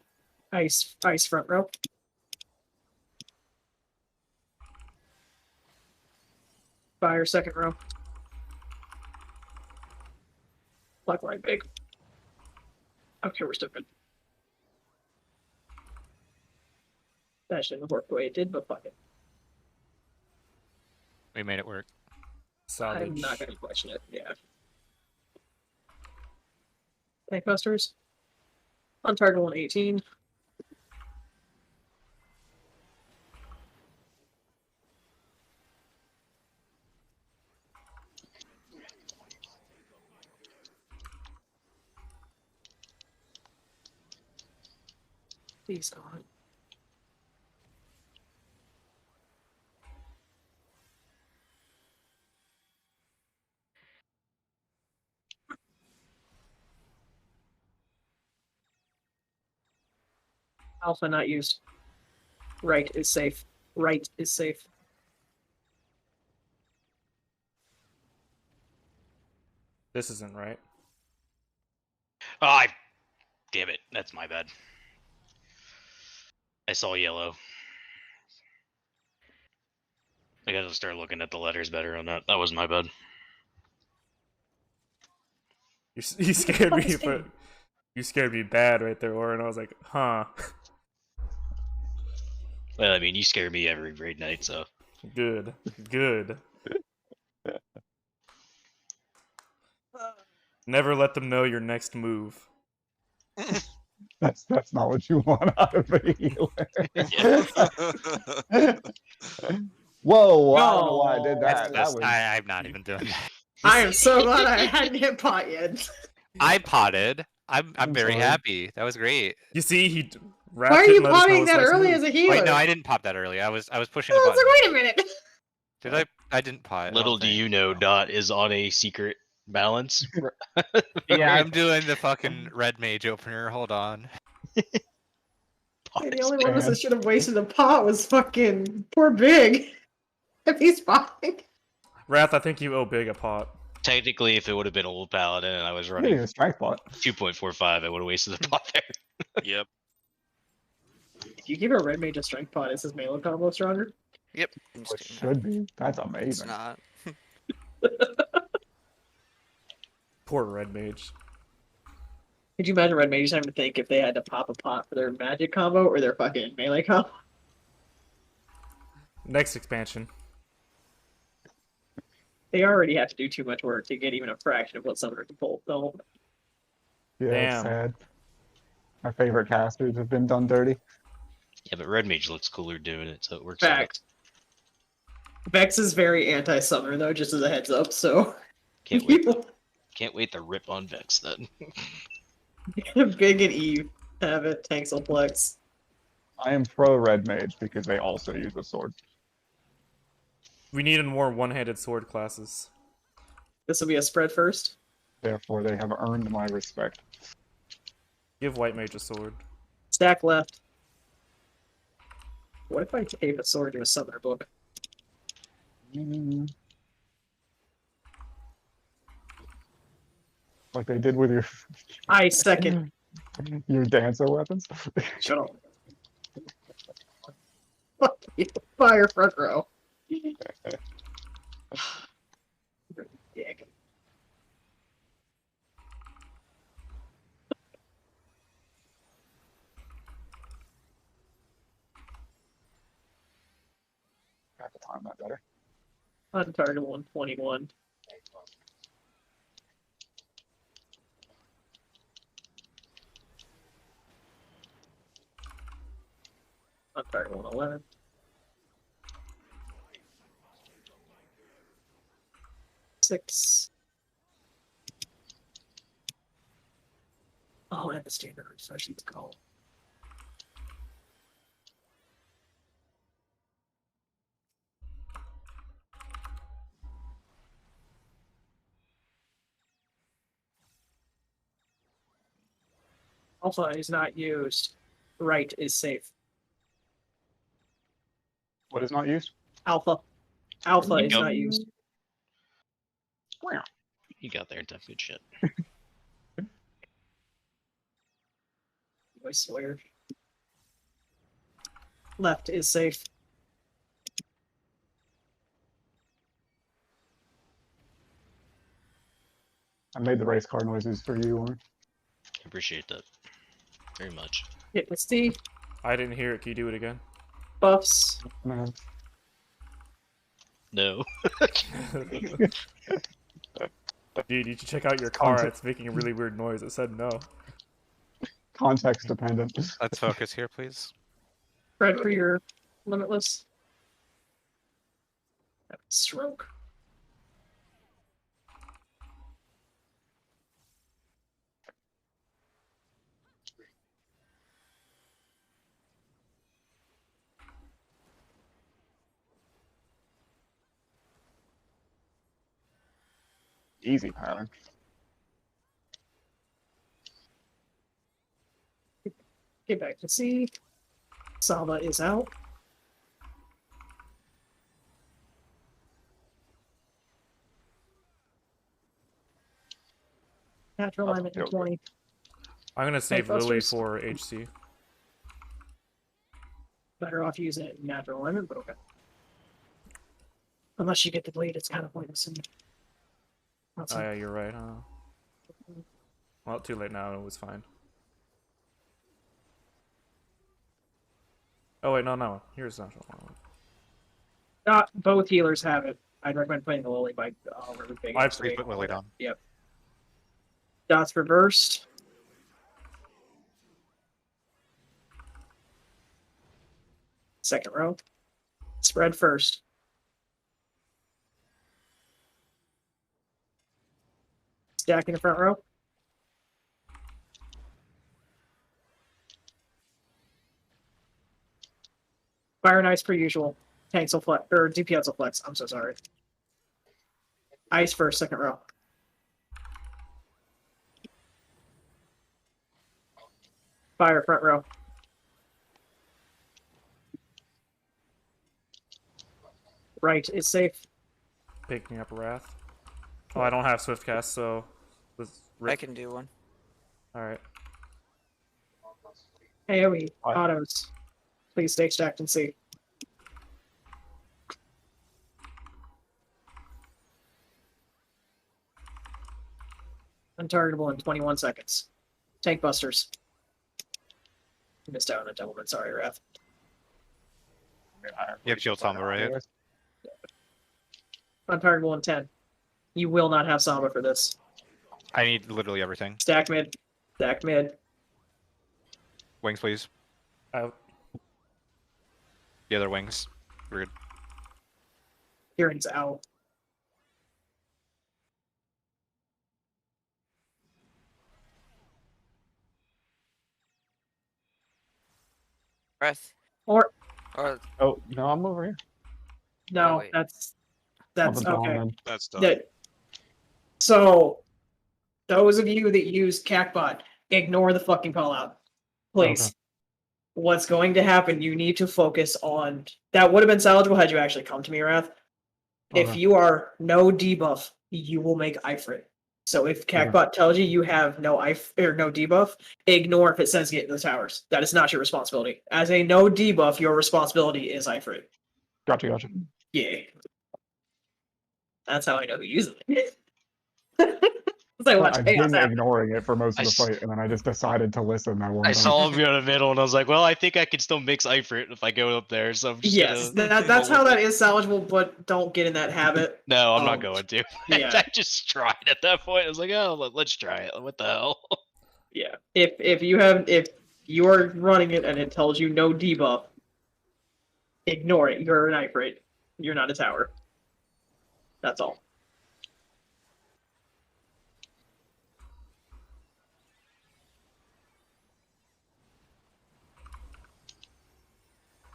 Ice front row. Fire second row. Black right big. Okay, we're still good. That shouldn't have worked the way it did, but fuck it. We made it work. Salvage. I'm not gonna question it, yeah. Tank busters. On target 118. Please God. Alpha not used. Right is safe. Right is safe. This isn't right. Oh, damn it. That's my bad. I saw yellow. I gotta start looking at the letters better on that. That was my bad. You scared me, but you scared me bad right there, Oren. I was like, huh. Well, I mean, you scare me every raid night, so. Good. Good. Never let them know your next move. That's not what you want out of a healer. Whoa! I don't know why I did that. That was... I'm not even doing that. I am so glad I hadn't hit pot yet. I potted. I'm very sorry. happy. That was great. You see, he. Why are you potting that early as a healer? Wait, no, I didn't pop that early. I was pushing I the was button. like, wait a minute. Did I? I didn't pot. Little do you know, Dot is on a secret balance. Yeah, I'm doing the fucking red mage opener. Hold on. Hey, the only one of us that should have wasted a pot was fucking poor Big. If he's potting. Wrath, I think you owe Big a pot. Technically, if it would have been old paladin and I was Getting running a strike pot. 2.45, I would have wasted the pot there. Yep. If you give a red mage a strength pot, is his melee combo stronger? Yep. It should be. That's It's amazing. not. Poor red mage. Could you imagine red mages having to think if they had to pop a pot for their magic combo or their fucking melee combo? Next expansion. They already have to do too much work to get even a fraction of what Summoner can pull. So, Yeah, it's Damn. sad. Our favorite casters have been done dirty. Yeah, but red mage looks cooler doing it, so it works fact. Vex is very anti-summoner though, just as a heads up. So, out. Can't wait to rip on Vex then. Big and Eve have it. Tanks will flex. I am pro red mage because they also use a sword. We need more one-handed sword classes. This will be a spread first. Therefore, they have earned my respect. Give white mage a sword. Stack left. What if I tape a sword to a summoner book? Like they did with your I second. your dancer weapons. Shut up. Fuck you. Fire front row. Dick. Got to time that better. On target 121. On target 111. Six. Oh, and the standard refresh needs call. Alpha is not used. Right is safe. What is not used? Alpha. Alpha You is go. not used. You got there and done good shit. I swear. Left is safe. I made the race car noises for you, Warren. I appreciate that very much. Hit with C. I didn't hear it. Can you do it again? Buffs. No. No. Dude, you should check out your car. It's making a really weird noise. It said no. Context dependent. Let's focus here, please. Spread for your limitless. Stroke. Easy pattern. Get back to C. Salva is out. Natural alignment in feel good. 20. I'm gonna save Lily Busters. for HC. Better off using it in natural alignment, but okay. Unless you get the blade, it's kind of pointless. Oh yeah, you're right, huh? Well, too late now. It was fine. Oh wait, no. Here's natural. Both healers have it. I'd recommend playing the Lily by River Big. I've Put Lily down. Yep. Dots reversed. Second row. Spread first. Stack in the front row. Fire and ice per usual. Tanks will flex, or DPS will flex. I'm so sorry. Ice first, second row. Fire front row. Right is safe. Picking up Wrath. Oh, I don't have Swift Cast, so let's I can do one. Alright. AoE, autos. Please stay stacked and see. Untargetable in 21 seconds. Tank busters. Missed out on a doublemint. Sorry, Wrath. You have shield Samba, right? On target 110. You will not have Samba for this. I need literally everything. Stack mid. Stack mid. Wings, please. Out. The other wings. We're good. Kieran's out. Breath. Or Or Oh no, I'm over here. no, wait. that's Something's wrong okay. then. That's done. That, so those of you that use CACBot, ignore the fucking call out. Please. Okay. What's going to happen, you need to focus on that would have been salvageable had you actually come to me, Wrath. If Okay. you are no debuff, you will make Ifrit. So if CACBot tells you you have no no debuff, ignore if it says get in the towers. That is not your responsibility. As a no debuff, your responsibility is Ifrit. Gotcha. Yeah. That's how I know who uses it. It's like watch I've chaos been happen. ignoring it for most of I the s- fight, and then I just decided to listen that one I time. saw him go to the middle, and I was like, well, I think I can still mix Ifrit if I go up there. So I'm just Yes, gonna that's roll how with that it. is salvageable, but don't get in that habit. No, I'm not Um, going to. yeah. I just tried at that point. I was like, oh, let's try it. What the hell? Yeah. If you are running it and it tells you no debuff, ignore it. You're an Ifrit. You're not a tower. That's all.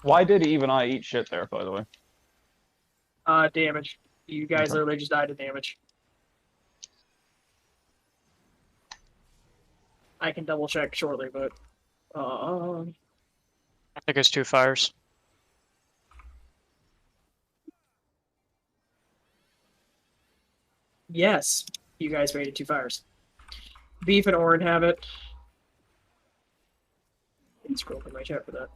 Why did even I eat shit there, by the way? Damage. You guys Okay. literally just died to damage. I can double check shortly, but I think it's 2 fires. yes, you guys rated 2 fires. Beef and Orin have it. Can scroll through my chat for that.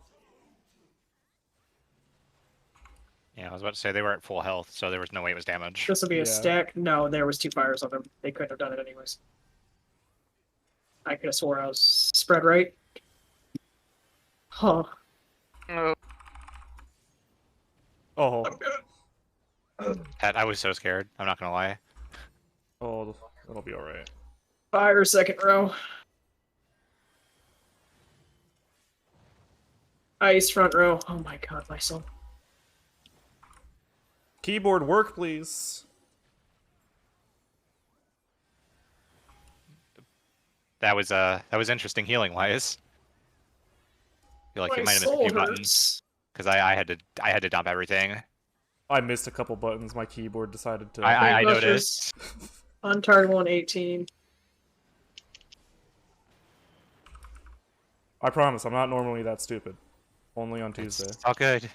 Yeah, I was about to say they were at full health, so there was no way it was damage. This will be Yeah. a stack. No, there was 2 fires on them. They couldn't have done it anyways. I could have swore I was spread right. Huh. Oh, Pat, I was so scared. I'm not gonna lie. oh, that'll be all right. Fire second row. Ice front row. Oh my god, my soul. Keyboard work, please. That was interesting healing wise. I feel like My you might have missed a soul few buttons hurts. because I had to dump everything. I missed a couple buttons. My keyboard decided to. I Busters. noticed. On target 118. I promise, I'm not normally that stupid. Only on Tuesday. It's all good.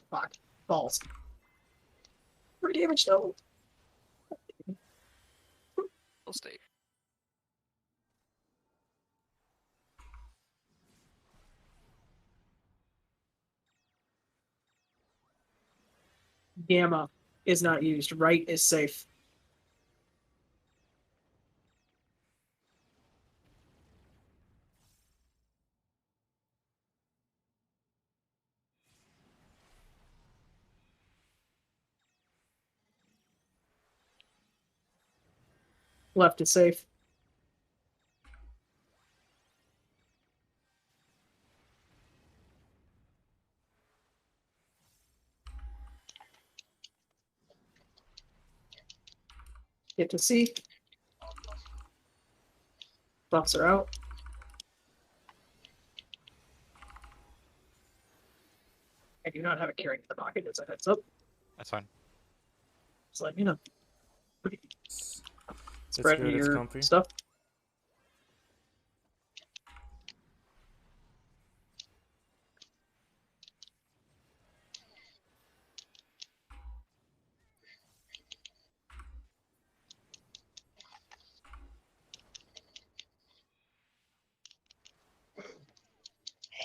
Fuck. Balls. 3 damage though. we'll stay. Gamma is not used. Right is safe. Left is safe. Get to C. Buffs are out. I do not have a carrying in the pocket as a heads up. That's fine. Just let me know. It's Spread good, it's your comfy. stuff.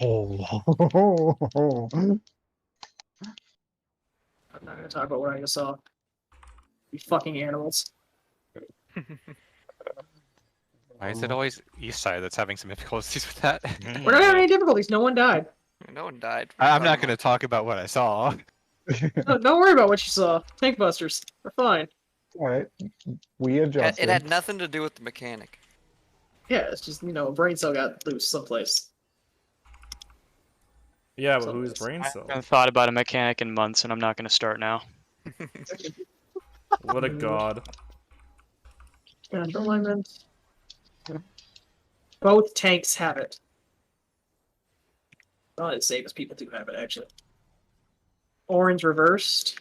Oh. I'm not going to talk about what I just saw. You fucking animals. Why is it always east side that's having some difficulties with that? We're not having any difficulties. No one died. No one died. I'm not going to talk about what I saw. No, don't worry about what you saw. Tank busters. We're fine. All right, we It adjusted. had nothing to do with the mechanic. Yeah, it's just, a brain cell got loose someplace. Yeah, but So who's it's- brain I cell? haven't thought about a mechanic in months, and I'm not going to start now. What a god. Natural alignment. Both tanks have it. Not as safe as people do have it, actually. Orange reversed.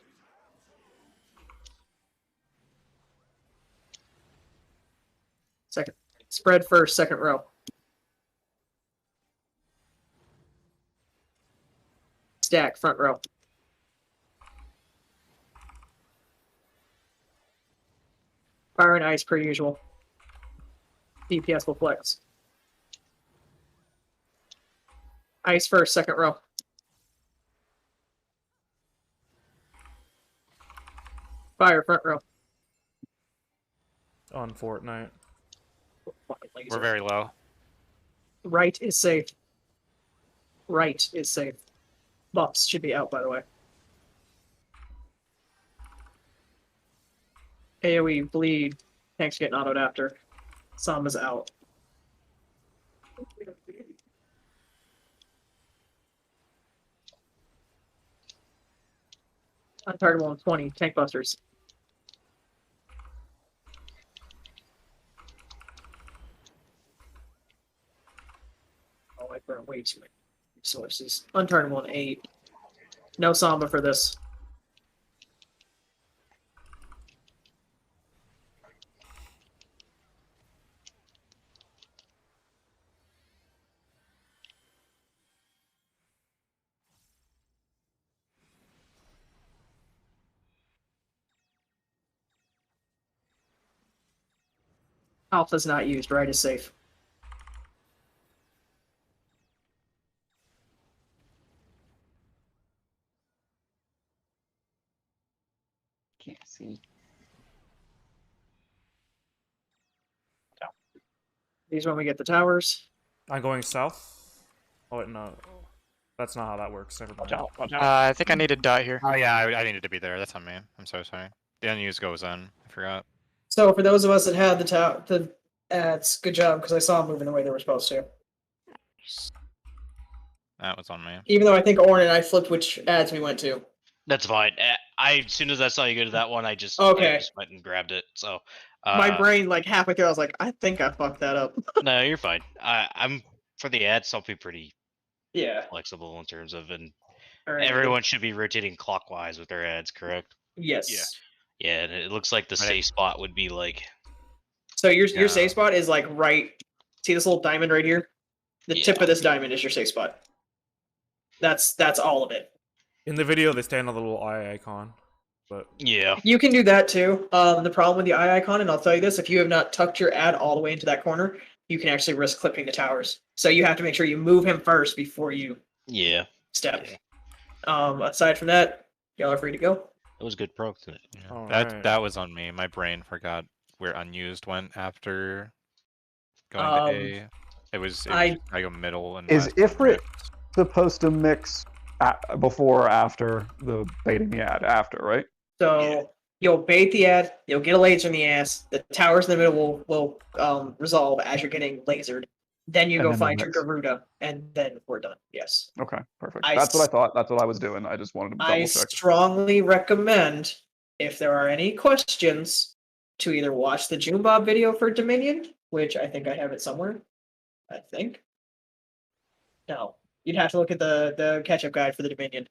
Second. Spread first, second row. Stack, front row. Fire and ice per usual. DPS will flex. Ice first, second row. Fire, front row. On Fortnite. Fucking laser. We're very low. Right is safe. Right is safe. Buffs should be out, by the way. AoE, bleed. Tanks getting autoed after. Samba's out. Untargetable on 20. Tank busters. Oh, I burned way too many resources. Untargetable on 8. No Samba for this. Alpha's not used. Right is safe. Can't see. These when we get the towers. I'm going south. Oh wait, no. That's not how that works. Never mind. Watch out. I think I need to die here. Oh yeah, I needed to be there. That's on me. I'm so sorry. The unused goes in. I forgot. So for those of us that had the ads, good job because I saw them moving the way they were supposed to. That was on me. Even though I think Orin and I flipped which ads we went to. That's fine. As soon as I saw you go to that one, I just Okay. went and grabbed it. So My brain, like halfway through, I was like, I think I fucked that up. no, you're fine. I'm for the ads. I'll be pretty Yeah. flexible in terms of, and All right. everyone should be rotating clockwise with their ads, correct? Yes. Yeah. Yeah, and it looks like the Right. safe spot would be like So your Yeah. safe spot is like right. See this little diamond right here? The tip Yeah. of this diamond is your safe spot. That's all of it. In the video, they stand on the little eye icon, but yeah. You can do that too. The problem with the eye icon, and I'll tell you this: if you have not tucked your ad all the way into that corner, you can actually risk clipping the towers. So you have to make sure you move him first before you Yeah. step. Yeah. Aside from that, y'all are free to go. It was good pro today. Yeah. Alright. That was on me. My brain forgot where unused went after going to A. It was I go middle and Is left and Ifrit right. supposed to mix before or after the baiting the ad? After, right? So you'll bait the ad, you'll get a laser in the ass. The towers in the middle will resolve as you're getting lasered. Then you And go then the find your mix. Garuda, and then we're done. Yes. Okay, perfect. I That's what I s- thought. That's what I was doing. I just wanted to I double check. strongly recommend, if there are any questions, to either watch the June Bob video for Dominion, which I think I have it somewhere. I think. No, you'd have to look at the catch-up guide for the Dominion.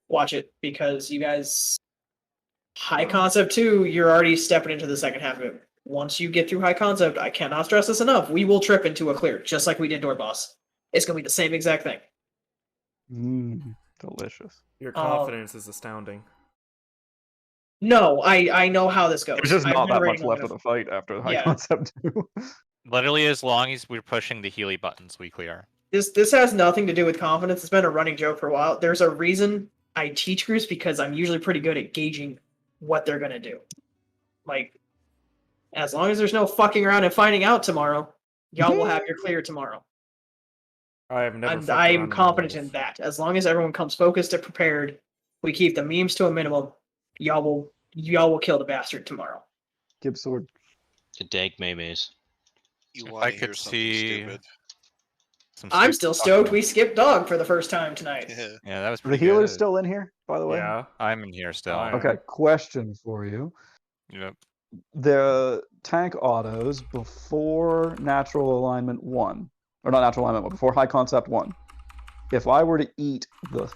Watch it because you guys, high concept 2, you're already stepping into the second half of it. Once you get through high concept, I cannot stress this enough. We will trip into a clear, just like we did Door Boss. It's gonna be the same exact thing. Delicious. your confidence is astounding. No, I know how this goes. There's just I've not been that much raiding long left of enough. the fight after the high Yeah. concept 2. Literally, as long as we're pushing the Healy buttons, we clear. This has nothing to do with confidence. It's been a running joke for a while. There's a reason I teach groups because I'm usually pretty good at gauging what they're gonna do. Like, as long as there's no fucking around and finding out tomorrow, y'all will have your clear tomorrow. I have never. fucked I'm around confident my in life. that. As long as everyone comes focused and prepared, we keep the memes to a minimum. Y'all will kill the bastard tomorrow. Gib sword. The dank maymays. You If want I to hear could something see stupid? some I'm stupid still fucking- stoked we skipped dog for the first time tonight. Yeah, that was Are the pretty healers good. still in here, by the way? Yeah. I'm in here still. I am. Okay, question for you. Yep. The tank autos before natural alignment 1, or not natural alignment 1, before high concept 1. If I were to eat the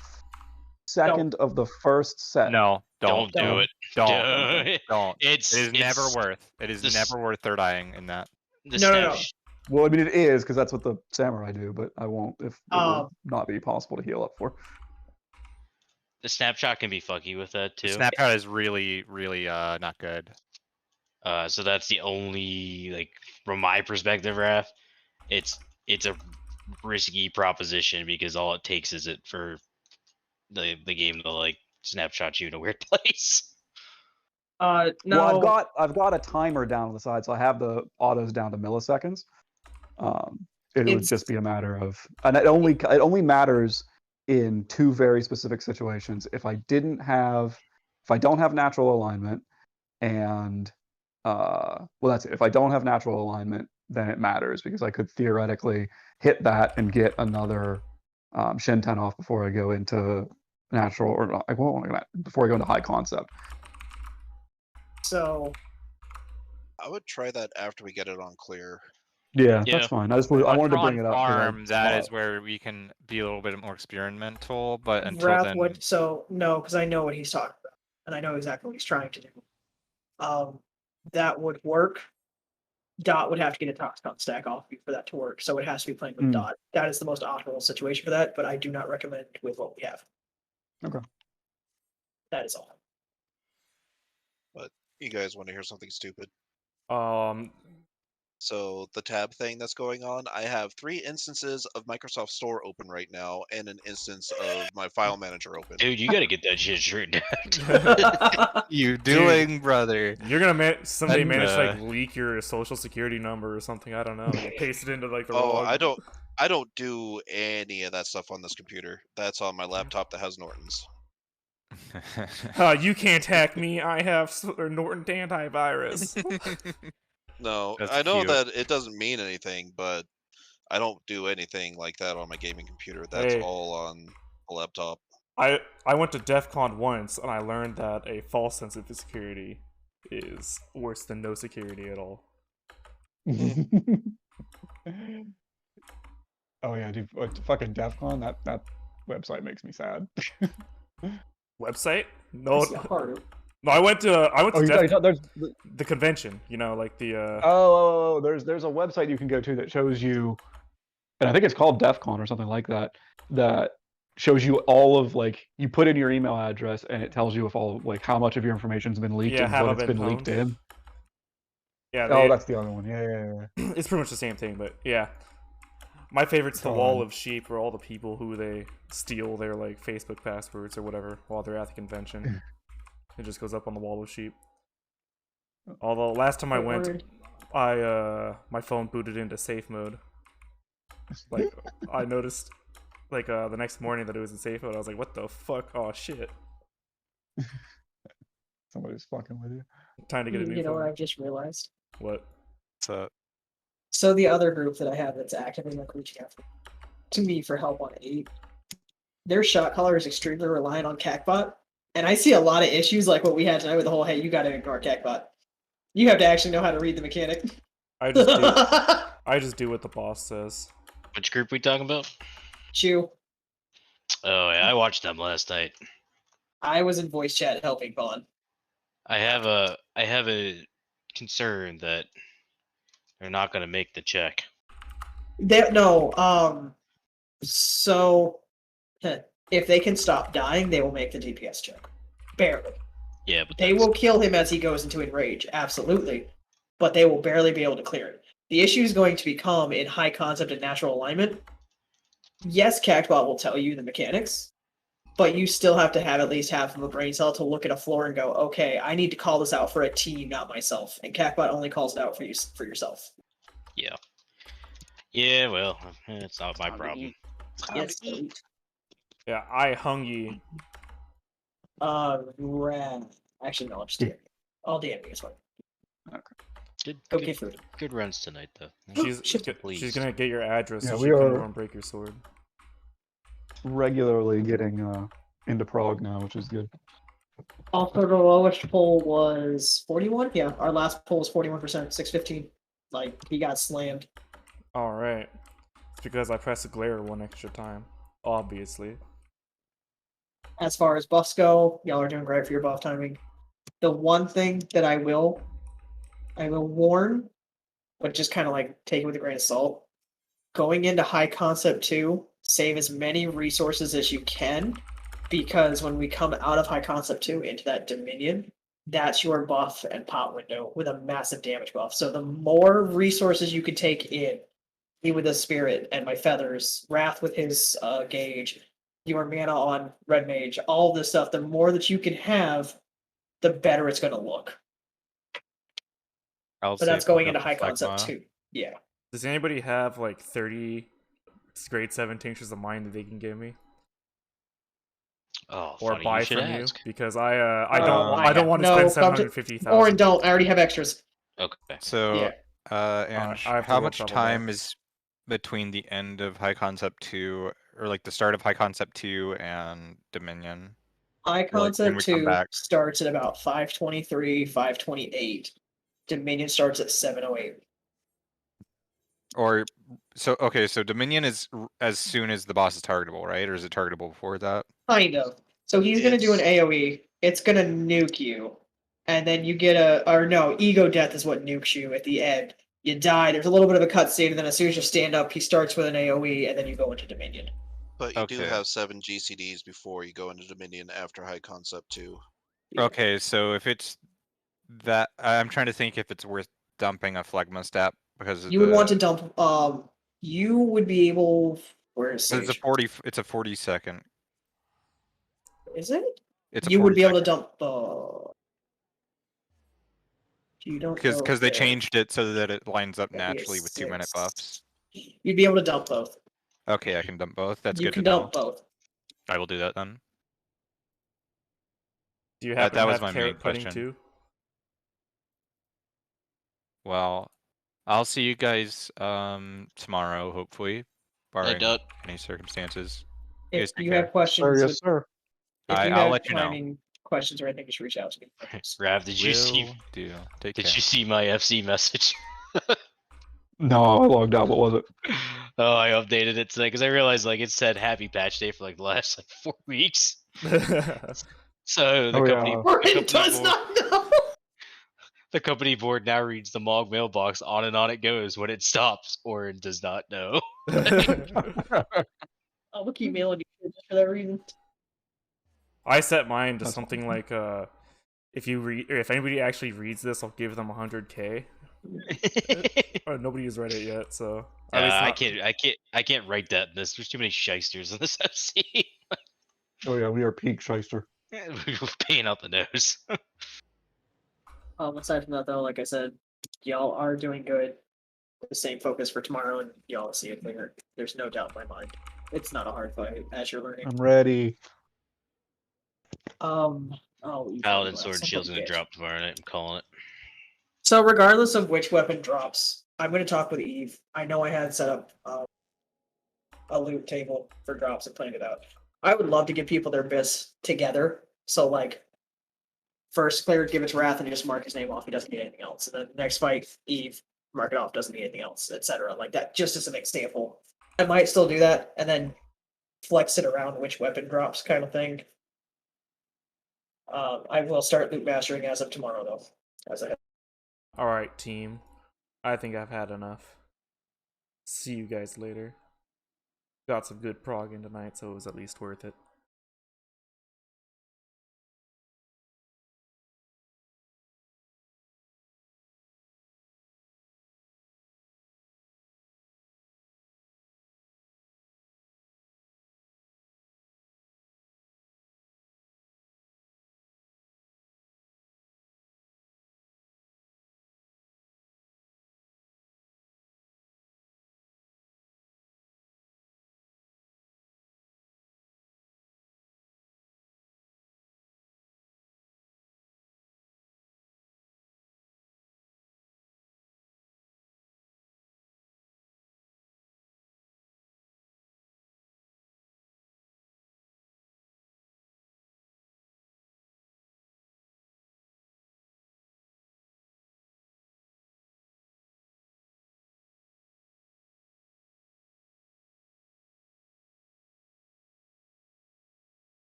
second of the first set, No, Don't do it. Don't. Don't. It's It is never it's- worth. It is this- never worth third eyeing in that. the No, no, snap. no. well, I mean it is because that's what the samurai do, but I won't if it would Um, not be possible to heal up for. The snapshot can be fucky with that The too. snapshot is really, really not good. So that's the only, like, from my perspective, Raph, it's a risky proposition because all it takes is it for the game to like snapshot you in a weird place. no. Well, I've got a timer down on the side, so I have the autos down to milliseconds. It would It's- just be a matter of, and it only matters in 2 very specific situations. If I don't have natural alignment, and well, that's it. If I don't have natural alignment, then it matters because I could theoretically hit that and get another Shin 10 off before I go into natural, or not, I won't want to before I go into high concept. So I would try that after we get it on clear. Yeah, Yeah. that's fine. I wanted to bring it up. 'cause I Farm, that saw is it. where we can be a little bit more experimental, but until Raph then, would no, because I know what he's talking about, and I know exactly what he's trying to do. That would work. Dot would have to get a Toxicon stack off for that to work, so it has to be playing with Hmm. Dot. That is the most optimal situation for that, but I do not recommend with what we have. Okay. That is all. You guys want to hear something stupid? So the tab thing that's going on, I have 3 instances of Microsoft Store open right now, and an instance of my file manager open. Dude, you gotta get that shit straightened out. you doing, brother? You're gonna someday And, manage to like leak your social security number or something. I don't know. You paste it into like the Oh, wrong. I don't do any of that stuff on this computer. That's on my laptop that has Norton's. You can't hack me. I have Norton antivirus. No, That's I know cute. that it doesn't mean anything, but I don't do anything like that on my gaming computer. That's Hey. all on a laptop. I went to DEF CON once and I learned that a false sense of security is worse than no security at all. Oh yeah, dude, fucking DEF CON, that website makes me sad. Website? No, It's not hard. no. I went to There's the convention. You know, like the. there's a website you can go to that shows you, and I think it's called DEF CON or something like that. That shows you all of like you put in your email address and it tells you if all like how much of your information's been leaked Yeah, and have what it it's been been leaked pwned? in. Yeah. Oh, that's the other one. Yeah. It's pretty much the same thing, but yeah. My favorite's the Fun. Wall of Sheep, where all the people who they steal their like Facebook passwords or whatever while they're at the convention. It just goes up on the Wall of Sheep. Although last time I went, Word. my phone booted into safe mode. Like I noticed, like the next morning that it was in safe mode. I was like, "What the fuck? Oh shit!" Somebody's fucking with you. Time to get a new You know phone. what I just realized? What? So, So the other group that I have that's actively like reaching out to me for help on 8, their shot caller is extremely reliant on CACBot, and I see a lot of issues like what we had tonight with the whole "Hey, you got to ignore CACBot. You have to actually know how to read the mechanic." I just do what the boss says. Which group we talking about? Chew. Oh yeah, I watched them last night. I was in voice chat helping Vaughn. I have a concern that they're not gonna make the check. So if they can stop dying, they will make the DPS check. Barely. Yeah, but They will kill him as he goes into enrage, absolutely. But they will barely be able to clear it. The issue is going to become in high concept and natural alignment. Yes, CACBot will tell you the mechanics, but you still have to have at least half of a brain cell to look at a floor and go, okay, I need to call this out for a team, not myself. And CACBot only calls it out for you for yourself. Yeah. Yeah, well, it's not my Time to problem. eat. Yes, delete. Yeah, I Hungy. Red. Actually, no, I'll just DM you. I'll DM you as well. Okay, food. Good runs tonight, though. She's Pleased. gonna get your address Yeah, so we she can come are- over and break your sword. Regularly getting into Prague now, which is good. Also, the lowest poll was 41. Yeah, our last poll was 41%, 615. Like, he got slammed. Alright. It's because I pressed the glare one extra time. Obviously. As far as buffs go, y'all are doing great for your buff timing. The one thing that I will warn, but just kind of like take it with a grain of salt. Going into High Concept 2, save as many resources as you can, because when we come out of High Concept 2 into that Dominion, that's your buff and pop window with a massive damage buff. So the more resources you can take in, me with a spirit and my feathers, Wrath with his gauge, your mana on Red Mage, all this stuff, the more that you can have, the better it's going to look. I'll But that's save going up into the High Concept Phlegma. 2. Yeah. Does anybody have like 30 grade 7 tinctures of mine that they can give me? Oh, Or funny buy you should from you? ask. Because I I don't want to no, spend come to- 750,000. Orin, don't. I already have extras. Okay. So, Yeah. and I have to how roll much double time that. is between the end of High Concept 2, or like the start of High Concept 2 and Dominion? High Or, like, when Concept we come 2 back? starts at about 523, 528. Dominion starts at 708. Or, so, okay, so Dominion is as soon as the boss is targetable, right? Or is it targetable before that? Kind of. So he's going to do an AoE. It's going to nuke you. And then you get Ego Death is what nukes you at the end. You die, there's a little bit of a cutscene, and then as soon as you stand up, he starts with an AoE, and then you go into Dominion. But you do Okay. have 7 GCDs before you go into Dominion after High Concept 2. Yeah. Okay, so if it's that, I'm trying to think if it's worth dumping a Phlegma stat because of You would want to dump, you would be able, where is It's a Sage? 40. It's a 40-second. Is it? It's a You would be able to 40-second. dump you don't Because know they if- changed it so that it lines up That'd be a naturally with 2-minute 6. buffs. You'd be able to dump both. Okay, I can dump both. That's You good can to know. dump both. I will do that then. Do you happen that to was have my main carrot pudding question. too? Well, I'll see you guys tomorrow, hopefully, barring Duck. any circumstances. You guys If take you care. have questions, Yes, sir. if you I'll have let you know. timing questions or anything, just reach out to me. Rav, did you see? Will do. Take Did care. you see my FC message? No, I logged out. What was it? Oh, I updated it today because I realized like it said Happy Patch Day for like the last like 4 weeks. So the Oh, company, yeah. the Orin company does board, not know. the company board now reads the Mog mailbox on it goes. When it stops, Orin does not know. I'll keep mailing you just for that reason. I set mine to That's something like if anybody actually reads this, I'll give them 100k. Nobody has read it yet, so at least I not- can't write that in this. There's too many shysters in this FC. Oh yeah, we are peak shyster. We're paying out the nose. Aside from that, though, like I said, y'all are doing good. The same focus for tomorrow, and y'all see it later. There's no doubt in my mind. It's not a hard fight as you're learning. I'm ready. Oh, Paladin Sword and Shield's gonna drop tomorrow night. I'm calling it. So regardless of which weapon drops, I'm going to talk with Eve. I know I had set up a loot table for drops and planned it out. I would love to give people their bis together. So like, first cleric give its wrath and just mark his name off. He doesn't need anything else. And then next fight, Eve mark it off. Doesn't need anything else, etc. Like that, just as an example. I might still do that and then flex it around which weapon drops, kind of thing. I will start loot mastering as of tomorrow, though. As I Alright, team. I think I've had enough. See you guys later. Got some good prog in tonight, so it was at least worth it.